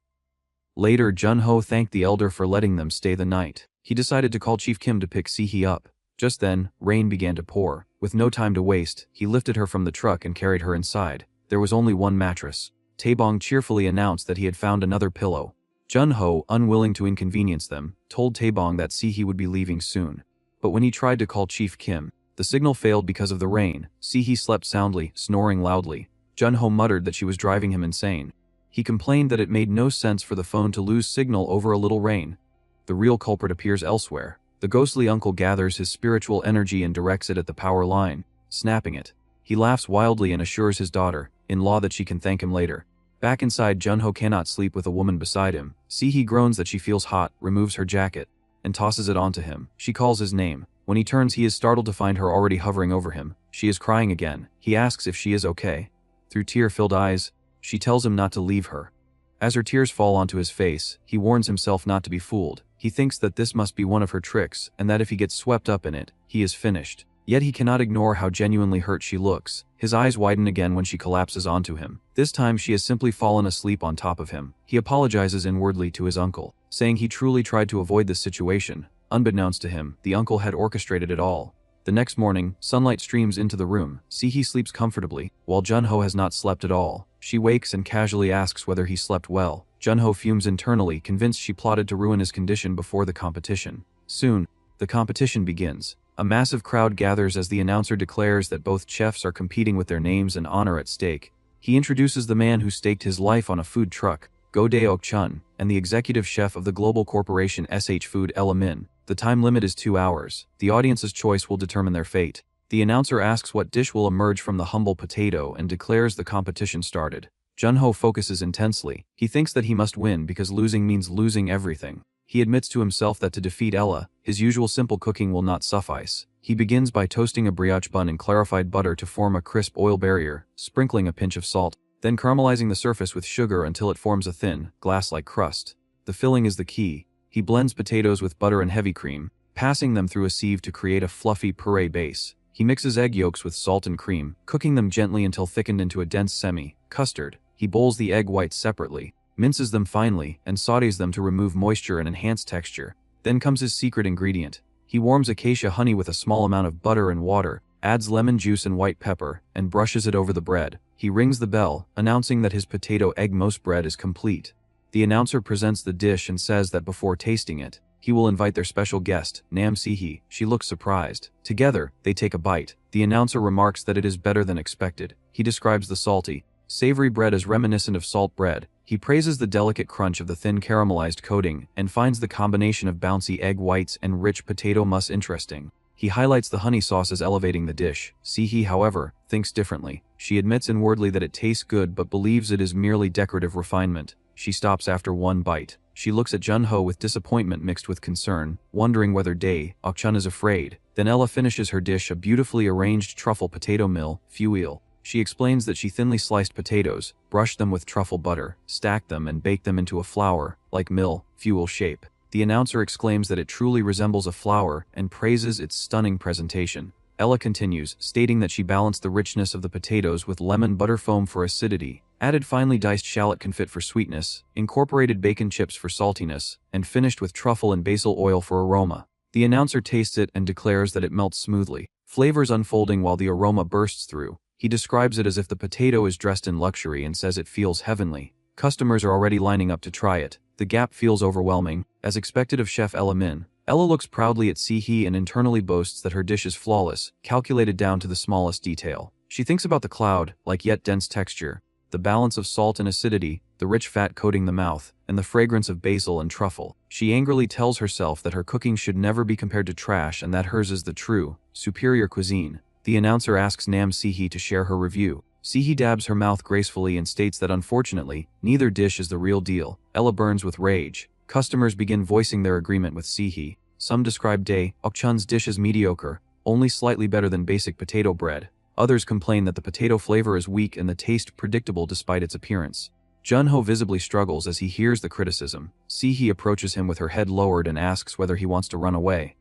Later, Junho thanked the elder for letting them stay the night. He decided to call Chief Kim to pick Sihee up. Just then, rain began to pour. With no time to waste, he lifted her from the truck and carried her inside. There was only one mattress. Taebong cheerfully announced that he had found another pillow. Junho, unwilling to inconvenience them, told Taebong that Sihee would be leaving soon. But when he tried to call Chief Kim, the signal failed because of the rain. Sihee slept soundly, snoring loudly. Junho muttered that she was driving him insane. He complained that it made no sense for the phone to lose signal over a little rain. The real culprit appears elsewhere. The ghostly uncle gathers his spiritual energy and directs it at the power line, snapping it. He laughs wildly and assures his daughter-in-law that she can thank him later. Back inside, Junho cannot sleep with a woman beside him. Sihee groans that she feels hot, removes her jacket, and tosses it onto him. She calls his name. When he turns, he is startled to find her already hovering over him. She is crying again. He asks if she is okay. Through tear-filled eyes, she tells him not to leave her. As her tears fall onto his face, he warns himself not to be fooled. He thinks that this must be one of her tricks, and that if he gets swept up in it, he is finished. Yet he cannot ignore how genuinely hurt she looks. His eyes widen again when she collapses onto him. This time she has simply fallen asleep on top of him. He apologizes inwardly to his uncle, saying he truly tried to avoid this situation. Unbeknownst to him, the uncle had orchestrated it all. The next morning, sunlight streams into the room. Sihi sleeps comfortably, while Junho has not slept at all. She wakes and casually asks whether he slept well. Junho fumes internally, convinced she plotted to ruin his condition before the competition. Soon, the competition begins. A massive crowd gathers as the announcer declares that both chefs are competing with their names and honor at stake. He introduces the man who staked his life on a food truck, Go Dae-ok-chun, and the executive chef of the global corporation SH Food Ella Min. The time limit is 2 hours. The audience's choice will determine their fate. The announcer asks what dish will emerge from the humble potato and declares the competition started. Junho focuses intensely. He thinks that he must win because losing means losing everything. He admits to himself that to defeat Ella, his usual simple cooking will not suffice. He begins by toasting a brioche bun in clarified butter to form a crisp oil barrier, sprinkling a pinch of salt, then caramelizing the surface with sugar until it forms a thin, glass-like crust. The filling is the key. He blends potatoes with butter and heavy cream, passing them through a sieve to create a fluffy puree base. He mixes egg yolks with salt and cream, cooking them gently until thickened into a dense semi-custard. He bowls the egg whites separately, minces them finely, and sautés them to remove moisture and enhance texture. Then comes his secret ingredient. He warms acacia honey with a small amount of butter and water, adds lemon juice and white pepper, and brushes it over the bread. He rings the bell, announcing that his potato egg mousse bread is complete. The announcer presents the dish and says that before tasting it, he will invite their special guest, Nam Sihi. She looks surprised. Together, they take a bite. The announcer remarks that it is better than expected. He describes the salty, savory bread as reminiscent of salt bread. He praises the delicate crunch of the thin caramelized coating and finds the combination of bouncy egg whites and rich potato mousse interesting. He highlights the honey sauce as elevating the dish. Sihi, however, thinks differently. She admits inwardly that it tastes good but believes it is merely decorative refinement. She stops after one bite. She looks at Junho with disappointment mixed with concern, wondering whether Dae-ok-chun is afraid. Then Ella finishes her dish, a beautifully arranged truffle potato mil fuil. She explains that she thinly sliced potatoes, brushed them with truffle butter, stacked them and baked them into a flower-like mil fuil shape. The announcer exclaims that it truly resembles a flower and praises its stunning presentation. Ella continues, stating that she balanced the richness of the potatoes with lemon butter foam for acidity, added finely diced shallot confit for sweetness, incorporated bacon chips for saltiness, and finished with truffle and basil oil for aroma. The announcer tastes it and declares that it melts smoothly, flavors unfolding while the aroma bursts through. He describes it as if the potato is dressed in luxury and says it feels heavenly. Customers are already lining up to try it. The gap feels overwhelming, as expected of Chef Ella Min. Ella looks proudly at Sihi and internally boasts that her dish is flawless, calculated down to the smallest detail. She thinks about the cloud-like yet dense texture, the balance of salt and acidity, the rich fat coating the mouth, and the fragrance of basil and truffle. She angrily tells herself that her cooking should never be compared to trash and that hers is the true, superior cuisine. The announcer asks Nam Sihi to share her review. Sihi dabs her mouth gracefully and states that unfortunately, neither dish is the real deal. Ella burns with rage. Customers begin voicing their agreement with Sihi. Some describe Dae-ok-chun's dish as mediocre, only slightly better than basic potato bread. Others complain that the potato flavor is weak and the taste predictable despite its appearance. Junho visibly struggles as he hears the criticism. Sihi approaches him with her head lowered and asks whether he wants to run away.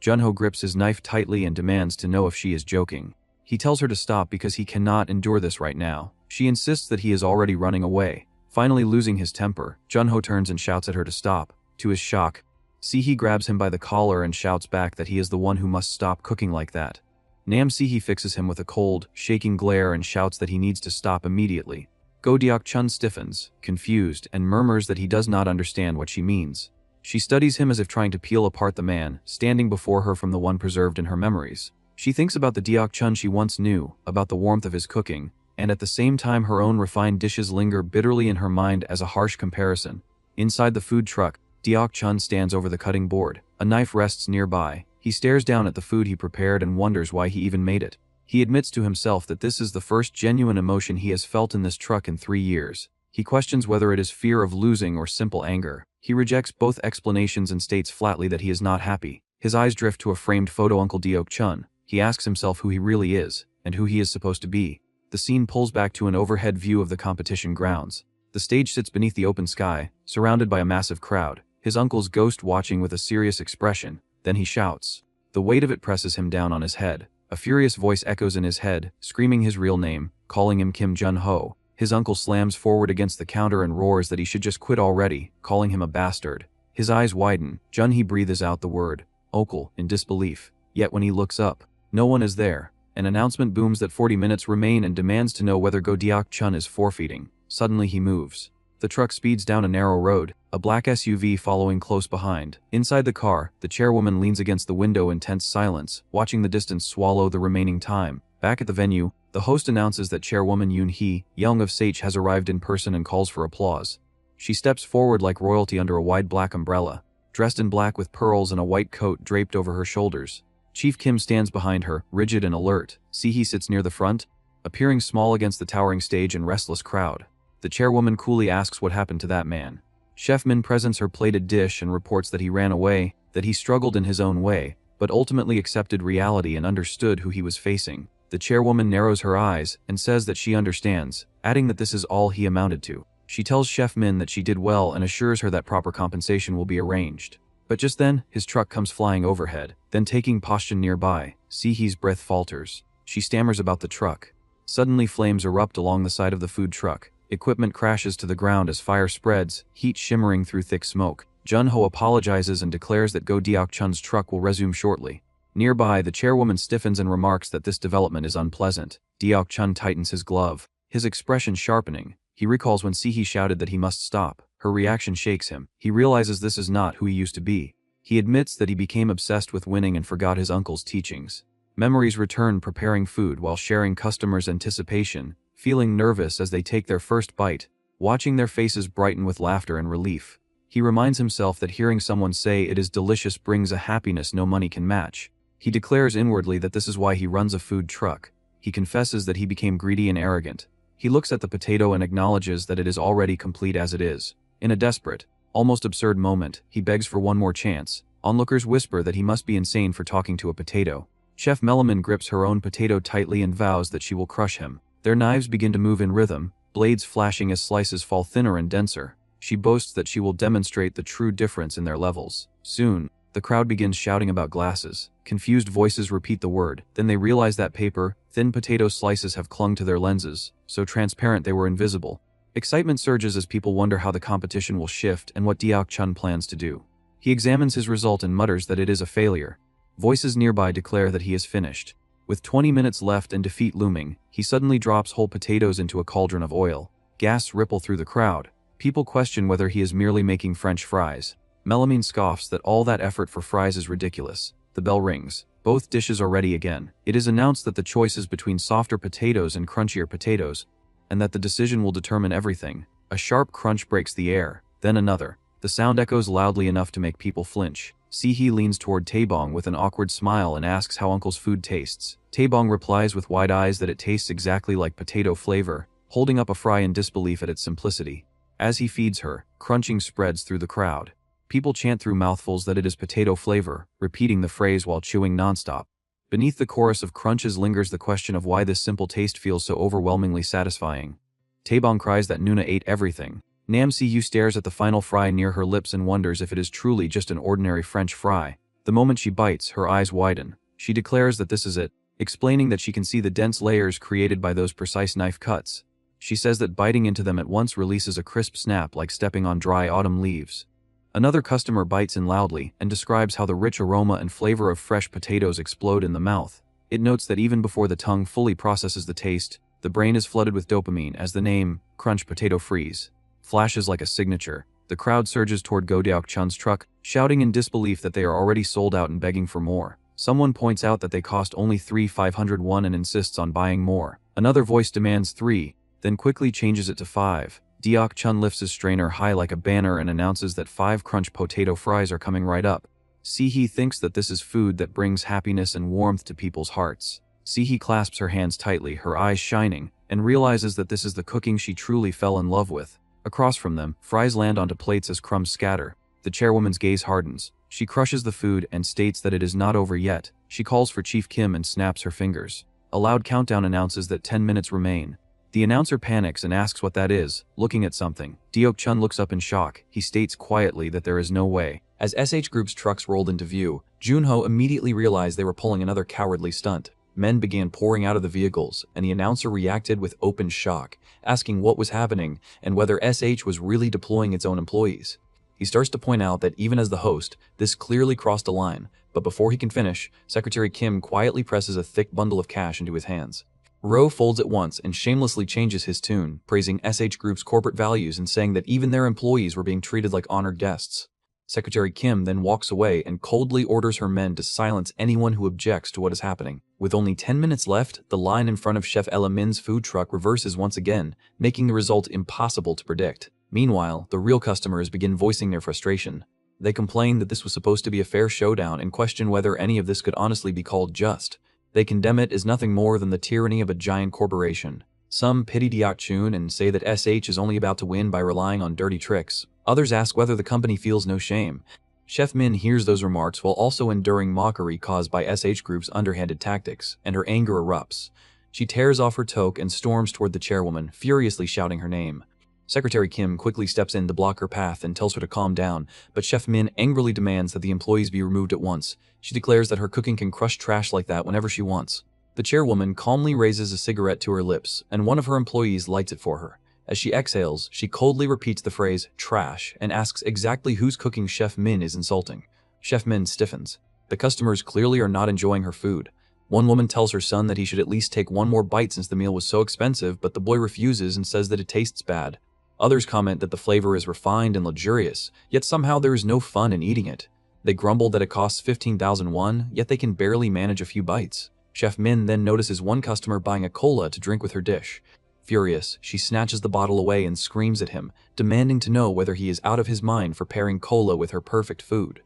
Junho grips his knife tightly and demands to know if she is joking. He tells her to stop because he cannot endure this right now. She insists that he is already running away. Finally losing his temper, Junho turns and shouts at her to stop. To his shock, Sihi grabs him by the collar and shouts back that he is the one who must stop cooking like that. Nam Sihi fixes him with a cold, shaking glare and shouts that he needs to stop immediately. Go Dae-ok-chun stiffens, confused, and murmurs that he does not understand what she means. She studies him as if trying to peel apart the man, standing before her from the one preserved in her memories. She thinks about the Dae-ok-chun she once knew, about the warmth of his cooking, and at the same time her own refined dishes linger bitterly in her mind as a harsh comparison. Inside the food truck, Dae-ok-chun stands over the cutting board. A knife rests nearby. He stares down at the food he prepared and wonders why he even made it. He admits to himself that this is the first genuine emotion he has felt in this truck in 3 years. He questions whether it is fear of losing or simple anger. He rejects both explanations and states flatly that he is not happy. His eyes drift to a framed photo Uncle Dae-ok-chun. He asks himself who he really is, and who he is supposed to be. The scene pulls back to an overhead view of the competition grounds. The stage sits beneath the open sky, surrounded by a massive crowd. His uncle's ghost watching with a serious expression. Then he shouts. The weight of it presses him down on his head. A furious voice echoes in his head, screaming his real name, calling him Kim Jun-ho. His uncle slams forward against the counter and roars that he should just quit already, calling him a bastard. His eyes widen. Jun-hee breathes out the word, "Uncle," in disbelief. Yet when he looks up, no one is there. An announcement booms that 40 minutes remain and demands to know whether Go Deok-chun is forfeiting. Suddenly he moves. The truck speeds down a narrow road, a black SUV following close behind. Inside the car, the chairwoman leans against the window in tense silence, watching the distance swallow the remaining time. Back at the venue, the host announces that Chairwoman Yoon-hee, Young of Sach, has arrived in person and calls for applause. She steps forward like royalty under a wide black umbrella, dressed in black with pearls and a white coat draped over her shoulders. Chief Kim stands behind her, rigid and alert. Sehee sits near the front, appearing small against the towering stage and restless crowd. The chairwoman coolly asks what happened to that man. Chef Min presents her plated dish and reports that he ran away, that he struggled in his own way, but ultimately accepted reality and understood who he was facing. The chairwoman narrows her eyes and says that she understands, adding that this is all he amounted to. She tells Chef Min that she did well and assures her that proper compensation will be arranged. But just then, his truck comes flying overhead. Then taking position nearby, Seehee's breath falters. She stammers about the truck. Suddenly flames erupt along the side of the food truck. Equipment crashes to the ground as fire spreads, heat shimmering through thick smoke. Jun-ho apologizes and declares that Go Deok-chun's truck will resume shortly. Nearby, the chairwoman stiffens and remarks that this development is unpleasant. Deok-chun tightens his glove, his expression sharpening. He recalls when Sehee shouted that he must stop. Her reaction shakes him. He realizes this is not who he used to be. He admits that he became obsessed with winning and forgot his uncle's teachings. Memories return preparing food while sharing customers' anticipation, feeling nervous as they take their first bite, watching their faces brighten with laughter and relief. He reminds himself that hearing someone say it is delicious brings a happiness no money can match. He declares inwardly that this is why he runs a food truck. He confesses that he became greedy and arrogant. He looks at the potato and acknowledges that it is already complete as it is. In a desperate, almost absurd moment, he begs for one more chance. Onlookers whisper that he must be insane for talking to a potato. Chef Melaman grips her own potato tightly and vows that she will crush him. Their knives begin to move in rhythm, blades flashing as slices fall thinner and denser. She boasts that she will demonstrate the true difference in their levels. Soon, the crowd begins shouting about glasses. Confused voices repeat the word. Then they realize that paper, thin potato slices have clung to their lenses, so transparent they were invisible. Excitement surges as people wonder how the competition will shift and what Deok-chun plans to do. He examines his result and mutters that it is a failure. Voices nearby declare that he is finished. With 20 minutes left and defeat looming, he suddenly drops whole potatoes into a cauldron of oil. Gasps ripple through the crowd. People question whether he is merely making French fries. Melamine scoffs that all that effort for fries is ridiculous. The bell rings. Both dishes are ready again. It is announced that the choice is between softer potatoes and crunchier potatoes, and that the decision will determine everything. A sharp crunch breaks the air, then another. The sound echoes loudly enough to make people flinch. Sehee leans toward Taebong with an awkward smile and asks how Uncle's food tastes. Taebong replies with wide eyes that it tastes exactly like potato flavor, holding up a fry in disbelief at its simplicity. As he feeds her, crunching spreads through the crowd. People chant through mouthfuls that it is potato flavor, repeating the phrase while chewing nonstop. Beneath the chorus of crunches lingers the question of why this simple taste feels so overwhelmingly satisfying. Taebong cries that Nuna ate everything. Nam Si-yu stares at the final fry near her lips and wonders if it is truly just an ordinary French fry. The moment she bites, her eyes widen. She declares that this is it, explaining that she can see the dense layers created by those precise knife cuts. She says that biting into them at once releases a crisp snap like stepping on dry autumn leaves. Another customer bites in loudly and describes how the rich aroma and flavor of fresh potatoes explode in the mouth. It notes that even before the tongue fully processes the taste, the brain is flooded with dopamine as the name, Crunch Potato Freeze, flashes like a signature. The crowd surges toward Go Deok-chun's truck, shouting in disbelief that they are already sold out and begging for more. Someone points out that they cost only 3,500 won and insists on buying more. Another voice demands 3, then quickly changes it to 5. Deok-chun lifts his strainer high like a banner and announces that 5 crunch potato fries are coming right up. Sehee thinks that this is food that brings happiness and warmth to people's hearts. Sehee clasps her hands tightly, her eyes shining, and realizes that this is the cooking she truly fell in love with. Across from them, fries land onto plates as crumbs scatter. The chairwoman's gaze hardens. She crushes the food and states that it is not over yet. She calls for Chief Kim and snaps her fingers. A loud countdown announces that 10 minutes remain. The announcer panics and asks what that is, looking at something. Deok-chun looks up in shock. He states quietly that there is no way. As SH Group's trucks rolled into view, Junho immediately realized they were pulling another cowardly stunt. Men began pouring out of the vehicles, and the announcer reacted with open shock, asking what was happening and whether SH was really deploying its own employees. He starts to point out that even as the host, this clearly crossed a line, but before he can finish, Secretary Kim quietly presses a thick bundle of cash into his hands. Rowe folds it once and shamelessly changes his tune, praising SH Group's corporate values and saying that even their employees were being treated like honored guests. Secretary Kim then walks away and coldly orders her men to silence anyone who objects to what is happening. With only 10 minutes left, the line in front of Chef Ella Min's food truck reverses once again, making the result impossible to predict. Meanwhile, the real customers begin voicing their frustration. They complain that this was supposed to be a fair showdown and question whether any of this could honestly be called just. They condemn it as nothing more than the tyranny of a giant corporation. Some pity Diak Chun and say that SH is only about to win by relying on dirty tricks. Others ask whether the company feels no shame. Chef Min hears those remarks while also enduring mockery caused by SH Group's underhanded tactics, and her anger erupts. She tears off her toque and storms toward the chairwoman, furiously shouting her name. Secretary Kim quickly steps in to block her path and tells her to calm down, but Chef Min angrily demands that the employees be removed at once. She declares that her cooking can crush trash like that whenever she wants. The chairwoman calmly raises a cigarette to her lips, and one of her employees lights it for her. As she exhales, she coldly repeats the phrase, trash, and asks exactly whose cooking Chef Min is insulting. Chef Min stiffens. The customers clearly are not enjoying her food. One woman tells her son that he should at least take one more bite since the meal was so expensive, but the boy refuses and says that it tastes bad. Others comment that the flavor is refined and luxurious, yet somehow there is no fun in eating it. They grumble that it costs 15,000 won, yet they can barely manage a few bites. Chef Min then notices one customer buying a cola to drink with her dish. Furious, she snatches the bottle away and screams at him, demanding to know whether he is out of his mind for pairing cola with her perfect food.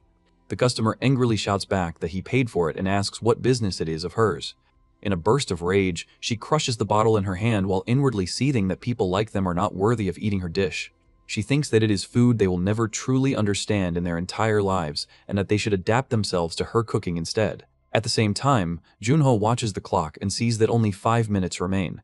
The customer angrily shouts back that he paid for it and asks what business it is of hers. In a burst of rage, she crushes the bottle in her hand while inwardly seething that people like them are not worthy of eating her dish. She thinks that it is food they will never truly understand in their entire lives and that they should adapt themselves to her cooking instead. At the same time, Junho watches the clock and sees that only 5 minutes remain.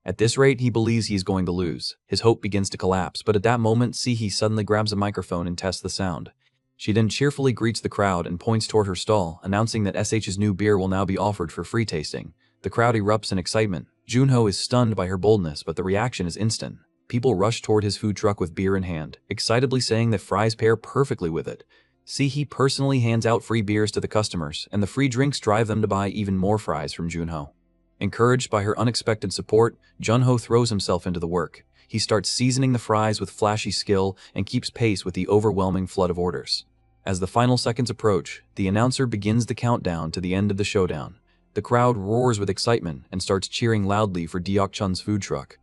At this rate, he believes he is going to lose. His hope begins to collapse, but at that moment, Sihi suddenly grabs a microphone and tests the sound. She then cheerfully greets the crowd and points toward her stall, announcing that SH's new beer will now be offered for free tasting. The crowd erupts in excitement. Junho is stunned by her boldness, but the reaction is instant. People rush toward his food truck with beer in hand, excitedly saying that fries pair perfectly with it. Sihi personally hands out free beers to the customers, and the free drinks drive them to buy even more fries from Junho. Encouraged by her unexpected support, Junho throws himself into the work. He starts seasoning the fries with flashy skill and keeps pace with the overwhelming flood of orders. As the final seconds approach, the announcer begins the countdown to the end of the showdown. The crowd roars with excitement and starts cheering loudly for Deok Chun's food truck.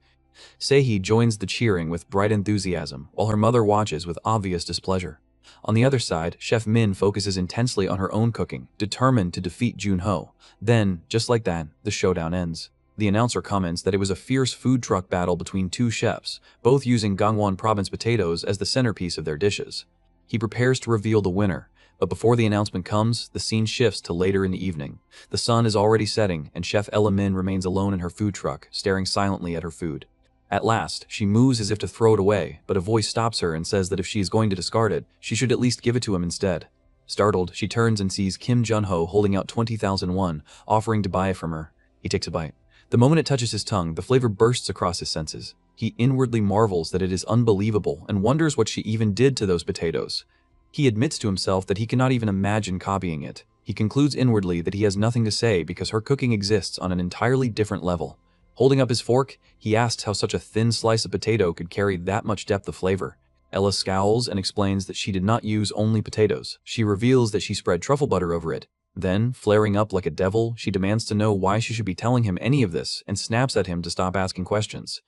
Sehi joins the cheering with bright enthusiasm, while her mother watches with obvious displeasure. On the other side, Chef Min focuses intensely on her own cooking, determined to defeat Junho. Then, just like that, the showdown ends. The announcer comments that it was a fierce food truck battle between two chefs, both using Gangwon Province potatoes as the centerpiece of their dishes. He prepares to reveal the winner, but before the announcement comes, the scene shifts to later in the evening. The sun is already setting, and Chef Ella Min remains alone in her food truck, staring silently at her food. At last, she moves as if to throw it away, but a voice stops her and says that if she is going to discard it, she should at least give it to him instead. Startled, she turns and sees Kim Junho holding out 20,000 won, offering to buy it from her. He takes a bite. The moment it touches his tongue, the flavor bursts across his senses. He inwardly marvels that it is unbelievable and wonders what she even did to those potatoes. He admits to himself that he cannot even imagine copying it. He concludes inwardly that he has nothing to say because her cooking exists on an entirely different level. Holding up his fork, he asks how such a thin slice of potato could carry that much depth of flavor. Ella scowls and explains that she did not use only potatoes. She reveals that she spread truffle butter over it. Then, flaring up like a devil, she demands to know why she should be telling him any of this and snaps at him to stop asking questions.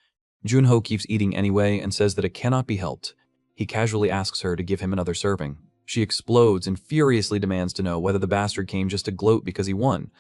Junho keeps eating anyway and says that it cannot be helped. He casually asks her to give him another serving. She explodes and furiously demands to know whether the bastard came just to gloat because he won.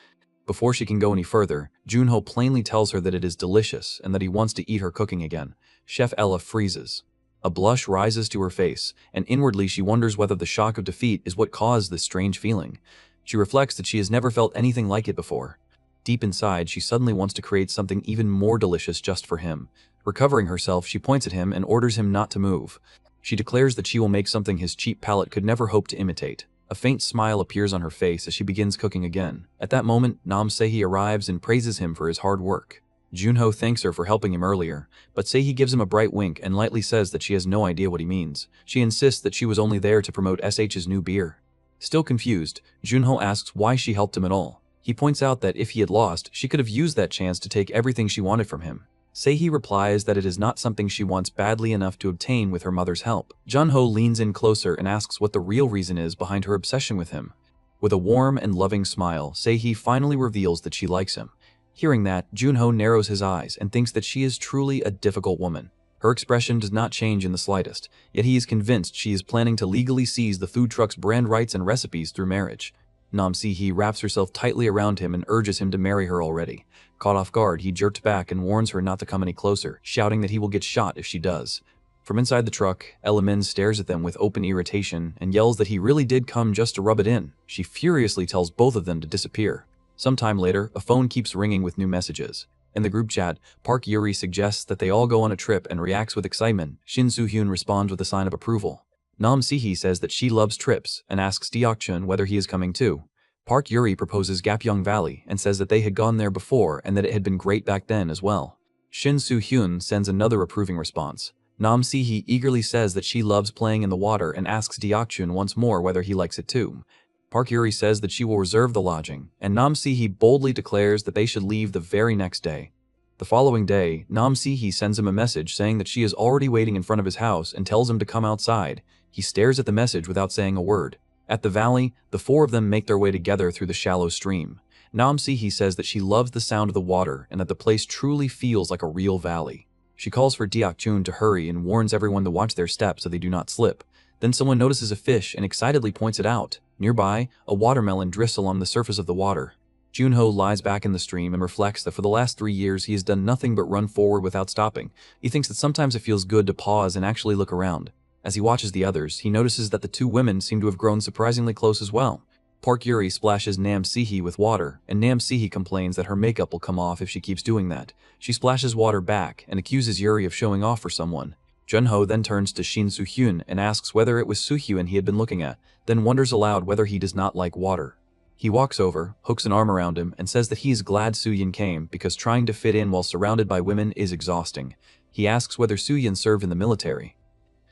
Before she can go any further, Junho plainly tells her that it is delicious and that he wants to eat her cooking again. Chef Ella freezes. A blush rises to her face, and inwardly she wonders whether the shock of defeat is what caused this strange feeling. She reflects that she has never felt anything like it before. Deep inside, she suddenly wants to create something even more delicious just for him. Recovering herself, she points at him and orders him not to move. She declares that she will make something his cheap palate could never hope to imitate. A faint smile appears on her face as she begins cooking again. At that moment, Nam Seihi arrives and praises him for his hard work. Junho thanks her for helping him earlier, but Seihi gives him a bright wink and lightly says that she has no idea what he means. She insists that she was only there to promote SH's new beer. Still confused, Junho asks why she helped him at all. He points out that if he had lost, she could have used that chance to take everything she wanted from him. Seihi replies that it is not something she wants badly enough to obtain with her mother's help. Junho leans in closer and asks what the real reason is behind her obsession with him. With a warm and loving smile, Seihi finally reveals that she likes him. Hearing that, Junho narrows his eyes and thinks that she is truly a difficult woman. Her expression does not change in the slightest, yet he is convinced she is planning to legally seize the food truck's brand rights and recipes through marriage. Nam Seihi wraps herself tightly around him and urges him to marry her already. Caught off guard, he jerked back and warns her not to come any closer, shouting that he will get shot if she does. From inside the truck, Ella Min stares at them with open irritation and yells that he really did come just to rub it in. She furiously tells both of them to disappear. Sometime later, a phone keeps ringing with new messages. In the group chat, Park Yuri suggests that they all go on a trip and reacts with excitement. Shin Soo-hyun responds with a sign of approval. Nam Seihi says that she loves trips and asks Deok-chun whether he is coming too. Park Yuri proposes Gapyeong Valley and says that they had gone there before and that it had been great back then as well. Shin Soo-hyun sends another approving response. Nam Seihi eagerly says that she loves playing in the water and asks Deok-chun once more whether he likes it too. Park Yuri says that she will reserve the lodging, and Nam Seihi boldly declares that they should leave the very next day. The following day, Nam Seihi sends him a message saying that she is already waiting in front of his house and tells him to come outside. He stares at the message without saying a word. At the valley, the four of them make their way together through the shallow stream. Nam Seihi says that she loves the sound of the water and that the place truly feels like a real valley. She calls for Deok-chun to hurry and warns everyone to watch their steps so they do not slip. Then someone notices a fish and excitedly points it out. Nearby, a watermelon drifts along the surface of the water. Junho lies back in the stream and reflects that for the last 3 years he has done nothing but run forward without stopping. He thinks that sometimes it feels good to pause and actually look around. As he watches the others, he notices that the two women seem to have grown surprisingly close as well. Park Yuri splashes Nam Seihi with water, and Nam Seihi complains that her makeup will come off if she keeps doing that. She splashes water back and accuses Yuri of showing off for someone. Junho then turns to Shin Soo-hyun and asks whether it was Soo-hyun he had been looking at, then wonders aloud whether he does not like water. He walks over, hooks an arm around him, and says that he is glad Soo-hyun came because trying to fit in while surrounded by women is exhausting. He asks whether Soo-hyun served in the military.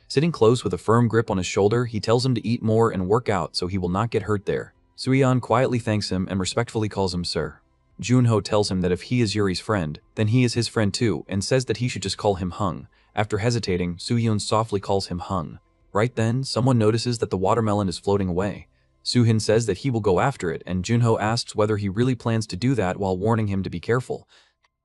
Sitting close with a firm grip on his shoulder, he tells him to eat more and work out so he will not get hurt there. Soo-hyun quietly thanks him and respectfully calls him sir. Junho tells him that if he is Yuri's friend, then he is his friend too, and says that he should just call him Hung. After hesitating, Soo-hyun softly calls him Hung. Right then, someone notices that the watermelon is floating away. Soo-hyun says that he will go after it, and Junho asks whether he really plans to do that while warning him to be careful.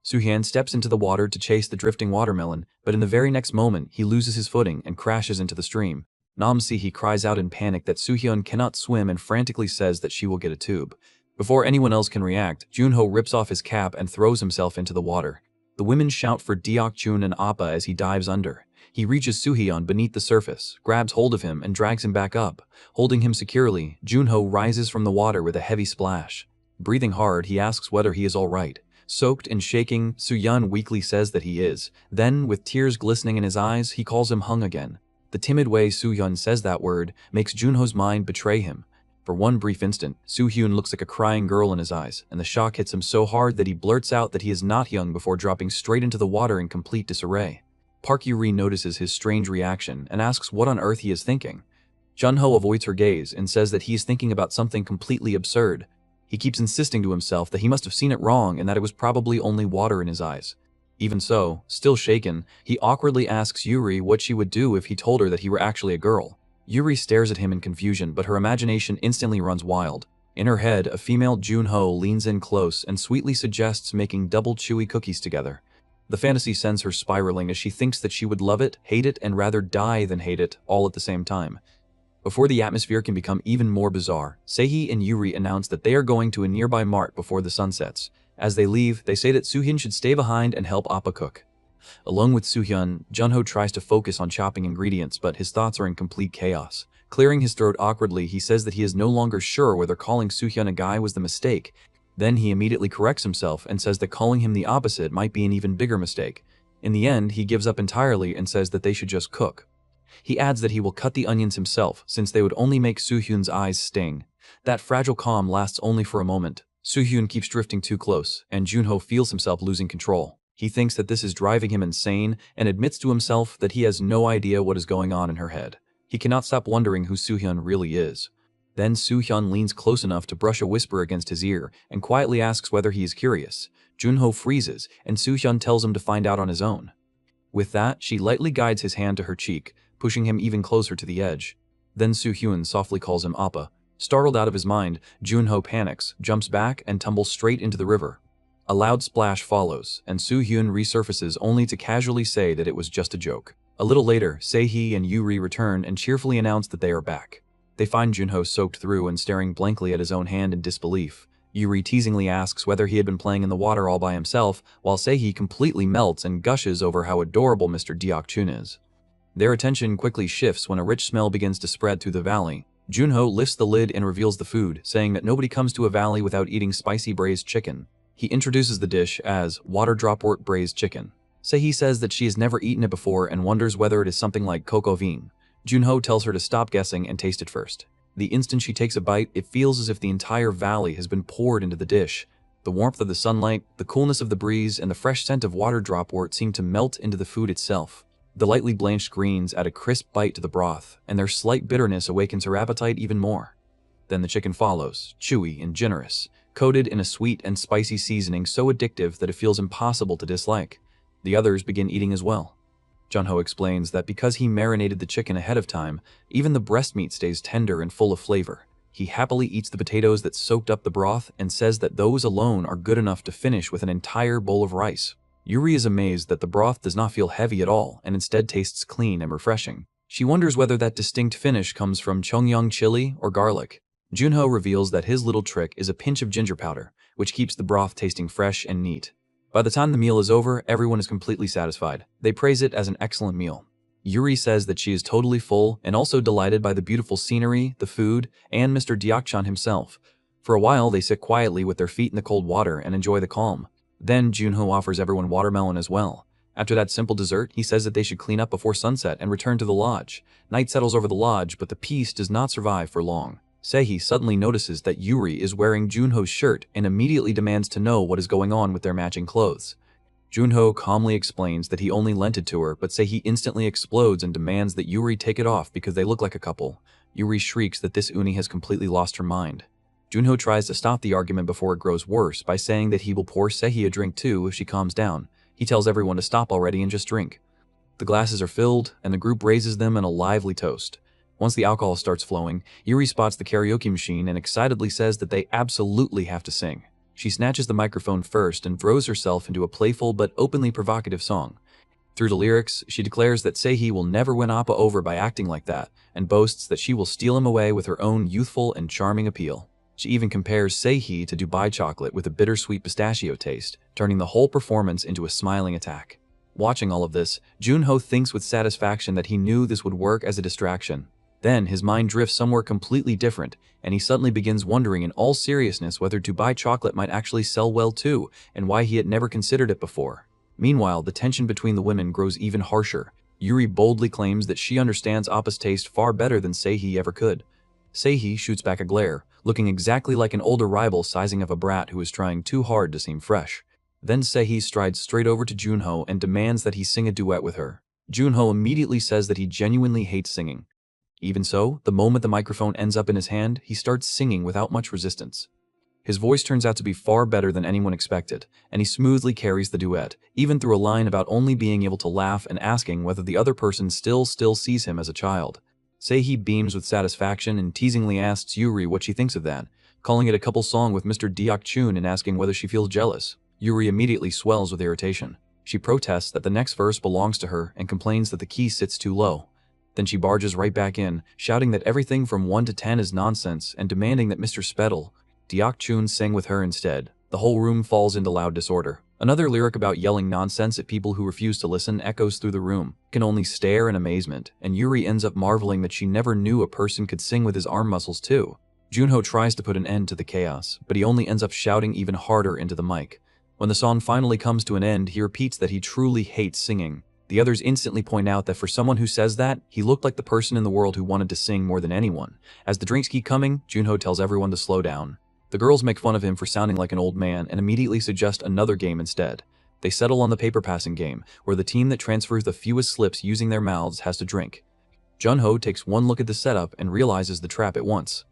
Soo-hyun steps into the water to chase the drifting watermelon, but in the very next moment, he loses his footing and crashes into the stream. Nam Seihi cries out in panic that Soo-hyun cannot swim and frantically says that she will get a tube. Before anyone else can react, Junho rips off his cap and throws himself into the water. The women shout for Deok-chun and Appa as he dives under. He reaches Soo-hyun beneath the surface, grabs hold of him, and drags him back up. Holding him securely, Junho rises from the water with a heavy splash. Breathing hard, he asks whether he is all right. Soaked and shaking, Soo-hyun weakly says that he is. Then, with tears glistening in his eyes, he calls him Hung again. The timid way Soo-hyun says that word makes Junho's mind betray him. For one brief instant, Soo-hyun looks like a crying girl in his eyes, and the shock hits him so hard that he blurts out that he is not young before dropping straight into the water in complete disarray. Park Yuri notices his strange reaction and asks what on earth he is thinking. Junho avoids her gaze and says that he is thinking about something completely absurd. He keeps insisting to himself that he must have seen it wrong and that it was probably only water in his eyes. Even so, still shaken, he awkwardly asks Yuri what she would do if he told her that he were actually a girl. Yuri stares at him in confusion, but her imagination instantly runs wild. In her head, a female Junho leans in close and sweetly suggests making double chewy cookies together. The fantasy sends her spiraling as she thinks that she would love it, hate it, and rather die than hate it, all at the same time. Before the atmosphere can become even more bizarre, Seihi and Yuri announce that they are going to a nearby mart before the sun sets. As they leave, they say that Soo-hyun should stay behind and help Appa cook. Along with Soo-hyun, Junho tries to focus on chopping ingredients, but his thoughts are in complete chaos. Clearing his throat awkwardly, he says that he is no longer sure whether calling Soo-hyun a guy was the mistake. Then he immediately corrects himself and says that calling him the opposite might be an even bigger mistake. In the end, he gives up entirely and says that they should just cook. He adds that he will cut the onions himself since they would only make Soo-hyun's eyes sting. That fragile calm lasts only for a moment. Soo-hyun keeps drifting too close, and Junho feels himself losing control. He thinks that this is driving him insane and admits to himself that he has no idea what is going on in her head. He cannot stop wondering who Soo-hyun really is. Then Soo-hyun leans close enough to brush a whisper against his ear and quietly asks whether he is curious. Junho freezes, and Soo-hyun tells him to find out on his own. With that, she lightly guides his hand to her cheek, pushing him even closer to the edge. Then Soo-hyun softly calls him Appa. Startled out of his mind, Junho panics, jumps back, and tumbles straight into the river. A loud splash follows, and Soo-hyun resurfaces only to casually say that it was just a joke. A little later, Se-hee and Yuri return and cheerfully announce that they are back. They find Junho soaked through and staring blankly at his own hand in disbelief. Yuri teasingly asks whether he had been playing in the water all by himself, while Se-hee completely melts and gushes over how adorable Mr. Deok-chun is. Their attention quickly shifts when a rich smell begins to spread through the valley. Junho lifts the lid and reveals the food, saying that nobody comes to a valley without eating spicy braised chicken. He introduces the dish as water dropwort braised chicken. Se-hee says that she has never eaten it before and wonders whether it is something like coco vin. Junho tells her to stop guessing and taste it first. The instant she takes a bite, it feels as if the entire valley has been poured into the dish. The warmth of the sunlight, the coolness of the breeze, and the fresh scent of water dropwort seem to melt into the food itself. The lightly blanched greens add a crisp bite to the broth, and their slight bitterness awakens her appetite even more. Then the chicken follows, chewy and generous, coated in a sweet and spicy seasoning so addictive that it feels impossible to dislike. The others begin eating as well. Junho explains that because he marinated the chicken ahead of time, even the breast meat stays tender and full of flavor. He happily eats the potatoes that soaked up the broth and says that those alone are good enough to finish with an entire bowl of rice. Yuri is amazed that the broth does not feel heavy at all and instead tastes clean and refreshing. She wonders whether that distinct finish comes from Cheongyang chili or garlic. Junho reveals that his little trick is a pinch of ginger powder, which keeps the broth tasting fresh and neat. By the time the meal is over, everyone is completely satisfied. They praise it as an excellent meal. Yuri says that she is totally full and also delighted by the beautiful scenery, the food, and Mr. Deok-chan himself. For a while, they sit quietly with their feet in the cold water and enjoy the calm. Then Junho offers everyone watermelon as well. After that simple dessert, he says that they should clean up before sunset and return to the lodge. Night settles over the lodge, but the peace does not survive for long. Se-hee suddenly notices that Yuri is wearing Junho's shirt and immediately demands to know what is going on with their matching clothes. Junho calmly explains that he only lent it to her, but Se-hee instantly explodes and demands that Yuri take it off because they look like a couple. Yuri shrieks that this uni has completely lost her mind. Junho tries to stop the argument before it grows worse by saying that he will pour Se-hee a drink too if she calms down. He tells everyone to stop already and just drink. The glasses are filled, and the group raises them in a lively toast. Once the alcohol starts flowing, Yuri spots the karaoke machine and excitedly says that they absolutely have to sing. She snatches the microphone first and throws herself into a playful but openly provocative song. Through the lyrics, she declares that Se-hee will never win Appa over by acting like that, and boasts that she will steal him away with her own youthful and charming appeal. She even compares Se-hee to Dubai chocolate with a bittersweet pistachio taste, turning the whole performance into a smiling attack. Watching all of this, Junho thinks with satisfaction that he knew this would work as a distraction. Then his mind drifts somewhere completely different, and he suddenly begins wondering in all seriousness whether Dubai chocolate might actually sell well too, and why he had never considered it before. Meanwhile, the tension between the women grows even harsher. Yuri boldly claims that she understands Appa's taste far better than Se-hee ever could. Se-hee shoots back a glare, looking exactly like an older rival sizing up a brat who is trying too hard to seem fresh. Then Se-hee strides straight over to Junho and demands that he sing a duet with her. Junho immediately says that he genuinely hates singing. Even so, the moment the microphone ends up in his hand, he starts singing without much resistance. His voice turns out to be far better than anyone expected, and he smoothly carries the duet, even through a line about only being able to laugh and asking whether the other person still sees him as a child. Se-hee beams with satisfaction and teasingly asks Yuri what she thinks of that, calling it a couple song with Mr. Deok-chun and asking whether she feels jealous. Yuri immediately swells with irritation. She protests that the next verse belongs to her and complains that the key sits too low. Then she barges right back in, shouting that everything from 1 to 10 is nonsense and demanding that Mr. Deok-chun sing with her instead. The whole room falls into loud disorder. Another lyric about yelling nonsense at people who refuse to listen echoes through the room. Can only stare in amazement, and Yuri ends up marveling that she never knew a person could sing with his arm muscles too. Junho tries to put an end to the chaos, but he only ends up shouting even harder into the mic. When the song finally comes to an end, he repeats that he truly hates singing. The others instantly point out that for someone who says that, he looked like the person in the world who wanted to sing more than anyone. As the drinks keep coming, Junho tells everyone to slow down. The girls make fun of him for sounding like an old man and immediately suggest another game instead. They settle on the paper passing game, where the team that transfers the fewest slips using their mouths has to drink. Junho takes one look at the setup and realizes the trap at once.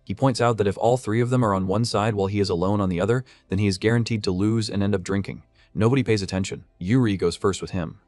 He points out that if all three of them are on one side while he is alone on the other, then he is guaranteed to lose and end up drinking. Nobody pays attention. Yuri goes first with him.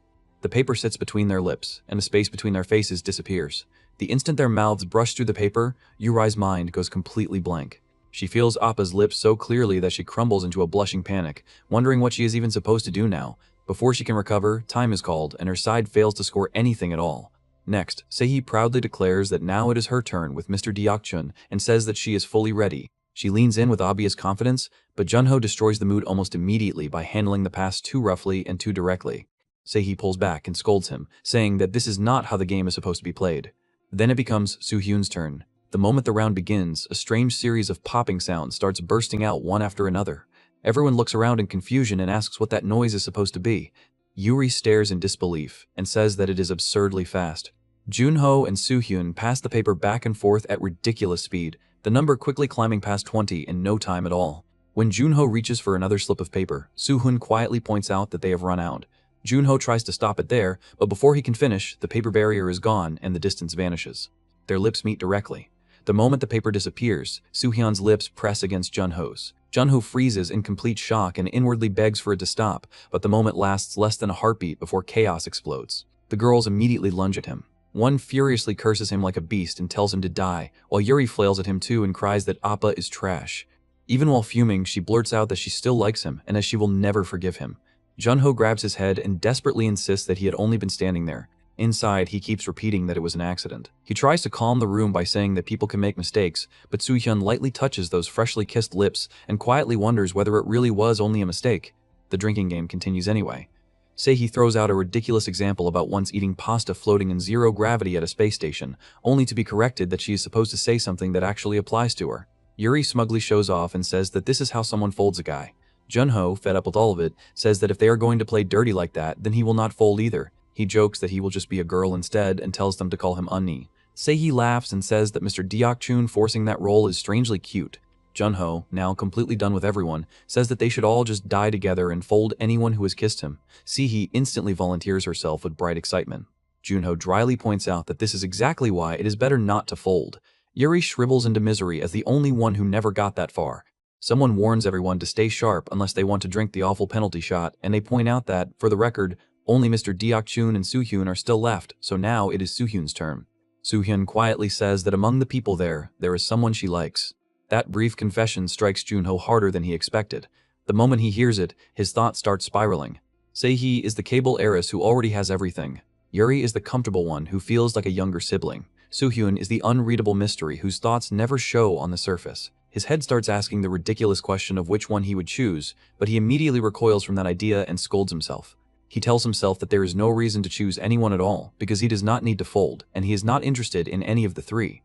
The paper sits between their lips, and the space between their faces disappears. The instant their mouths brush through the paper, Yuri's mind goes completely blank. She feels Appa's lips so clearly that she crumbles into a blushing panic, wondering what she is even supposed to do now. Before she can recover, time is called, and her side fails to score anything at all. Next, Seihi proudly declares that now it is her turn with Mr. Deokchun and says that she is fully ready. She leans in with obvious confidence, but Junho destroys the mood almost immediately by handling the pass too roughly and too directly. Seihi pulls back and scolds him, saying that this is not how the game is supposed to be played. Then it becomes Soo-hyun's turn. The moment the round begins, a strange series of popping sounds starts bursting out one after another. Everyone looks around in confusion and asks what that noise is supposed to be. Yuri stares in disbelief and says that it is absurdly fast. Junho and Soo-hyun pass the paper back and forth at ridiculous speed, the number quickly climbing past 20 in no time at all. When Junho reaches for another slip of paper, Soo-hyun quietly points out that they have run out. Junho tries to stop it there, but before he can finish, the paper barrier is gone and the distance vanishes. Their lips meet directly. The moment the paper disappears, Soo-hyun's lips press against Junho's. Junho freezes in complete shock and inwardly begs for it to stop, but the moment lasts less than a heartbeat before chaos explodes. The girls immediately lunge at him. One furiously curses him like a beast and tells him to die, while Yuri flails at him too and cries that Appa is trash. Even while fuming, she blurts out that she still likes him and that she will never forgive him. Junho grabs his head and desperately insists that he had only been standing there. Inside, he keeps repeating that it was an accident. He tries to calm the room by saying that people can make mistakes, but Soo-hyun lightly touches those freshly kissed lips and quietly wonders whether it really was only a mistake. The drinking game continues anyway. Seihi throws out a ridiculous example about once eating pasta floating in zero gravity at a space station, only to be corrected that she is supposed to say something that actually applies to her. Yuri smugly shows off and says that this is how someone folds a guy. Junho, fed up with all of it, says that if they are going to play dirty like that, then he will not fold either. He jokes that he will just be a girl instead and tells them to call him Unni. Seihi laughs and says that Mr. Deokchun forcing that role is strangely cute. Junho, now completely done with everyone, says that they should all just die together and fold anyone who has kissed him. Seihi instantly volunteers herself with bright excitement. Junho dryly points out that this is exactly why it is better not to fold. Yuri shrivels into misery as the only one who never got that far. Someone warns everyone to stay sharp unless they want to drink the awful penalty shot, and they point out that, for the record, only Mr. Deokchun and Soo-hyun are still left, so now it is Soo-hyun's turn. Soo-hyun quietly says that among the people there is someone she likes. That brief confession strikes Junho harder than he expected. The moment he hears it, his thoughts start spiraling. Seihi is the cable heiress who already has everything. Yuri is the comfortable one who feels like a younger sibling. Soo-hyun is the unreadable mystery whose thoughts never show on the surface. His head starts asking the ridiculous question of which one he would choose, but he immediately recoils from that idea and scolds himself. He tells himself that there is no reason to choose anyone at all, because he does not need to fold, and he is not interested in any of the three.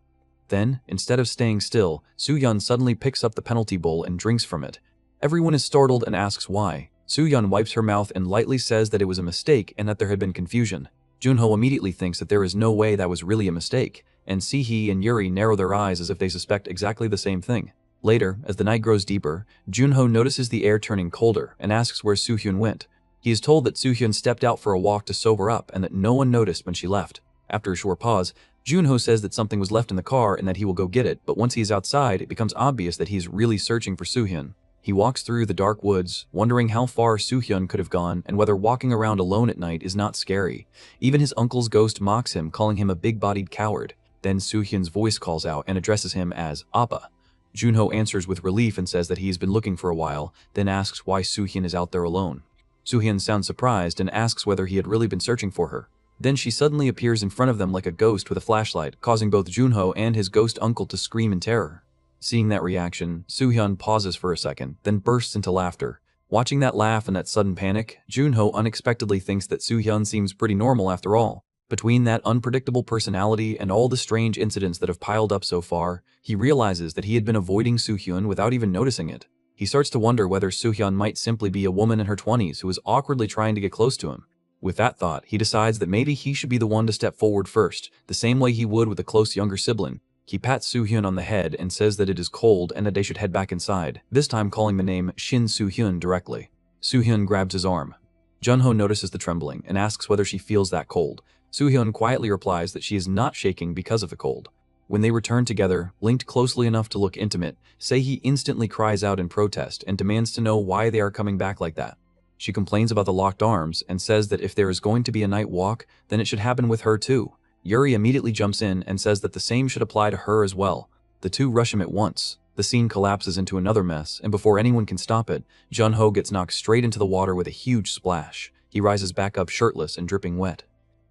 Then, instead of staying still, Soo-hyun suddenly picks up the penalty bowl and drinks from it. Everyone is startled and asks why. Soo-hyun wipes her mouth and lightly says that it was a mistake and that there had been confusion. Junho immediately thinks that there is no way that was really a mistake, and Seihi and Yuri narrow their eyes as if they suspect exactly the same thing. Later, as the night grows deeper, Junho notices the air turning colder and asks where Soo-hyun went. He is told that Soo-hyun stepped out for a walk to sober up and that no one noticed when she left. After a short pause, Junho says that something was left in the car and that he will go get it, but once he is outside, it becomes obvious that he is really searching for Soo-hyun. He walks through the dark woods, wondering how far Soo-hyun could have gone and whether walking around alone at night is not scary. Even his uncle's ghost mocks him, calling him a big-bodied coward. Then Soo-hyun's voice calls out and addresses him as Appa. Junho answers with relief and says that he has been looking for a while, then asks why Soo-hyun is out there alone. Soo-hyun sounds surprised and asks whether he had really been searching for her. Then she suddenly appears in front of them like a ghost with a flashlight, causing both Junho and his ghost uncle to scream in terror. Seeing that reaction, Soo-hyun pauses for a second, then bursts into laughter. Watching that laugh and that sudden panic, Junho unexpectedly thinks that Soo-hyun seems pretty normal after all. Between that unpredictable personality and all the strange incidents that have piled up so far, he realizes that he had been avoiding Soo-hyun without even noticing it. He starts to wonder whether Soo-hyun might simply be a woman in her 20s who is awkwardly trying to get close to him. With that thought, he decides that maybe he should be the one to step forward first, the same way he would with a close younger sibling. He pats Soo-hyun on the head and says that it is cold and that they should head back inside, this time calling the name Shin Soo-hyun directly. Soo-hyun grabs his arm. Jun-ho notices the trembling and asks whether she feels that cold. Soo-hyun quietly replies that she is not shaking because of the cold. When they return together, linked closely enough to look intimate, Se-hee instantly cries out in protest and demands to know why they are coming back like that. She complains about the locked arms and says that if there is going to be a night walk, then it should happen with her too. Yuri immediately jumps in and says that the same should apply to her as well. The two rush him at once. The scene collapses into another mess, and before anyone can stop it, Jun-ho gets knocked straight into the water with a huge splash. He rises back up shirtless and dripping wet.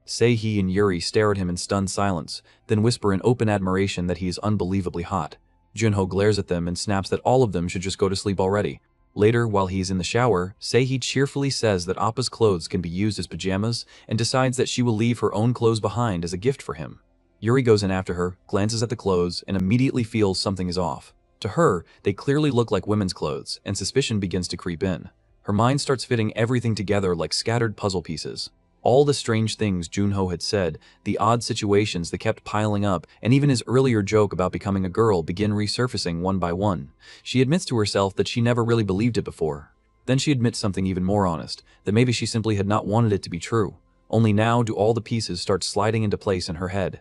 Se-hee and Yuri stare at him in stunned silence, then whisper in open admiration that he is unbelievably hot. Jun-ho glares at them and snaps that all of them should just go to sleep already. Later, while he's in the shower, Se-hee cheerfully says that Appa's clothes can be used as pajamas and decides that she will leave her own clothes behind as a gift for him. Yuri goes in after her, glances at the clothes, and immediately feels something is off. To her, they clearly look like women's clothes, and suspicion begins to creep in. Her mind starts fitting everything together like scattered puzzle pieces. All the strange things Jun-ho had said, the odd situations that kept piling up, and even his earlier joke about becoming a girl begin resurfacing one by one. She admits to herself that she never really believed it before. Then she admits something even more honest, that maybe she simply had not wanted it to be true. Only now do all the pieces start sliding into place in her head.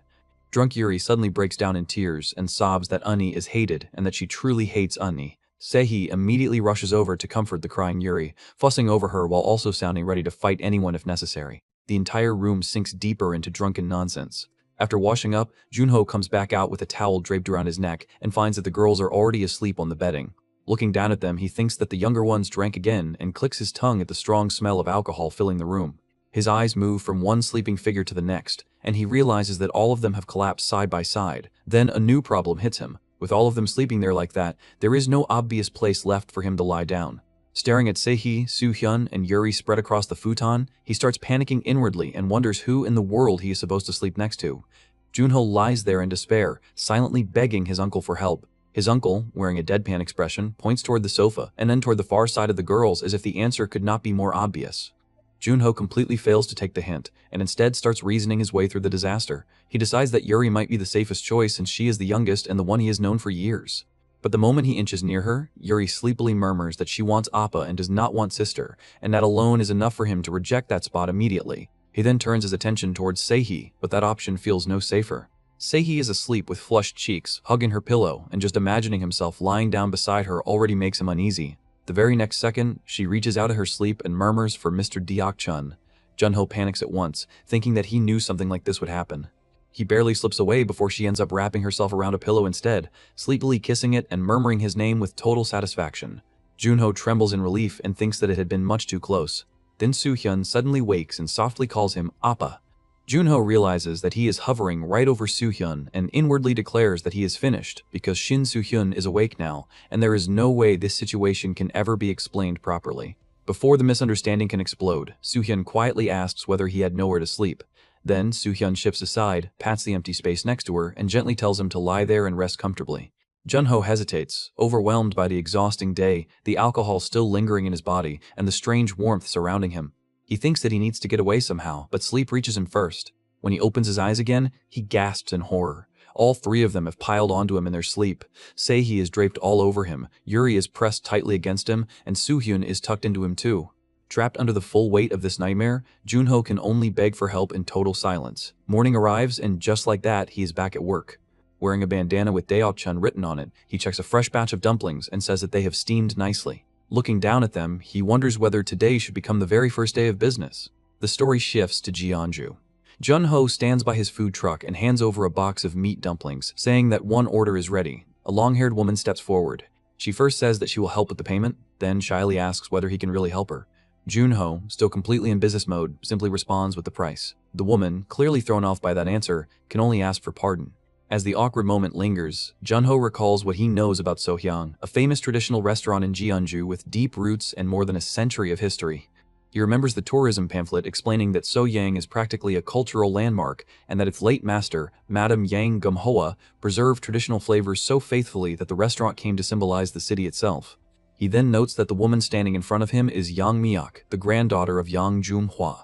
Drunk Yuri suddenly breaks down in tears and sobs that Unni is hated and that she truly hates Unni. Se-hee immediately rushes over to comfort the crying Yuri, fussing over her while also sounding ready to fight anyone if necessary. The entire room sinks deeper into drunken nonsense. After washing up, Jun-ho comes back out with a towel draped around his neck and finds that the girls are already asleep on the bedding. Looking down at them, he thinks that the younger ones drank again and clicks his tongue at the strong smell of alcohol filling the room. His eyes move from one sleeping figure to the next, and he realizes that all of them have collapsed side by side. Then a new problem hits him. With all of them sleeping there like that, there is no obvious place left for him to lie down. Staring at Se-hee, Soo-hyun, and Yuri spread across the futon, he starts panicking inwardly and wonders who in the world he is supposed to sleep next to. Jun-ho lies there in despair, silently begging his uncle for help. His uncle, wearing a deadpan expression, points toward the sofa and then toward the far side of the girls as if the answer could not be more obvious. Jun-ho completely fails to take the hint, and instead starts reasoning his way through the disaster. He decides that Yuri might be the safest choice since she is the youngest and the one he has known for years. But the moment he inches near her, Yuri sleepily murmurs that she wants Appa and does not want sister, and that alone is enough for him to reject that spot immediately. He then turns his attention towards Se-hee, but that option feels no safer. Se-hee is asleep with flushed cheeks, hugging her pillow, and just imagining himself lying down beside her already makes him uneasy. The very next second, she reaches out of her sleep and murmurs for Mr. Deok-chun. Jun-ho panics at once, thinking that he knew something like this would happen. He barely slips away before she ends up wrapping herself around a pillow instead, sleepily kissing it and murmuring his name with total satisfaction. Jun-ho trembles in relief and thinks that it had been much too close. Then Soo-hyun suddenly wakes and softly calls him Appa. Jun-ho realizes that he is hovering right over Soo-hyun and inwardly declares that he is finished because Shin Soo-hyun is awake now, and there is no way this situation can ever be explained properly. Before the misunderstanding can explode, Soo-hyun quietly asks whether he had nowhere to sleep. Then Soo-hyun shifts aside, pats the empty space next to her, and gently tells him to lie there and rest comfortably. Jun-ho hesitates, overwhelmed by the exhausting day, the alcohol still lingering in his body, and the strange warmth surrounding him. He thinks that he needs to get away somehow, but sleep reaches him first. When he opens his eyes again, he gasps in horror. All three of them have piled onto him in their sleep. Se-hee is draped all over him, Yuri is pressed tightly against him, and Soo-hyun is tucked into him too. Trapped under the full weight of this nightmare, Jun-ho can only beg for help in total silence. Morning arrives, and just like that, he is back at work. Wearing a bandana with Deok-chun written on it, he checks a fresh batch of dumplings and says that they have steamed nicely. Looking down at them, he wonders whether today should become the very first day of business. The story shifts to Jeonju. Jun-ho stands by his food truck and hands over a box of meat dumplings, saying that one order is ready. A long-haired woman steps forward. She first says that she will help with the payment, then shyly asks whether he can really help her. Jun-ho, still completely in business mode, simply responds with the price. The woman, clearly thrown off by that answer, can only ask for pardon. As the awkward moment lingers, Jun-ho recalls what he knows about Sohyang, a famous traditional restaurant in Jeonju with deep roots and more than a century of history. He remembers the tourism pamphlet explaining that Sohyang is practically a cultural landmark and that its late master, Madame Yang Gumhoa, preserved traditional flavors so faithfully that the restaurant came to symbolize the city itself. He then notes that the woman standing in front of him is Yang Miak, the granddaughter of Yang Jumhua.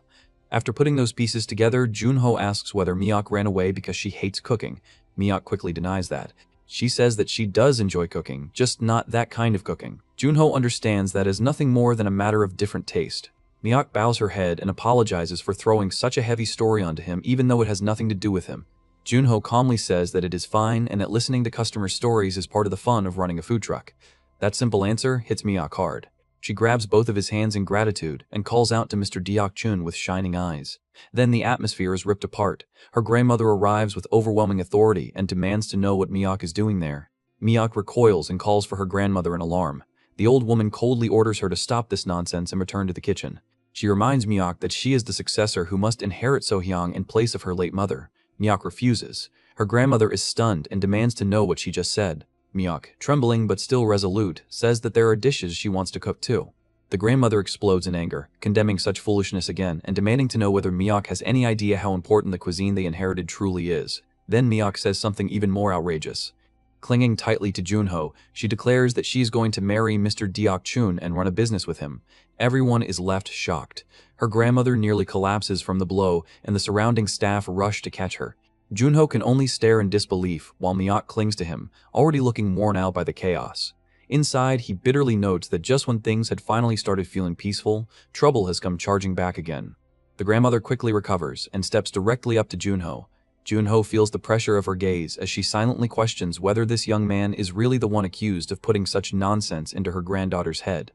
After putting those pieces together, Junho asks whether Miyako ran away because she hates cooking. Miyako quickly denies that. She says that she does enjoy cooking, just not that kind of cooking. Junho understands that is nothing more than a matter of different taste. Miyako bows her head and apologizes for throwing such a heavy story onto him even though it has nothing to do with him. Junho calmly says that it is fine and that listening to customers' stories is part of the fun of running a food truck. That simple answer hits Miyako hard. She grabs both of his hands in gratitude and calls out to Mr. Deok-chun with shining eyes. Then the atmosphere is ripped apart. Her grandmother arrives with overwhelming authority and demands to know what Miyako is doing there. Miyako recoils and calls for her grandmother in alarm. The old woman coldly orders her to stop this nonsense and return to the kitchen. She reminds Miyako that she is the successor who must inherit Sohyang in place of her late mother. Miyako refuses. Her grandmother is stunned and demands to know what she just said. Miyako, trembling but still resolute, says that there are dishes she wants to cook too. The grandmother explodes in anger, condemning such foolishness again and demanding to know whether Miyako has any idea how important the cuisine they inherited truly is. Then Miyako says something even more outrageous. Clinging tightly to Junho, she declares that she is going to marry Mr. Deok-chun and run a business with him. Everyone is left shocked. Her grandmother nearly collapses from the blow and the surrounding staff rush to catch her. Junho can only stare in disbelief while Miyako clings to him, already looking worn out by the chaos. Inside, he bitterly notes that just when things had finally started feeling peaceful, trouble has come charging back again. The grandmother quickly recovers and steps directly up to Junho. Junho feels the pressure of her gaze as she silently questions whether this young man is really the one accused of putting such nonsense into her granddaughter's head.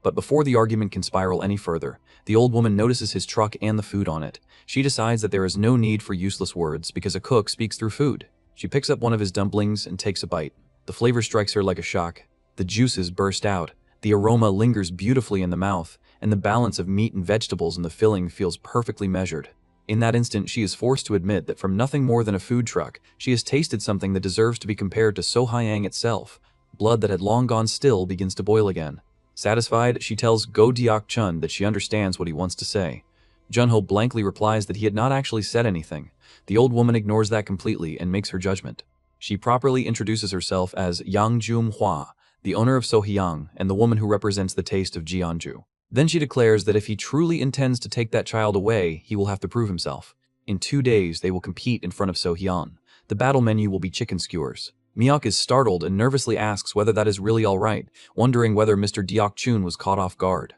But before the argument can spiral any further, the old woman notices his truck and the food on it. She decides that there is no need for useless words because a cook speaks through food. She picks up one of his dumplings and takes a bite. The flavor strikes her like a shock. The juices burst out. The aroma lingers beautifully in the mouth, and the balance of meat and vegetables in the filling feels perfectly measured. In that instant, she is forced to admit that from nothing more than a food truck, she has tasted something that deserves to be compared to Sohyang itself. Blood that had long gone still begins to boil again. Satisfied, she tells Go Deok-chun that she understands what he wants to say. Junho blankly replies that he had not actually said anything. The old woman ignores that completely and makes her judgment. She properly introduces herself as Yang Jum-hwa, the owner of Sohyang and the woman who represents the taste of Jeonju. Then she declares that if he truly intends to take that child away, he will have to prove himself. In 2 days, they will compete in front of Sohyang. The battle menu will be chicken skewers. Miyako is startled and nervously asks whether that is really all right, wondering whether Mr. Deok-chun was caught off guard.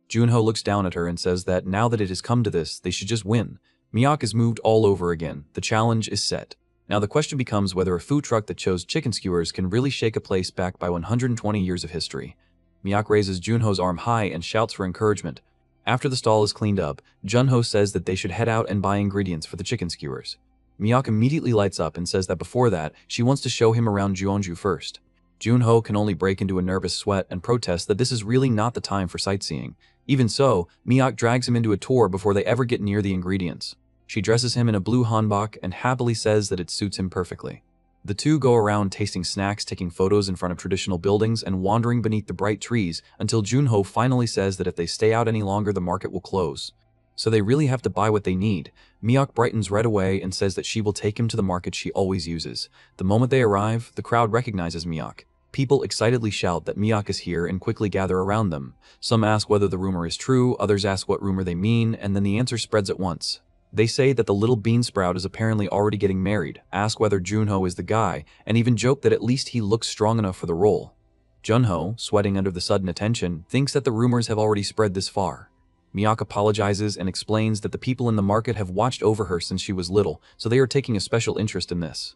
Junho looks down at her and says that now that it has come to this, they should just win. Miyako is moved all over again. The challenge is set. Now the question becomes whether a food truck that chose chicken skewers can really shake a place backed by 120 years of history. Miyako raises Junho's arm high and shouts for encouragement. After the stall is cleaned up, Junho says that they should head out and buy ingredients for the chicken skewers. Miyako immediately lights up and says that before that, she wants to show him around Jeonju first. Junho can only break into a nervous sweat and protest that this is really not the time for sightseeing. Even so, Miyako drags him into a tour before they ever get near the ingredients. She dresses him in a blue hanbok and happily says that it suits him perfectly. The two go around tasting snacks, taking photos in front of traditional buildings, and wandering beneath the bright trees until Junho finally says that if they stay out any longer, the market will close. So they really have to buy what they need. Miyako brightens right away and says that she will take him to the market she always uses. The moment they arrive, the crowd recognizes Miyako. People excitedly shout that Miyako is here and quickly gather around them. Some ask whether the rumor is true, others ask what rumor they mean, and then the answer spreads at once. They say that the little bean sprout is apparently already getting married, ask whether Junho is the guy, and even joke that at least he looks strong enough for the role. Junho, sweating under the sudden attention, thinks that the rumors have already spread this far. Miyako apologizes and explains that the people in the market have watched over her since she was little, so they are taking a special interest in this.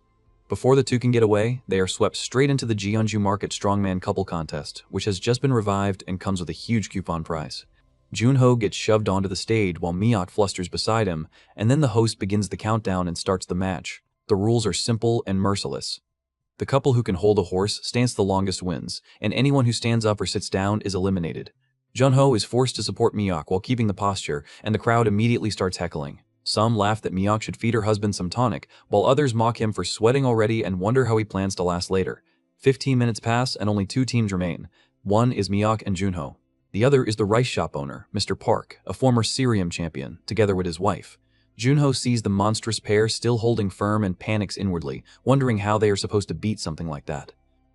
Before the two can get away, they are swept straight into the Jeonju Market Strongman Couple Contest, which has just been revived and comes with a huge coupon prize. Junho gets shoved onto the stage while Miyako flusters beside him, and then the host begins the countdown and starts the match. The rules are simple and merciless. The couple who can hold a horse stands the longest wins, and anyone who stands up or sits down is eliminated. Junho is forced to support Miyako while keeping the posture, and the crowd immediately starts heckling. Some laugh that Miyako should feed her husband some tonic, while others mock him for sweating already and wonder how he plans to last later. 15 minutes pass and only 2 teams remain. One is Miyako and Junho. The other is the rice shop owner, Mr. Park, a former Cerium champion, together with his wife. Junho sees the monstrous pair still holding firm and panics inwardly, wondering how they are supposed to beat something like that.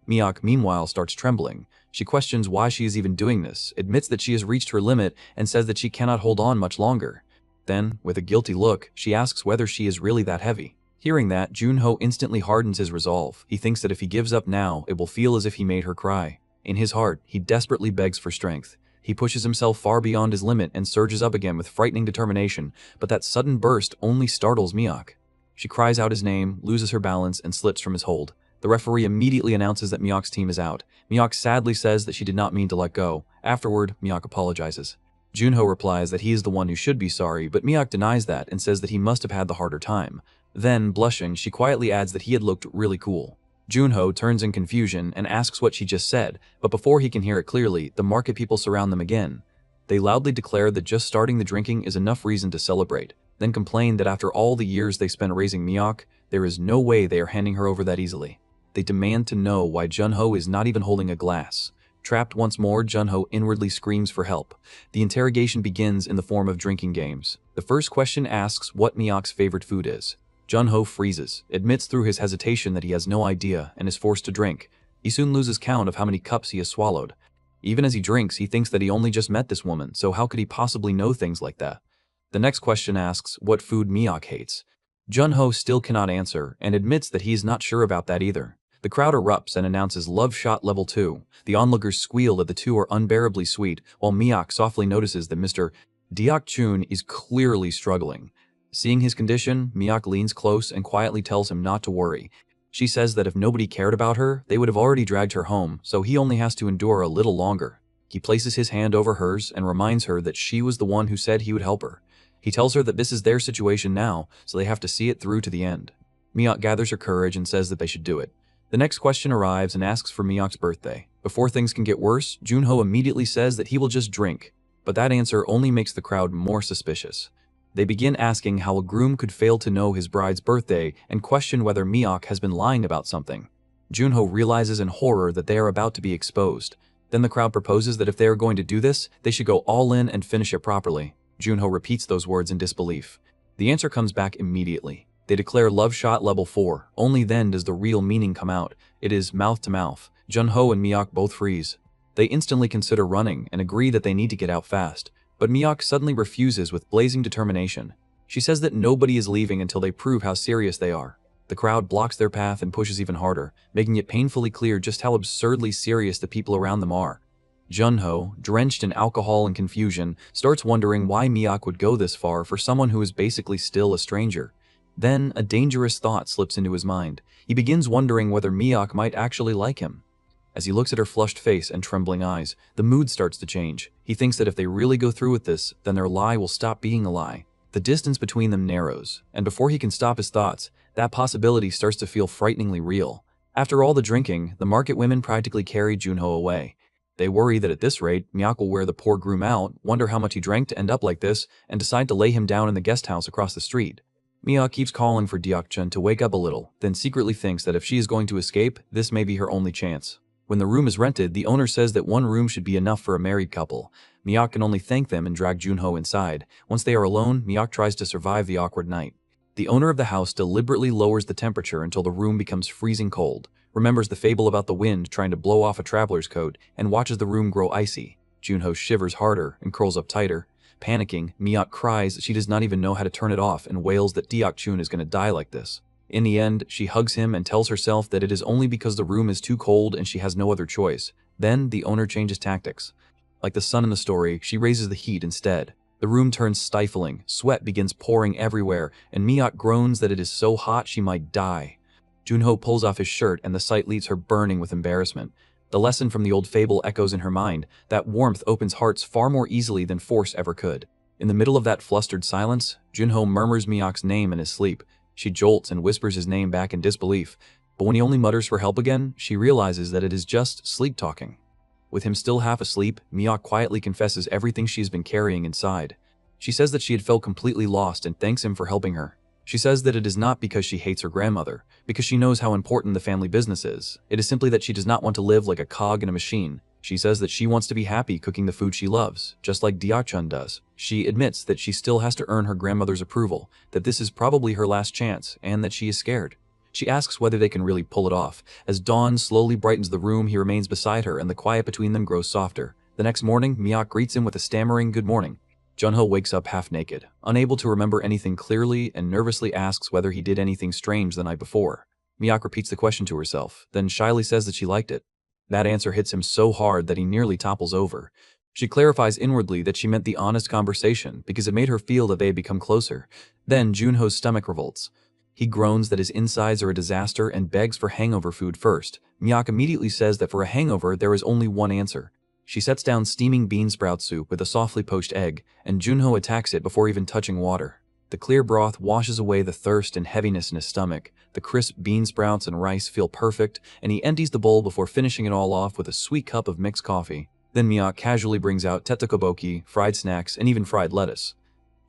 Miyako, meanwhile, starts trembling. She questions why she is even doing this, admits that she has reached her limit, and says that she cannot hold on much longer. Then, with a guilty look, she asks whether she is really that heavy. Hearing that, Junho instantly hardens his resolve. He thinks that if he gives up now, it will feel as if he made her cry. In his heart, he desperately begs for strength. He pushes himself far beyond his limit and surges up again with frightening determination, but that sudden burst only startles Miyako. She cries out his name, loses her balance, and slips from his hold. The referee immediately announces that Miyako's team is out. Miyako sadly says that she did not mean to let go. Afterward, Miyako apologizes. Junho replies that he is the one who should be sorry, but Miyako denies that and says that he must have had the harder time. Then, blushing, she quietly adds that he had looked really cool. Junho turns in confusion and asks what she just said, but before he can hear it clearly, the market people surround them again. They loudly declare that just starting the drinking is enough reason to celebrate, then complain that after all the years they spent raising Miyako, there is no way they are handing her over that easily. They demand to know why Junho is not even holding a glass. Trapped once more, Junho inwardly screams for help. The interrogation begins in the form of drinking games. The first question asks what Miyako's favorite food is. Junho freezes, admits through his hesitation that he has no idea, and is forced to drink. He soon loses count of how many cups he has swallowed. Even as he drinks, he thinks that he only just met this woman, so how could he possibly know things like that? The next question asks what food Miyako hates. Junho still cannot answer, and admits that he is not sure about that either. The crowd erupts and announces Love Shot Level 2. The onlookers squeal that the two are unbearably sweet, while Miyako softly notices that Mr. Deok-chun is clearly struggling. Seeing his condition, Miyako leans close and quietly tells him not to worry. She says that if nobody cared about her, they would have already dragged her home, so he only has to endure a little longer. He places his hand over hers and reminds her that she was the one who said he would help her. He tells her that this is their situation now, so they have to see it through to the end. Miyako gathers her courage and says that they should do it. The next question arrives and asks for Miyako's birthday. Before things can get worse, Junho immediately says that he will just drink, but that answer only makes the crowd more suspicious. They begin asking how a groom could fail to know his bride's birthday and question whether Miyako has been lying about something. Junho realizes in horror that they are about to be exposed. Then the crowd proposes that if they are going to do this, they should go all in and finish it properly. Junho repeats those words in disbelief. The answer comes back immediately. They declare Love Shot Level 4. Only then does the real meaning come out. It is mouth to mouth. Junho and Miyako both freeze. They instantly consider running and agree that they need to get out fast. But Miyako suddenly refuses with blazing determination. She says that nobody is leaving until they prove how serious they are. The crowd blocks their path and pushes even harder, making it painfully clear just how absurdly serious the people around them are. Junho, drenched in alcohol and confusion, starts wondering why Miyako would go this far for someone who is basically still a stranger. Then, a dangerous thought slips into his mind. He begins wondering whether Miyako might actually like him. As he looks at her flushed face and trembling eyes, the mood starts to change. He thinks that if they really go through with this, then their lie will stop being a lie. The distance between them narrows, and before he can stop his thoughts, that possibility starts to feel frighteningly real. After all the drinking, the market women practically carry Junho away. They worry that at this rate, Miyako will wear the poor groom out, wonder how much he drank to end up like this, and decide to lay him down in the guest house across the street. Miyako keeps calling for Deok-chun to wake up a little, then secretly thinks that if she is going to escape, this may be her only chance. When the room is rented, the owner says that one room should be enough for a married couple. Miyako can only thank them and drag Junho inside. Once they are alone, Miyako tries to survive the awkward night. The owner of the house deliberately lowers the temperature until the room becomes freezing cold, remembers the fable about the wind trying to blow off a traveler's coat, and watches the room grow icy. Junho shivers harder and curls up tighter. Panicking, Miyako cries that she does not even know how to turn it off and wails that Deok-chun is going to die like this. In the end, she hugs him and tells herself that it is only because the room is too cold and she has no other choice. Then, the owner changes tactics. Like the sun in the story, she raises the heat instead. The room turns stifling, sweat begins pouring everywhere, and Miyako groans that it is so hot she might die. Junho pulls off his shirt and the sight leaves her burning with embarrassment. The lesson from the old fable echoes in her mind, that warmth opens hearts far more easily than force ever could. In the middle of that flustered silence, Junho murmurs Miyako's name in his sleep. She jolts and whispers his name back in disbelief, but when he only mutters for help again, she realizes that it is just sleep talking. With him still half asleep, Miyako quietly confesses everything she has been carrying inside. She says that she had felt completely lost and thanks him for helping her. She says that it is not because she hates her grandmother, because she knows how important the family business is. It is simply that she does not want to live like a cog in a machine. She says that she wants to be happy cooking the food she loves, just like Deok-chun does. She admits that she still has to earn her grandmother's approval, that this is probably her last chance, and that she is scared. She asks whether they can really pull it off. As dawn slowly brightens the room, he remains beside her and the quiet between them grows softer. The next morning, Miyako greets him with a stammering good morning. Junho wakes up half naked, unable to remember anything clearly, and nervously asks whether he did anything strange the night before. Miyake repeats the question to herself, then shyly says that she liked it. That answer hits him so hard that he nearly topples over. She clarifies inwardly that she meant the honest conversation because it made her feel that they had become closer. Then Junho's stomach revolts. He groans that his insides are a disaster and begs for hangover food first. Miyake immediately says that for a hangover there is only one answer. She sets down steaming bean sprout soup with a softly poached egg, and Junho attacks it before even touching water. The clear broth washes away the thirst and heaviness in his stomach. The crisp bean sprouts and rice feel perfect, and he empties the bowl before finishing it all off with a sweet cup of mixed coffee. Then Miyake casually brings out tetsukoboki, fried snacks, and even fried lettuce.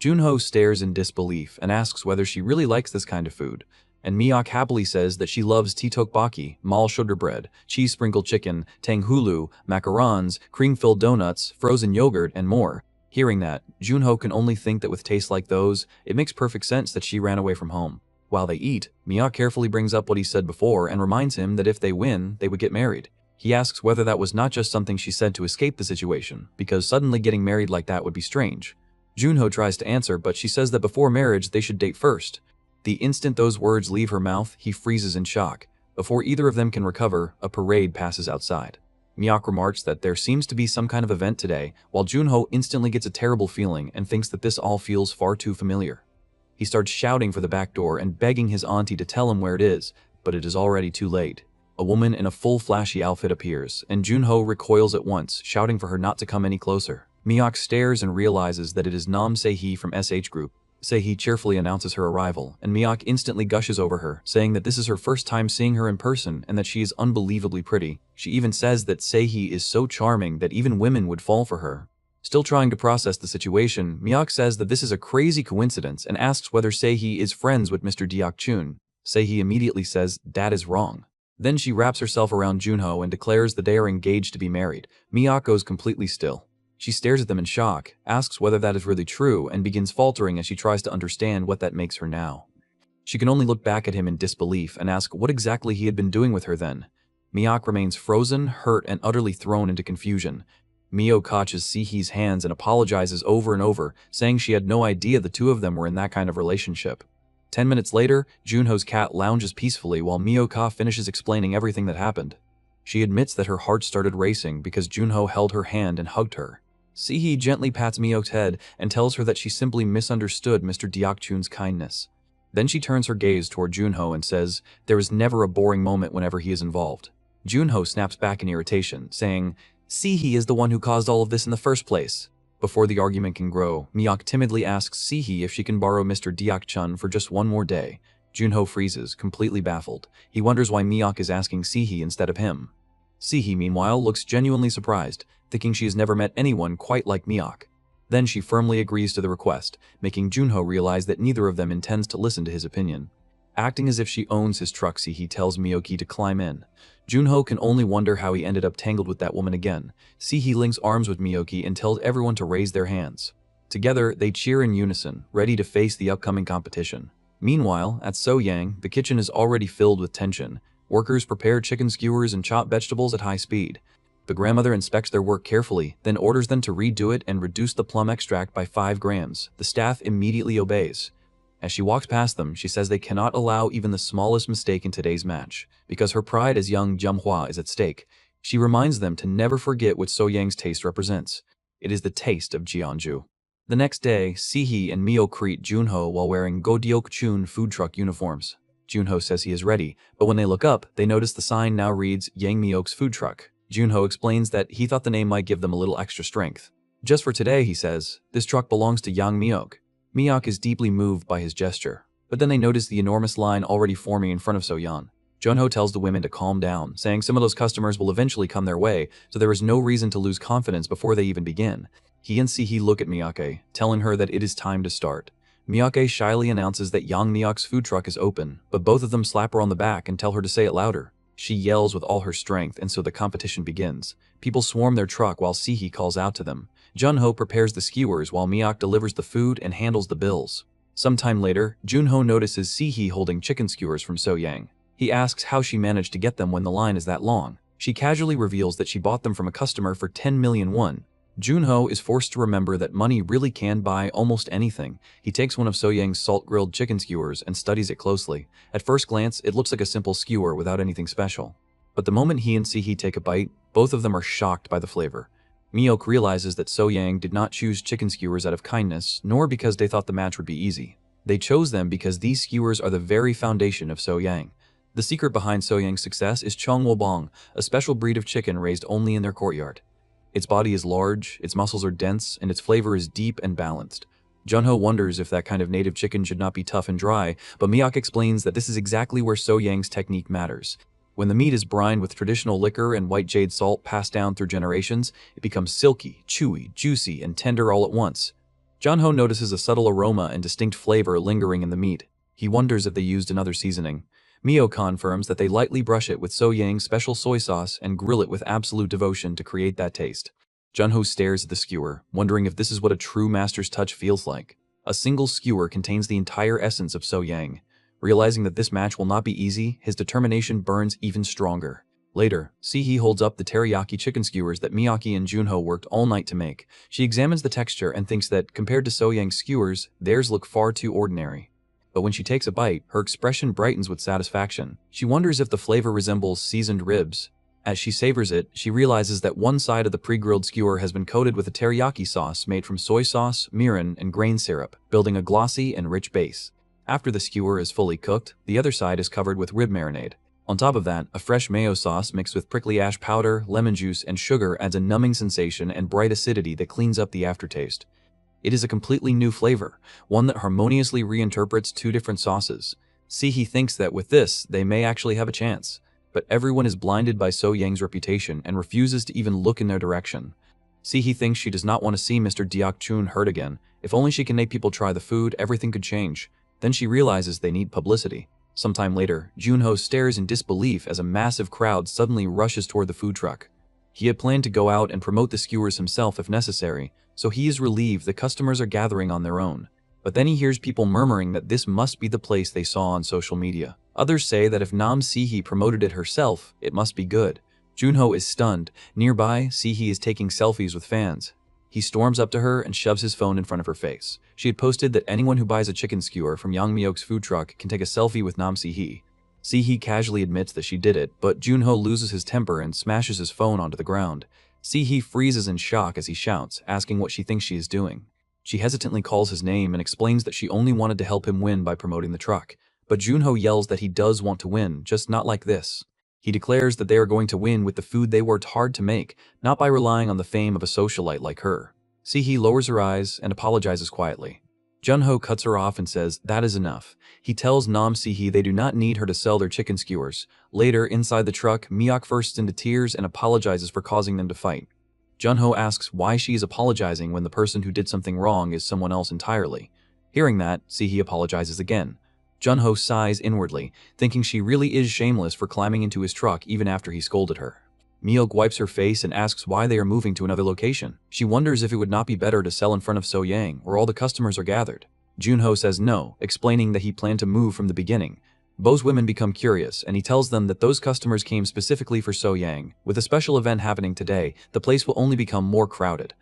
Junho stares in disbelief and asks whether she really likes this kind of food, and Miyake happily says that she loves tteokbokki, mall sugar bread, cheese-sprinkled chicken, tanghulu, macarons, cream-filled donuts, frozen yogurt, and more. Hearing that, Junho can only think that with tastes like those, it makes perfect sense that she ran away from home. While they eat, Miyake carefully brings up what he said before and reminds him that if they win, they would get married. He asks whether that was not just something she said to escape the situation, because suddenly getting married like that would be strange. Junho tries to answer, but she says that before marriage, they should date first. The instant those words leave her mouth, he freezes in shock. Before either of them can recover, a parade passes outside. Miyake remarks that there seems to be some kind of event today, while Junho instantly gets a terrible feeling and thinks that this all feels far too familiar. He starts shouting for the back door and begging his auntie to tell him where it is, but it is already too late. A woman in a full flashy outfit appears, and Junho recoils at once, shouting for her not to come any closer. Miyake stares and realizes that it is Nam Seihi from SH Group. Seihi cheerfully announces her arrival, and Miyake instantly gushes over her, saying that this is her first time seeing her in person and that she is unbelievably pretty. She even says that Seihi is so charming that even women would fall for her. Still trying to process the situation, Miyake says that this is a crazy coincidence and asks whether Seihi is friends with Mr. Deok-chun. Seihi immediately says that is wrong. Then she wraps herself around Junho and declares that they are engaged to be married. Miyake goes completely still. She stares at them in shock, asks whether that is really true, and begins faltering as she tries to understand what that makes her now. She can only look back at him in disbelief and ask what exactly he had been doing with her then. Miyake remains frozen, hurt, and utterly thrown into confusion. Mio catches Seihi's hands and apologizes over and over, saying she had no idea the two of them were in that kind of relationship. 10 minutes later, Junho's cat lounges peacefully while Miyake finishes explaining everything that happened. She admits that her heart started racing because Junho held her hand and hugged her. Seihi gently pats Miyoke's head and tells her that she simply misunderstood Mr. Deok-chun's kindness. Then she turns her gaze toward Junho and says, there is never a boring moment whenever he is involved. Junho snaps back in irritation, saying, Seihi is the one who caused all of this in the first place. Before the argument can grow, Miyake timidly asks Seihi if she can borrow Mr. Deok-chun for just one more day. Junho freezes, completely baffled. He wonders why Miyake is asking Seihi instead of him. Seihi, meanwhile, looks genuinely surprised, thinking she has never met anyone quite like Miyake. Then she firmly agrees to the request, making Junho realize that neither of them intends to listen to his opinion. Acting as if she owns his truck, Seihi tells Miyake to climb in. Junho can only wonder how he ended up tangled with that woman again. Seihi links arms with Miyake and tells everyone to raise their hands. Together, they cheer in unison, ready to face the upcoming competition. Meanwhile, at So-Yang, the kitchen is already filled with tension. Workers prepare chicken skewers and chop vegetables at high speed. The grandmother inspects their work carefully, then orders them to redo it and reduce the plum extract by 5 grams. The staff immediately obeys. As she walks past them, she says they cannot allow even the smallest mistake in today's match, because her pride as young Manhua is at stake. She reminds them to never forget what So-Yang's taste represents. It is the taste of Jeonju. The next day, Seihi and Mio greet Junho while wearing Go Deok-chun food truck uniforms. Junho says he is ready, but when they look up, they notice the sign now reads Yang Mioke's food truck. Junho explains that he thought the name might give them a little extra strength. Just for today, he says, this truck belongs to Yang Mioke. Miyake is deeply moved by his gesture, but then they notice the enormous line already forming in front of So-Yan. Junho tells the women to calm down, saying some of those customers will eventually come their way, so there is no reason to lose confidence before they even begin. He and Seihi look at Miyake, telling her that it is time to start. Miyake shyly announces that Yang Mioke's food truck is open, but both of them slap her on the back and tell her to say it louder. She yells with all her strength, and so the competition begins. People swarm their truck while Seihi calls out to them. Junho prepares the skewers while Miyake delivers the food and handles the bills. Sometime later, Junho notices Seihi holding chicken skewers from So-Yang. He asks how she managed to get them when the line is that long. She casually reveals that she bought them from a customer for 10 million won. Junho is forced to remember that money really can buy almost anything. He takes one of So-Yang's salt-grilled chicken skewers and studies it closely. At first glance, it looks like a simple skewer without anything special. But the moment he and Sihi take a bite, both of them are shocked by the flavor. Miok realizes that So-Yang did not choose chicken skewers out of kindness, nor because they thought the match would be easy. They chose them because these skewers are the very foundation of So-Yang. The secret behind So-Yang's success is Chongwobong, a special breed of chicken raised only in their courtyard. Its body is large, its muscles are dense, and its flavor is deep and balanced. Junho wonders if that kind of native chicken should not be tough and dry, but Miok explains that this is exactly where So-Yang's technique matters. When the meat is brined with traditional liquor and white jade salt passed down through generations, it becomes silky, chewy, juicy, and tender all at once. Junho notices a subtle aroma and distinct flavor lingering in the meat. He wonders if they used another seasoning. Mio confirms that they lightly brush it with So-Yang's special soy sauce and grill it with absolute devotion to create that taste. Junho stares at the skewer, wondering if this is what a true master's touch feels like. A single skewer contains the entire essence of So-Yang. Realizing that this match will not be easy, his determination burns even stronger. Later, Sihi holds up the teriyaki chicken skewers that Miyake and Junho worked all night to make. She examines the texture and thinks that, compared to So-Yang's skewers, theirs look far too ordinary. But when she takes a bite, her expression brightens with satisfaction. She wonders if the flavor resembles seasoned ribs. As she savors it, she realizes that one side of the pre-grilled skewer has been coated with a teriyaki sauce made from soy sauce, mirin, and grain syrup, building a glossy and rich base. After the skewer is fully cooked, the other side is covered with rib marinade. On top of that, a fresh mayo sauce mixed with prickly ash powder, lemon juice, and sugar adds a numbing sensation and bright acidity that cleans up the aftertaste. It is a completely new flavor, one that harmoniously reinterprets two different sauces. Sihi thinks that with this, they may actually have a chance. But everyone is blinded by So-Yang's reputation and refuses to even look in their direction. Sihi thinks she does not want to see Mr. Deok-chun hurt again. If only she can make people try the food, everything could change. Then she realizes they need publicity. Sometime later, Junho stares in disbelief as a massive crowd suddenly rushes toward the food truck. He had planned to go out and promote the skewers himself if necessary, so he is relieved the customers are gathering on their own. But then he hears people murmuring that this must be the place they saw on social media. Others say that if Nam Sihi promoted it herself, it must be good. Junho is stunned. Nearby, Sihi is taking selfies with fans. He storms up to her and shoves his phone in front of her face. She had posted that anyone who buys a chicken skewer from Yang Miok's food truck can take a selfie with Nam Sihi. Sihi casually admits that she did it, but Junho loses his temper and smashes his phone onto the ground. Sihi freezes in shock as he shouts, asking what she thinks she is doing. She hesitantly calls his name and explains that she only wanted to help him win by promoting the truck. But Junho yells that he does want to win, just not like this. He declares that they are going to win with the food they worked hard to make, not by relying on the fame of a socialite like her. Sihi lowers her eyes and apologizes quietly. Junho cuts her off and says that is enough. He tells Nam Sihi they do not need her to sell their chicken skewers. Later, inside the truck, Miok bursts into tears and apologizes for causing them to fight. Junho asks why she is apologizing when the person who did something wrong is someone else entirely. Hearing that, Sihi apologizes again. Junho sighs inwardly, thinking she really is shameless for climbing into his truck even after he scolded her. Miok wipes her face and asks why they are moving to another location. She wonders if it would not be better to sell in front of So-Yang, where all the customers are gathered. Junho says no, explaining that he planned to move from the beginning. Both women become curious, and he tells them that those customers came specifically for So-Yang. With a special event happening today, the place will only become more crowded.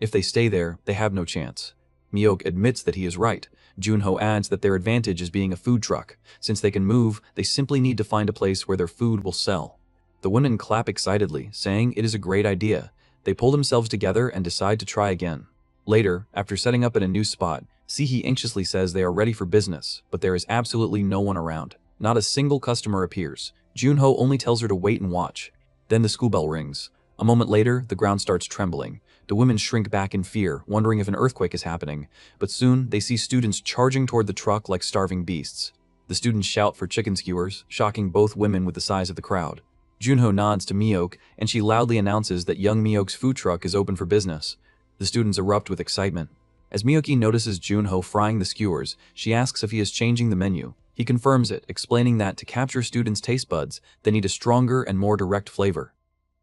If they stay there, they have no chance. Miok admits that he is right. Junho adds that their advantage is being a food truck. Since they can move, they simply need to find a place where their food will sell. The women clap excitedly, saying it is a great idea. They pull themselves together and decide to try again. Later, after setting up at a new spot, Sihi anxiously says they are ready for business, but there is absolutely no one around. Not a single customer appears. Junho only tells her to wait and watch. Then the school bell rings. A moment later, the ground starts trembling. The women shrink back in fear, wondering if an earthquake is happening. But soon, they see students charging toward the truck like starving beasts. The students shout for chicken skewers, shocking both women with the size of the crowd. Junho nods to Miok, and she loudly announces that young Miok's food truck is open for business. The students erupt with excitement. As Miyoki notices Junho frying the skewers, she asks if he is changing the menu. He confirms it, explaining that to capture students' taste buds, they need a stronger and more direct flavor.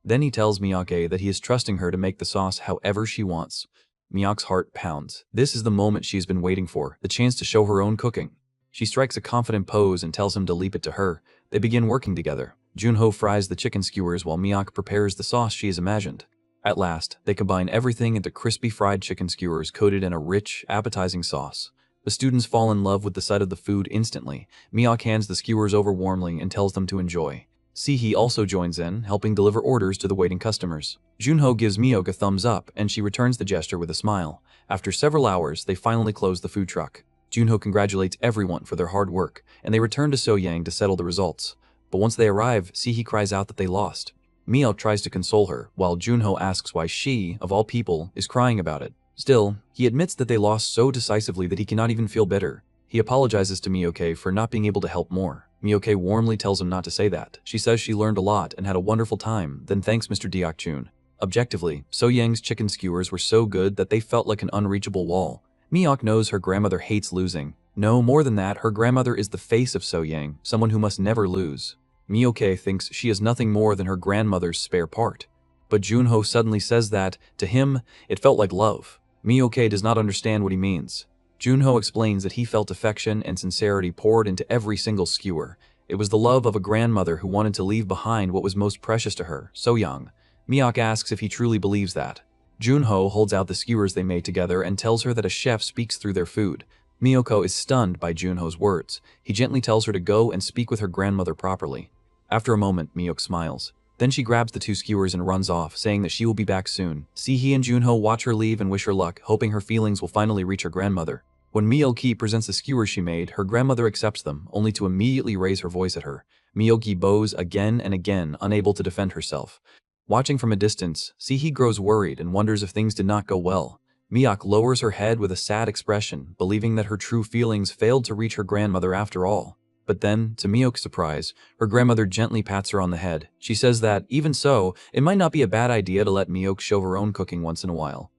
Then he tells Miyake that he is trusting her to make the sauce however she wants. Miyake's heart pounds. This is the moment she has been waiting for, the chance to show her own cooking. She strikes a confident pose and tells him to leap it to her. They begin working together. Junho fries the chicken skewers while Miyake prepares the sauce she has imagined. At last, they combine everything into crispy fried chicken skewers coated in a rich, appetizing sauce. The students fall in love with the sight of the food instantly. Miyake hands the skewers over warmly and tells them to enjoy. Sihi also joins in, helping deliver orders to the waiting customers. Junho gives Miyake a thumbs up, and she returns the gesture with a smile. After several hours, they finally close the food truck. Junho congratulates everyone for their hard work, and they return to Soyang to settle the results. But once they arrive, Sihi cries out that they lost. Miyake tries to console her, while Junho asks why she, of all people, is crying about it. Still, he admits that they lost so decisively that he cannot even feel bitter. He apologizes to Miyake for not being able to help more. Miyake warmly tells him not to say that. She says she learned a lot and had a wonderful time, then thanks Mr. Deok-chun. Objectively, So-Yang's chicken skewers were so good that they felt like an unreachable wall. Miyake knows her grandmother hates losing. No, more than that, her grandmother is the face of So-Yang, someone who must never lose. Miyake thinks she is nothing more than her grandmother's spare part. But Junho suddenly says that, to him, it felt like love. Miyake does not understand what he means. Junho explains that he felt affection and sincerity poured into every single skewer. It was the love of a grandmother who wanted to leave behind what was most precious to her, So-Yang. Miyake asks if he truly believes that. Junho holds out the skewers they made together and tells her that a chef speaks through their food. Miyako is stunned by Junho's words. He gently tells her to go and speak with her grandmother properly. After a moment, Miyako smiles. Then she grabs the two skewers and runs off, saying that she will be back soon. Sihi and Junho watch her leave and wish her luck, hoping her feelings will finally reach her grandmother. When Miyake presents the skewers she made, her grandmother accepts them, only to immediately raise her voice at her. Miyake bows again and again, unable to defend herself. Watching from a distance, Sihi grows worried and wonders if things did not go well. Miyake lowers her head with a sad expression, believing that her true feelings failed to reach her grandmother after all. But then, to Miyoke's surprise, her grandmother gently pats her on the head. She says that, even so, it might not be a bad idea to let Miyake show her own cooking once in a while.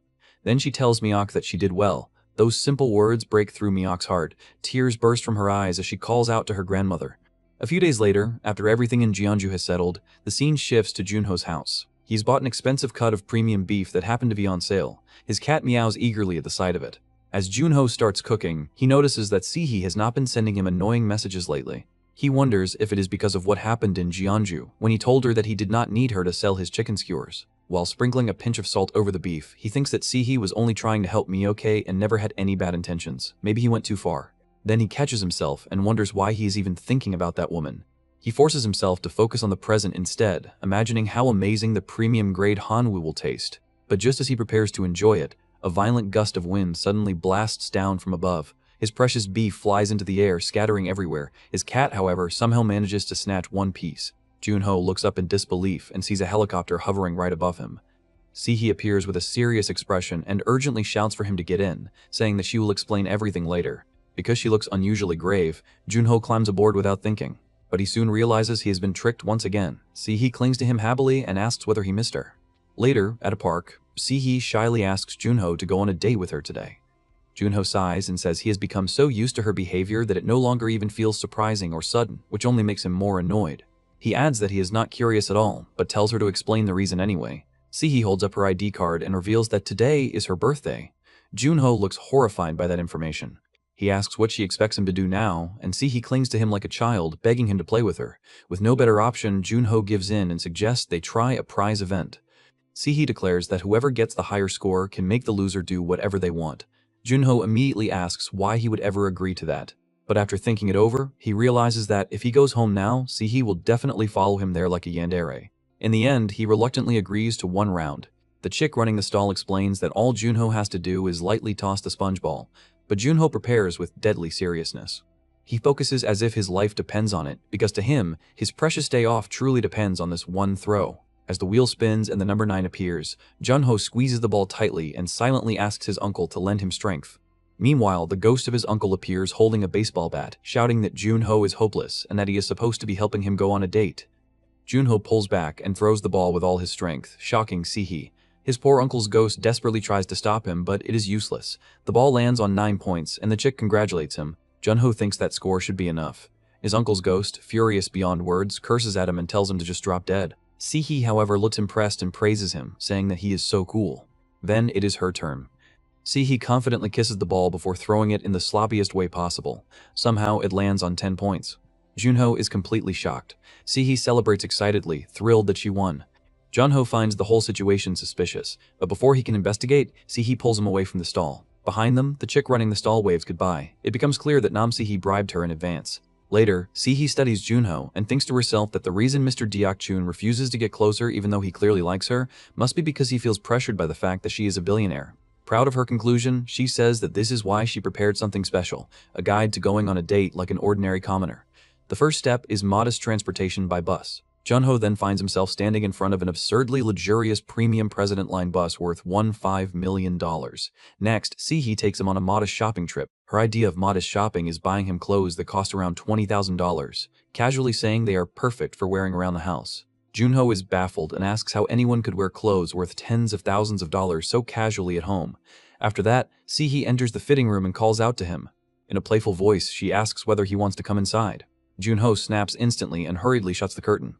Then she tells Miyake that she did well. Those simple words break through Miyake's heart. Tears burst from her eyes as she calls out to her grandmother. A few days later, after everything in Jeonju has settled, the scene shifts to Junho's house. He's bought an expensive cut of premium beef that happened to be on sale. His cat meows eagerly at the sight of it. As Junho starts cooking, he notices that Sihi has not been sending him annoying messages lately. He wonders if it is because of what happened in Jeonju, when he told her that he did not need her to sell his chicken skewers. While sprinkling a pinch of salt over the beef, he thinks that Sihi was only trying to help Miyake and never had any bad intentions. Maybe he went too far. Then he catches himself and wonders why he is even thinking about that woman. He forces himself to focus on the present instead, imagining how amazing the premium-grade Hanwoo will taste. But just as he prepares to enjoy it, a violent gust of wind suddenly blasts down from above. His precious beef flies into the air, scattering everywhere. His cat, however, somehow manages to snatch one piece. Junho looks up in disbelief and sees a helicopter hovering right above him. Sihi appears with a serious expression and urgently shouts for him to get in, saying that she will explain everything later. Because she looks unusually grave, Junho climbs aboard without thinking. But he soon realizes he has been tricked once again. Sihi clings to him happily and asks whether he missed her. Later, at a park, Sihi shyly asks Junho to go on a date with her today. Junho sighs and says he has become so used to her behavior that it no longer even feels surprising or sudden, which only makes him more annoyed. He adds that he is not curious at all, but tells her to explain the reason anyway. Sihi holds up her ID card and reveals that today is her birthday. Junho looks horrified by that information. He asks what she expects him to do now, and Sihi clings to him like a child, begging him to play with her. With no better option, Junho gives in and suggests they try a prize event. Sihi declares that whoever gets the higher score can make the loser do whatever they want. Junho immediately asks why he would ever agree to that. But after thinking it over, he realizes that if he goes home now, Sihi will definitely follow him there like a yandere. In the end, he reluctantly agrees to one round. The chick running the stall explains that all Junho has to do is lightly toss the sponge ball, but Junho prepares with deadly seriousness. He focuses as if his life depends on it, because to him, his precious day off truly depends on this one throw. As the wheel spins and the number 9 appears, Junho squeezes the ball tightly and silently asks his uncle to lend him strength. Meanwhile, the ghost of his uncle appears holding a baseball bat, shouting that Junho is hopeless and that he is supposed to be helping him go on a date. Junho pulls back and throws the ball with all his strength, shocking Sihi. His poor uncle's ghost desperately tries to stop him, but it is useless. The ball lands on 9 points, and the chick congratulates him. Junho thinks that score should be enough. His uncle's ghost, furious beyond words, curses at him and tells him to just drop dead. Sihi, however, looks impressed and praises him, saying that he is so cool. Then it is her turn. Sihi confidently kisses the ball before throwing it in the sloppiest way possible. Somehow it lands on 10 points. Junho is completely shocked. Sihi celebrates excitedly, thrilled that she won. Junho finds the whole situation suspicious, but before he can investigate, Si-hee pulls him away from the stall. Behind them, the chick running the stall waves goodbye. It becomes clear that Nam Si-hee bribed her in advance. Later, Si-hee studies Junho and thinks to herself that the reason Mr. Deok-chun refuses to get closer even though he clearly likes her must be because he feels pressured by the fact that she is a billionaire. Proud of her conclusion, she says that this is why she prepared something special, a guide to going on a date like an ordinary commoner. The first step is modest transportation by bus. Junho then finds himself standing in front of an absurdly luxurious premium President Line bus worth $15 million. Next, Si-hee takes him on a modest shopping trip. Her idea of modest shopping is buying him clothes that cost around $20,000, casually saying they are perfect for wearing around the house. Junho is baffled and asks how anyone could wear clothes worth tens of thousands of dollars so casually at home. After that, Si-hee enters the fitting room and calls out to him. In a playful voice, she asks whether he wants to come inside. Junho snaps instantly and hurriedly shuts the curtain.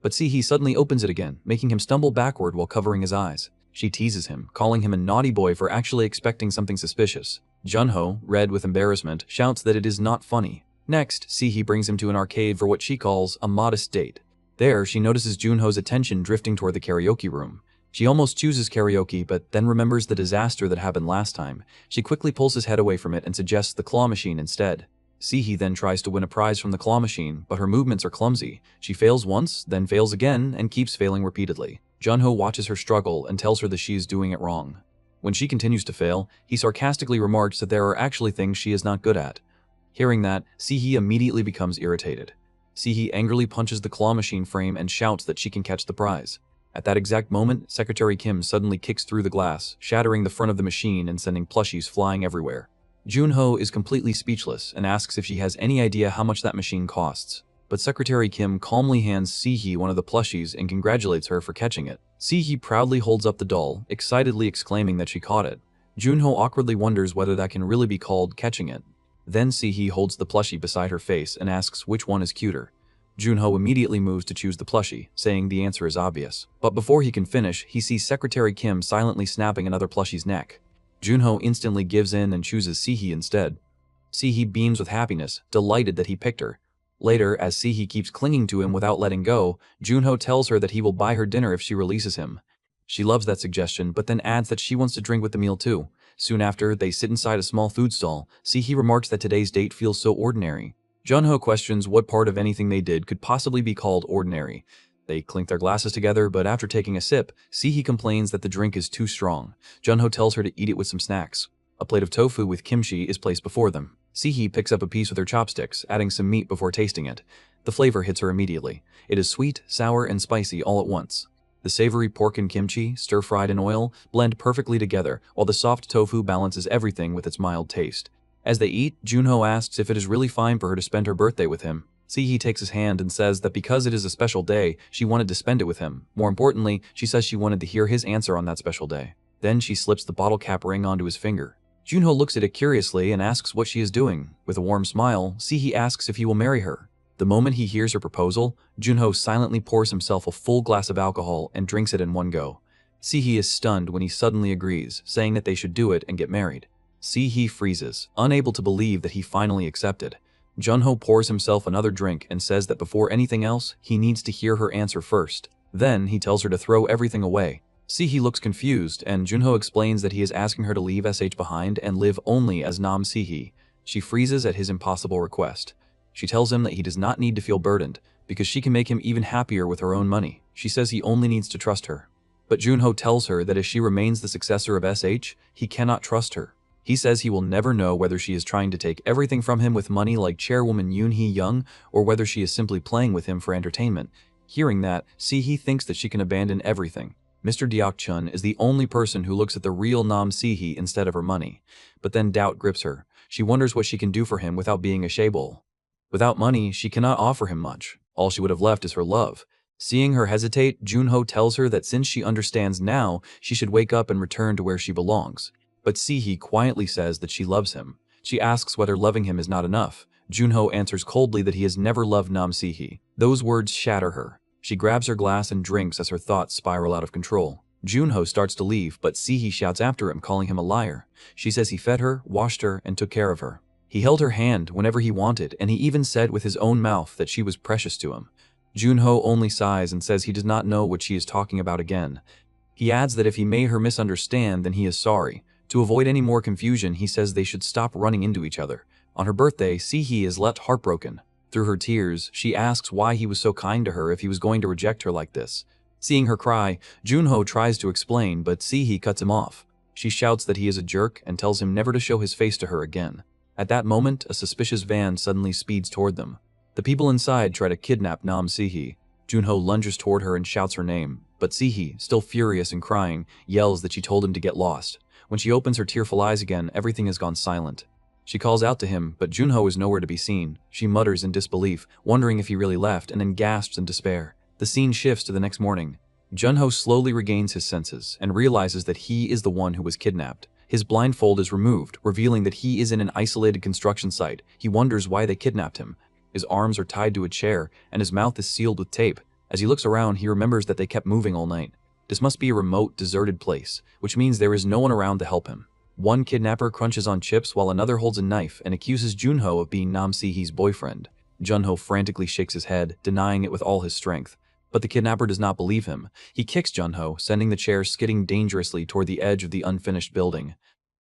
But Si-hee suddenly opens it again, making him stumble backward while covering his eyes. She teases him, calling him a naughty boy for actually expecting something suspicious. Junho, red with embarrassment, shouts that it is not funny. Next, Si-hee brings him to an arcade for what she calls a modest date. There, she notices Junho's attention drifting toward the karaoke room. She almost chooses karaoke, but then remembers the disaster that happened last time. She quickly pulls his head away from it and suggests the claw machine instead. Si-hee then tries to win a prize from the claw machine, but her movements are clumsy. She fails once, then fails again, and keeps failing repeatedly. Junho watches her struggle and tells her that she is doing it wrong. When she continues to fail, he sarcastically remarks that there are actually things she is not good at. Hearing that, Si-hee immediately becomes irritated. Si-hee angrily punches the claw machine frame and shouts that she can catch the prize. At that exact moment, Secretary Kim suddenly kicks through the glass, shattering the front of the machine and sending plushies flying everywhere. Junho is completely speechless and asks if she has any idea how much that machine costs. But Secretary Kim calmly hands Si-hee one of the plushies and congratulates her for catching it. Si-hee proudly holds up the doll, excitedly exclaiming that she caught it. Junho awkwardly wonders whether that can really be called catching it. Then Si-hee holds the plushie beside her face and asks which one is cuter. Junho immediately moves to choose the plushie, saying the answer is obvious. But before he can finish, he sees Secretary Kim silently snapping another plushie's neck. Junho instantly gives in and chooses Si-hee instead. Si-hee beams with happiness, delighted that he picked her. Later, as Si-hee keeps clinging to him without letting go, Junho tells her that he will buy her dinner if she releases him. She loves that suggestion, but then adds that she wants to drink with the meal too. Soon after, they sit inside a small food stall. Si-hee remarks that today's date feels so ordinary. Junho questions what part of anything they did could possibly be called ordinary. They clink their glasses together, but after taking a sip, Si-hee complains that the drink is too strong. Junho tells her to eat it with some snacks. A plate of tofu with kimchi is placed before them. Si-hee picks up a piece with her chopsticks, adding some meat before tasting it. The flavor hits her immediately. It is sweet, sour, and spicy all at once. The savory pork and kimchi, stir-fried in oil, blend perfectly together, while the soft tofu balances everything with its mild taste. As they eat, Junho asks if it is really fine for her to spend her birthday with him. Si-hee takes his hand and says that because it is a special day, she wanted to spend it with him. More importantly, she says she wanted to hear his answer on that special day. Then she slips the bottle cap ring onto his finger. Junho looks at it curiously and asks what she is doing. With a warm smile, Si-hee asks if he will marry her. The moment he hears her proposal, Junho silently pours himself a full glass of alcohol and drinks it in one go. Si-hee is stunned when he suddenly agrees, saying that they should do it and get married. Si-hee freezes, unable to believe that he finally accepted. Junho pours himself another drink and says that before anything else, he needs to hear her answer first. Then, he tells her to throw everything away. Si-hee looks confused, and Junho explains that he is asking her to leave SH behind and live only as Nam Si-hee. She freezes at his impossible request. She tells him that he does not need to feel burdened, because she can make him even happier with her own money. She says he only needs to trust her. But Junho tells her that if she remains the successor of SH, he cannot trust her. He says he will never know whether she is trying to take everything from him with money like chairwoman Yoon-hee-young, or whether she is simply playing with him for entertainment. Hearing that, Si-hee thinks that she can abandon everything. Mr. Deok-chun is the only person who looks at the real Nam Si-hee instead of her money. But then doubt grips her. She wonders what she can do for him without being a shaebol. Without money, she cannot offer him much. All she would have left is her love. Seeing her hesitate, Junho tells her that since she understands now, she should wake up and return to where she belongs. But Si-hee quietly says that she loves him. She asks whether loving him is not enough. Junho answers coldly that he has never loved Nam Si-hee. Those words shatter her. She grabs her glass and drinks as her thoughts spiral out of control. Junho starts to leave, but Si-hee shouts after him, calling him a liar. She says he fed her, washed her, and took care of her. He held her hand whenever he wanted, and he even said with his own mouth that she was precious to him. Junho only sighs and says he does not know what she is talking about again. He adds that if he made her misunderstand, then he is sorry. To avoid any more confusion, he says they should stop running into each other. On her birthday, Sihee is left heartbroken. Through her tears, she asks why he was so kind to her if he was going to reject her like this. Seeing her cry, Junho tries to explain, but Sihee cuts him off. She shouts that he is a jerk and tells him never to show his face to her again. At that moment, a suspicious van suddenly speeds toward them. The people inside try to kidnap Nam Sihee. Junho lunges toward her and shouts her name, but Sihee, still furious and crying, yells that she told him to get lost. When she opens her tearful eyes again, everything has gone silent. She calls out to him, but Junho is nowhere to be seen. She mutters in disbelief, wondering if he really left, and then gasps in despair. The scene shifts to the next morning. Junho slowly regains his senses and realizes that he is the one who was kidnapped. His blindfold is removed, revealing that he is in an isolated construction site. He wonders why they kidnapped him. His arms are tied to a chair, and his mouth is sealed with tape. As he looks around, he remembers that they kept moving all night. This must be a remote, deserted place, which means there is no one around to help him. One kidnapper crunches on chips while another holds a knife and accuses Junho of being Nam Sihee's boyfriend. Junho frantically shakes his head, denying it with all his strength. But the kidnapper does not believe him. He kicks Junho, sending the chair skidding dangerously toward the edge of the unfinished building.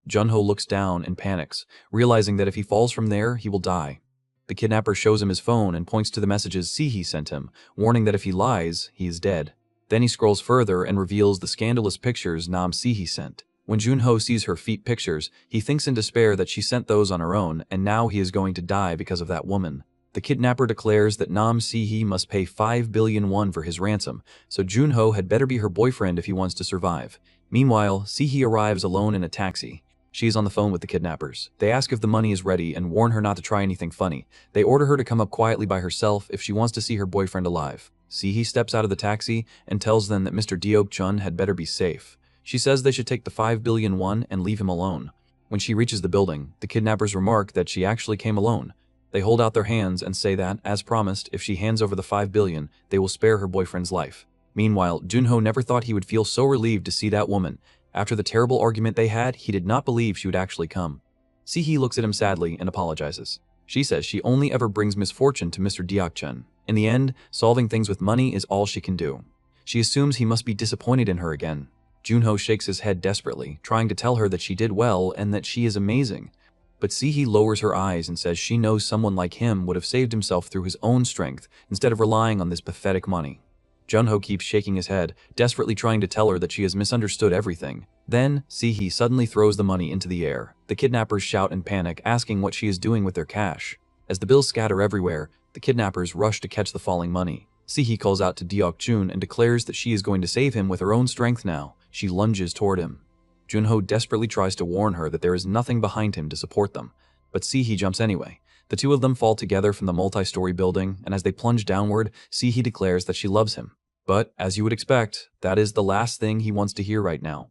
Junho looks down and panics, realizing that if he falls from there, he will die. The kidnapper shows him his phone and points to the messages Sihee sent him, warning that if he lies, he is dead. Then he scrolls further and reveals the scandalous pictures Nam Sihee sent. When Junho sees her feet pictures, he thinks in despair that she sent those on her own, and now he is going to die because of that woman. The kidnapper declares that Nam Sihee must pay 5 billion won for his ransom, so Junho had better be her boyfriend if he wants to survive. Meanwhile, Sihee arrives alone in a taxi. She is on the phone with the kidnappers. They ask if the money is ready and warn her not to try anything funny. They order her to come up quietly by herself if she wants to see her boyfriend alive. Sihee steps out of the taxi and tells them that Mr. Deok-chun had better be safe. She says they should take the 5 billion won and leave him alone. When she reaches the building, the kidnappers remark that she actually came alone. They hold out their hands and say that, as promised, if she hands over the 5 billion, they will spare her boyfriend's life. Meanwhile, Junho never thought he would feel so relieved to see that woman. After the terrible argument they had, he did not believe she would actually come. Sihee looks at him sadly and apologizes. She says she only ever brings misfortune to Mr. Deok-chun. In the end, solving things with money is all she can do. She assumes he must be disappointed in her again. Junho shakes his head desperately, trying to tell her that she did well and that she is amazing. But Sihee lowers her eyes and says she knows someone like him would have saved himself through his own strength instead of relying on this pathetic money. Junho keeps shaking his head, desperately trying to tell her that she has misunderstood everything. Then, Sihee suddenly throws the money into the air. The kidnappers shout in panic, asking what she is doing with their cash. As the bills scatter everywhere, the kidnappers rush to catch the falling money. Sihee calls out to Deok-chun and declares that she is going to save him with her own strength now. She lunges toward him. Junho desperately tries to warn her that there is nothing behind him to support them, but Sihee jumps anyway. The two of them fall together from the multi-story building, and as they plunge downward, Sihee declares that she loves him. But, as you would expect, that is the last thing he wants to hear right now.